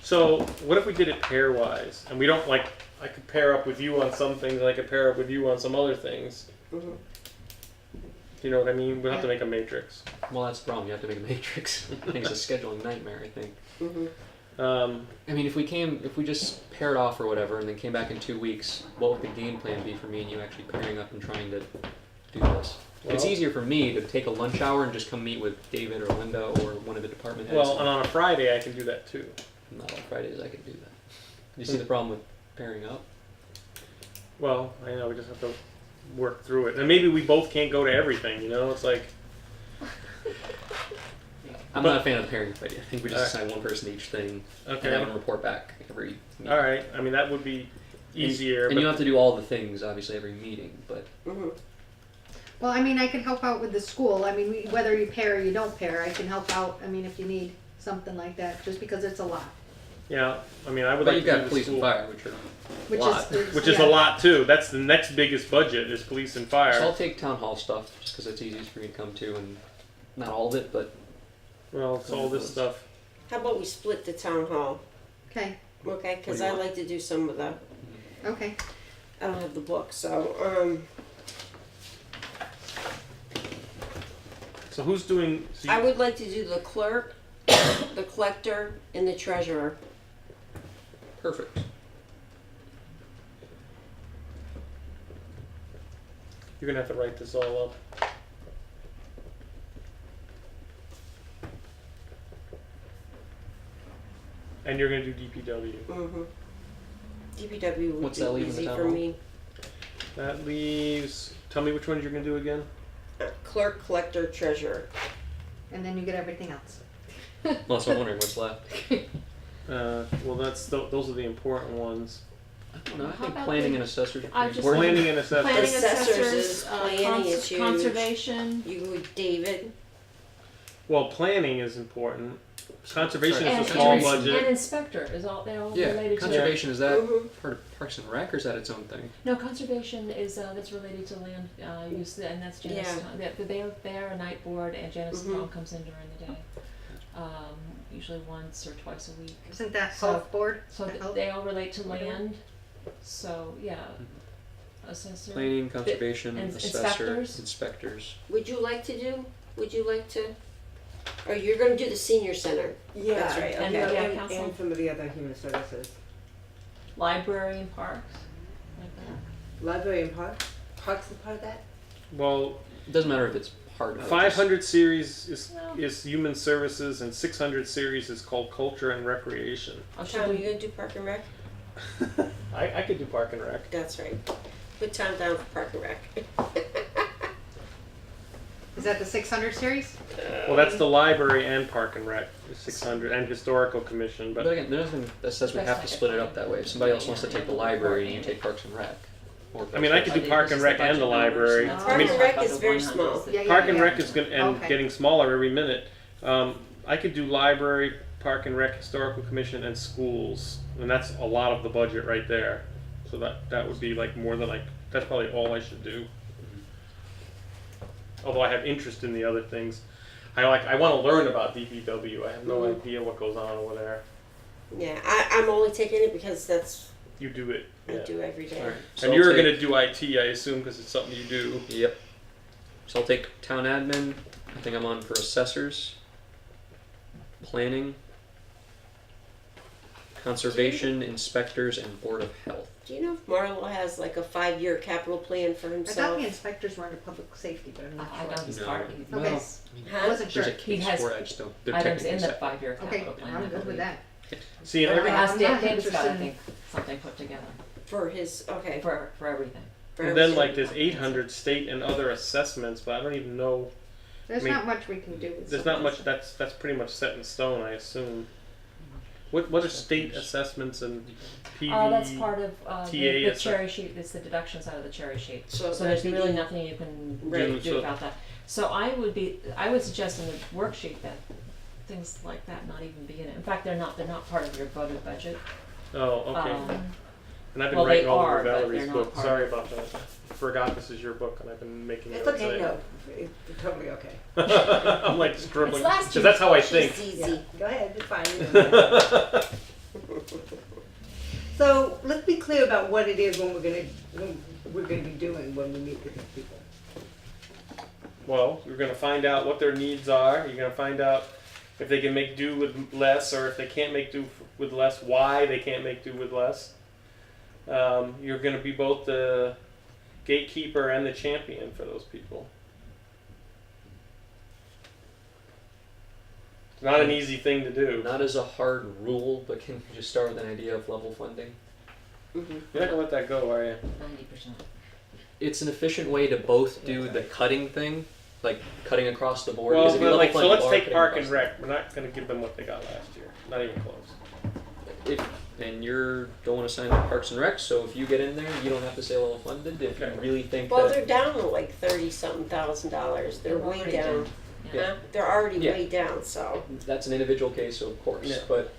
So what if we did it pairwise, and we don't like? I could pair up with you on some things, and I could pair up with you on some other things. Mhm. You know what I mean? We'll have to make a matrix. Well, that's the problem. You have to make a matrix. I think it's a scheduling nightmare. I think. Mhm. I mean, if we just paired off or whatever, and then came back in 2 weeks, what would the game plan be for me and you actually pairing up and trying to do this? It's Well- easier for me to take a lunch hour and just come meet with David or Linda or one of the department heads. Well, and on a Friday I can do that too. Not on Fridays I could do that. You see the problem with pairing up? Well, I know we just have to work through it, and maybe we both can't go to everything. You know, it's like I'm not a fan of the pairing idea. I think we just assign one person to each thing and have okay, them report back every meeting. all right. I mean that would be easier. And but you don't have to do all the things, obviously, every meeting, but Mhm. Well, I mean, I can help out with the school. I mean, whether you pair or you don't pair, I can help out. I mean, if you need something like that, just because it's a lot. yeah, I mean I would but like you've to do got the police and school, fire, which are Which lot. is which is yeah. a lot too. That's the next biggest budget is police and So I'll fire. take town hall stuff just because it's easiest for me to come to, and not all of it, but Well, it's all this stuff. How about we split the town hall? Okay. Okay, because What do you I want? like to do some of the. Okay. I don't have the book, so So who's doing? So I you, would like to do the clerk, the collector, and the treasurer. perfect. you're gonna have to write this all up. And you're gonna do DPW. Mm-hmm. DPW would What's be that leave in the easy town for hall? me. That leaves. Tell me which ones you're gonna do again. Clerk, collector, treasurer. And then you get everything else. Well, that's what I'm wondering what's left. Well, that's those are the important ones. I don't know. I How think about planning the- and assessors are I pretty just important. Planning and assessment. Planning Assessors assessors, is planning is huge. conservation, You go with David. Well, planning is important. Conservation and, is a small and, budget. and inspector is all they're all Yeah, related to. conservation is that Mhm. part of Parks and Rec, or is that its own thing? No, conservation is that's related to land use, and that's Janice. Yeah. They're a night board, and Janice Mhm. Tom comes in during the day, usually once or twice a week. Isn't that So- health board? So The health- they all relate to Whatever. land. So yeah, assessor. Planning, conservation, and assessor, inspectors? inspectors. Would you like to do? Would you like to? Or you're going to do the senior center? Yeah, That's right, And okay. yeah, and council, some of the other human services. library and parks, like that. Library and parks is part of that? Well, It doesn't matter if it's part of it. 500 series No. is human services, and 600 series is called culture and recreation. Oh, should Tom, we- you going to do park and rec? I could do park and rec. That's right. Put Tom down for park and rec. Is that the 600 series? Well, that's the library and park and rec, is 600, and historical commission. But But again, there's nothing that says we That's have to like split a it up that way. If somebody else wants to take the library and you take Parks and Rec. Or I mean, I could do park and rec and the library. That's I mean, Park and Rec is very small. Yeah, park yeah, and yeah. rec is Okay. getting smaller every minute. I could do library, park and rec, historical commission, and schools, and that's a lot of the budget right there. So that would be like more than like that's probably all I should do. Although I have interest in the other things, I want to learn about DPW. I have no idea what goes on over there. Yeah, I'm only taking it because that's You do it. I Yeah. do every day. Alright, so And I'll you're take- gonna do IT, I assume, because it's something you do. Yep. So I'll take town admin. I think I'm on for assessors, planning, conservation, inspectors, and board of health. Do you know if Marlo has like a 5-year capital plan for I thought himself? the inspectors were under public safety, but I'm not I sure. know he's No. part of it. Okay, Well, I Huh? wasn't sure. there's a case has for it. I just don't. They're Items technically in the separate. 5-year Okay, capital plan. I'm I good with believe. that. See, and Okay. every, I asked I'm Dave, not Dave's got, I interested in- think, something put together For his, okay. for everything. For and then everything. like there's 800 state and other assessments, but I don't even know. There's I mean, not much we can do with There's some not of much. this. That's pretty much set in stone, I assume. What are state assessments and PV? Oh, that's part of TA the assess- cherry sheet. It's the deductions out of the cherry sheet. So So there's that'd be really the- nothing you can Right. really do So- about that. So I would suggest in the worksheet that things like that not even be in it. In fact, they're not part of your voted budget. Oh, okay. And I've been well, they writing all are, over but Valerie's they're not book. part Sorry of- about that. I forgot this is your book, and I've been making It's notes. okay, no, it's totally okay. I'm like scribbling It's last because that's how I It's think. easy. Yeah, go ahead, it's fine. So let's be clear about what it is when we're gonna be doing when we meet with these people. Well, you're going to find out what their needs are. You're going to find out if they can make do with less, or if they can't make do with less, why they can't make do with less. You're going to be both the gatekeeper and the champion for those people. It's not an easy thing to do. Not as a hard rule, but can you just start with an idea of level funding? Mm-hmm. You're not going to let that go, are you? 90%. It's an efficient way to both do the cutting thing, like cutting across the board. Well, because if you but level like, fund, so you let's are take cutting Park across and the Rec. We're not going to give them what they got last year. Not even close. And you don't want to sign up Parks and Rec, so if you get in there, you don't have to say level funded. If Okay. you really think Well, that they're down to like $30-something thousand. They're They're way already down. down. Yeah. Huh? They're already Yeah. way down, so. that's an individual case, so of course. Yeah. But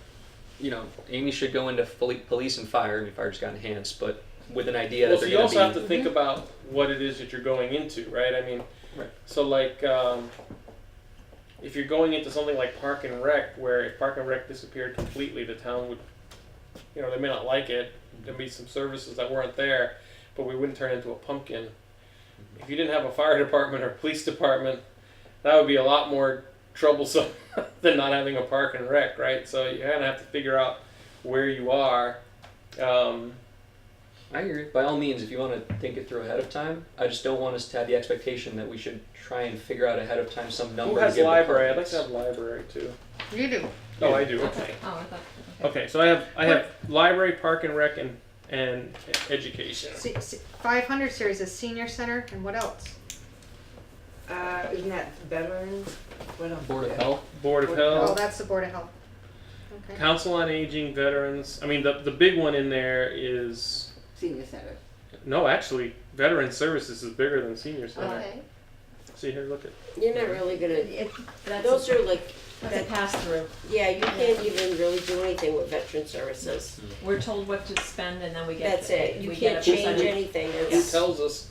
Amy should go into police and fire. I mean, fire just got enhanced, but with an idea Well, that so they're you going also have be. to think about what it is that you're going into, right? I mean, Right. so like, if you're going into something like Park and Rec, where if Park and Rec disappeared completely, the town would, they may not like it. There'd be some services that weren't there, but we wouldn't turn into a pumpkin. If you didn't have a fire department or police department, that would be a lot more troublesome than not having a Park and Rec, right? So you kind of have to figure out where you are. I agree. By all means, if you want to think it through ahead of time, I just don't want us to have the expectation that we should try and figure out ahead of time some number. Who to has give the library? I'd like departments. to have library too. You do. Oh, I do. Okay. Oh, I thought. Okay, so I have library, Park and Rec, and education. 500 series is senior center, and what else? Isn't that veterans? What else? Board of Health. Board of Oh, Health, that's the Board of Health. Okay. Council on Aging, Veterans. I mean, the big one in there is Senior center. no, actually, Veteran Services is bigger than Senior Center. Okay. See here, look at. You're not really gonna. That's Those are like. that's a pass through. Yeah, you can't even really do anything with veteran services. We're told what to spend, and then we get. That's it. You we can't get a change percentage. anything. Who It's tells us?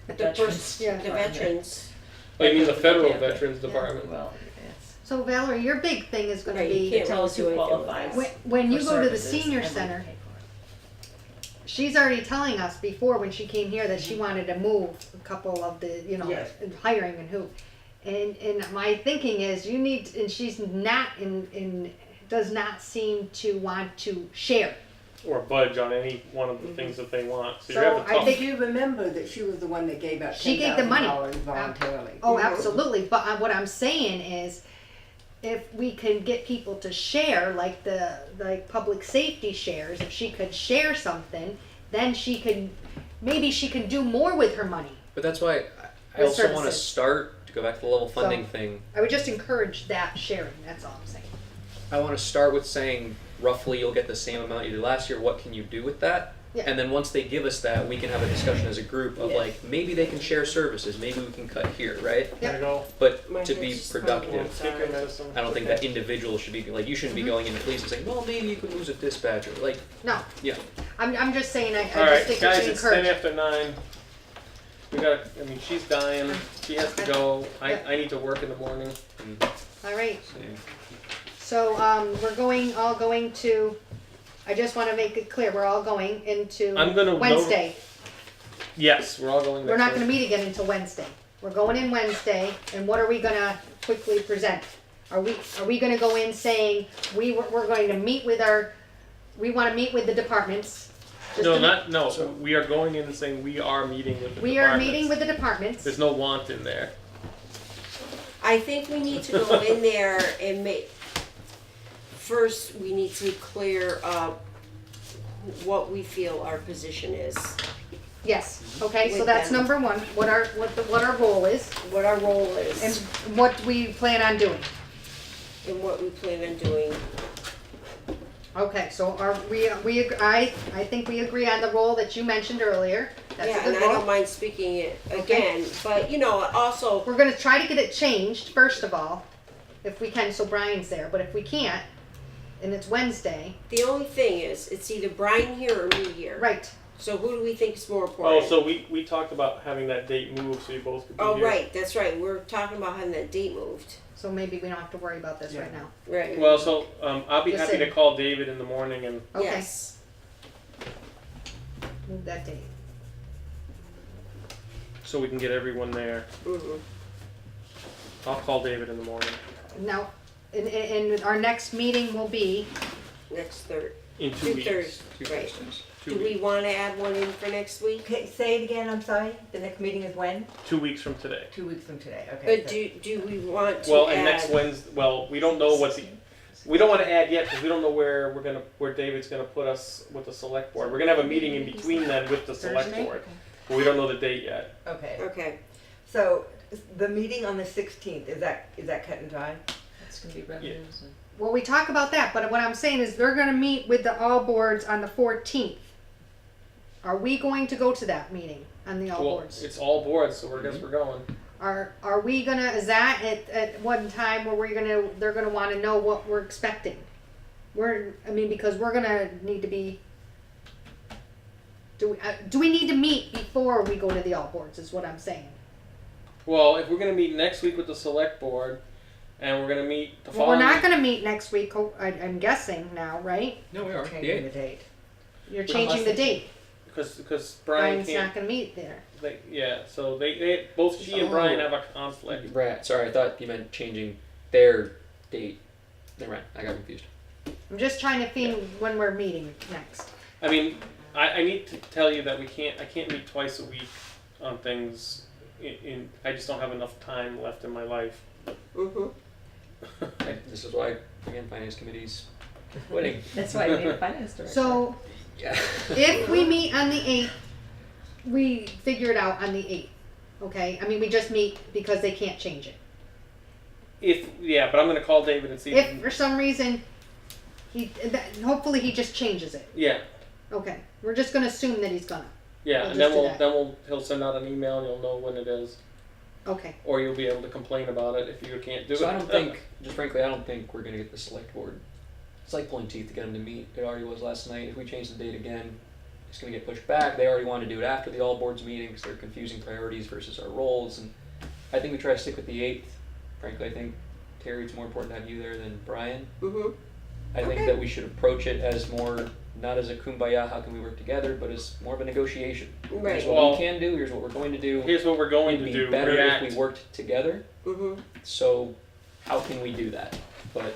the Veterans. Yeah. the veterans. Oh, you mean the Federal Yeah. Veterans Department? Well, yes. So Valerie, your big thing is going Right, to you be can't Tell us who really do anything with qualifies. that. when you for go to the services, senior and we center. pay for She's already telling us before when she came here that she wanted to move a couple of the, Yes. hiring and who. And my thinking is you need, and she's not does not seem to want to share. Or budge on any one of the things that they want. So, So you have to I talk. think- Did you remember that she was the one that gave out She gave the money. $10,000 voluntarily? Oh, absolutely. But what I'm saying is, if we can get people to share, like public safety shares, if she could share something, then maybe she can do more with her money. But that's why I With also want to services. start to go back to the level funding So- thing. I would just encourage that sharing. That's all I'm saying. I want to start with saying roughly you'll get the same amount you did last year. What can you do with that? Yeah. And then once they give us that, we can have a discussion as a group of Yes. like maybe they can share services, maybe we can cut here, right? There you go. But My to head's be just productive, pounding. Take your medicine. I don't think that individual should be like you shouldn't be going into police and saying, well, maybe you could lose a dispatcher. Like, No. yeah. I'm just saying. I All just right, think guys, we should it's 10 encourage. after 9. We got. I mean, she's dying. She has to go. I Yeah. need to work in the morning. All right. Same. So we're all going to I just wanna make it clear, we're all going into I'm gonna Wednesday. Yes, we're all going. We're next not gonna week. meet again until Wednesday. We're going in Wednesday, and what are we gonna quickly present? Are we gonna go in saying, we're going to meet with we wanna meet with the departments? just No, to make- no. We are going in and saying we are meeting with the We are departments. meeting with the departments. There's no want in there. I think we need to go in there and first we need to clear up what we feel our position is, Yes, okay, so With that's them. number one, what our role is, what our role and is, what we plan on doing. and what we plan on doing. Okay, so I think we agree on the role that you mentioned earlier. That's Yeah, a and good I role. don't mind speaking it Okay. again, but you know, also, We're gonna try to get it changed, first of all, if we can, so Brian's there, but if we can't, and it's Wednesday, the only thing is, it's either Brian here or me here. right, So who do we think is more Oh, important? so we talked about having that date moved so you both could be Oh, here. right, that's right, we're talking about having that date moved. so maybe we don't have to worry about this right now. Right. Well, so I'll be Just happy to saying. call David in the morning and Okay, Yes. move that date. so we can get everyone there. Mm-hmm. I'll call David in the morning. Now, and our next meeting will be, Next third. In 2 weeks. Thursdays, right. 2 Do we weeks. want to add one in for next week? Okay, say it again, I'm sorry. The next meeting is when? 2 weeks from today. 2 weeks from today, okay. But do we want to Well, add? and next Wednesday. Well, we don't know what the. We don't want to add yet because we don't know where David's gonna put us with the select board. We're gonna have a meeting in between then with the select Thursday? board, but we don't know the date yet. Okay, Okay. so the meeting on the 16th, is that cut and dry? It's gonna be revenues and. well, we talk about that, but what I'm saying is they're gonna meet with the all boards on the 14th. Are we going to go to that meeting on the all Well, boards? it's all boards, so I guess we're going. Are we gonna, is that at one time where they're gonna wanna know what we're expecting? Because we're gonna need to be, do we need to meet before we go to the all boards is what I'm saying. Well, if we're gonna meet next week with the select board, and we're gonna meet the Well, we're following. not gonna meet next week, I'm guessing now, right? No, we are. Changing the date. You're changing the date. Because Brian Brian's can't. not gonna meet there. So they both she and Brian have a conflict. Right. Sorry, I thought you meant changing their date. Never mind. I got confused. I'm just trying to think when we're meeting next. I mean, I need to tell you that I can't meet twice a week on things. I just don't have enough time left in my life. Mm-hmm. This is why, again, finance committee's quitting. That's why I made a finance director. So Yeah. if we meet on the 8th, we figure it out on the 8th, okay? We just meet because they can't change it. But I'm gonna call David and see. If for some reason, hopefully he just changes it. Yeah, Okay, we're just gonna assume that he's gonna. yeah, We'll and just then do that. he'll send out an email and you'll know when it is, Okay, or you'll be able to complain about it if you can't do it. So I don't think, just frankly, I don't think we're gonna get the select board. It's like pulling teeth to get them to meet. It already was last night. If we change the date again, it's gonna get pushed back. They already want to do it after the all boards meeting because they're confusing priorities versus our roles. And I think we try to stick with the 8th. Frankly, I think Terry, it's more important to have you there than Brian. Mm-hmm. I think Okay. that we should approach it as more, not as a kumbaya, how can we work together, but as more of a negotiation. Right. Here's what Well, we can do. Here's what we're going to do. Here's what we're going It'd to be do. better React. if we worked together. Mm-hmm. So how can we do that? But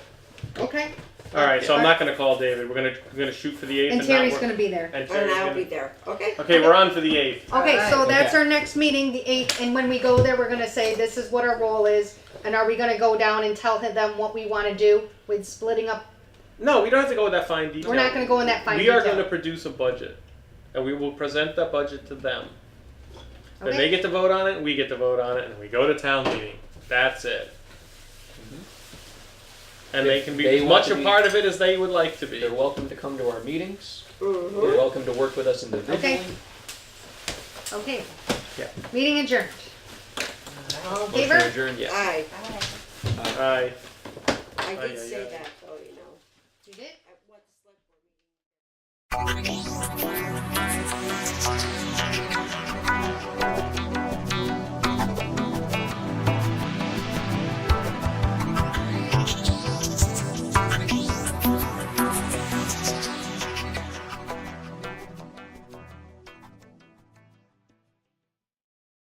okay. All right, so I'm not gonna call David. We're gonna shoot for the 8th. And not Terry's work- gonna be there. And And Terry's I'll gonna be there. Okay. Okay, we're on for the 8th. Okay, so Alright. that's Okay. our next meeting, the 8th, and when we go there, we're gonna say, this is what our role is, and are we gonna go down and tell them what we wanna do with splitting up? No, we don't have to go with that fine detail. We're not gonna go in that fine We detail. are going to produce a budget, and we will present that budget to them. Then Okay. they get to vote on it, and we get to vote on it, and we go to town meeting. That's it. And they If can be they as want much to a be- part of it as they would like to be. they're welcome to come to our meetings. Mm-hmm. They're welcome to work with us individually. Okay. Yeah. Meeting adjourned. All in Motion favor? adjourned, yes. Aye. Aye. I Aye, did aye, say aye. that, though, you know. You did? At what select board meeting.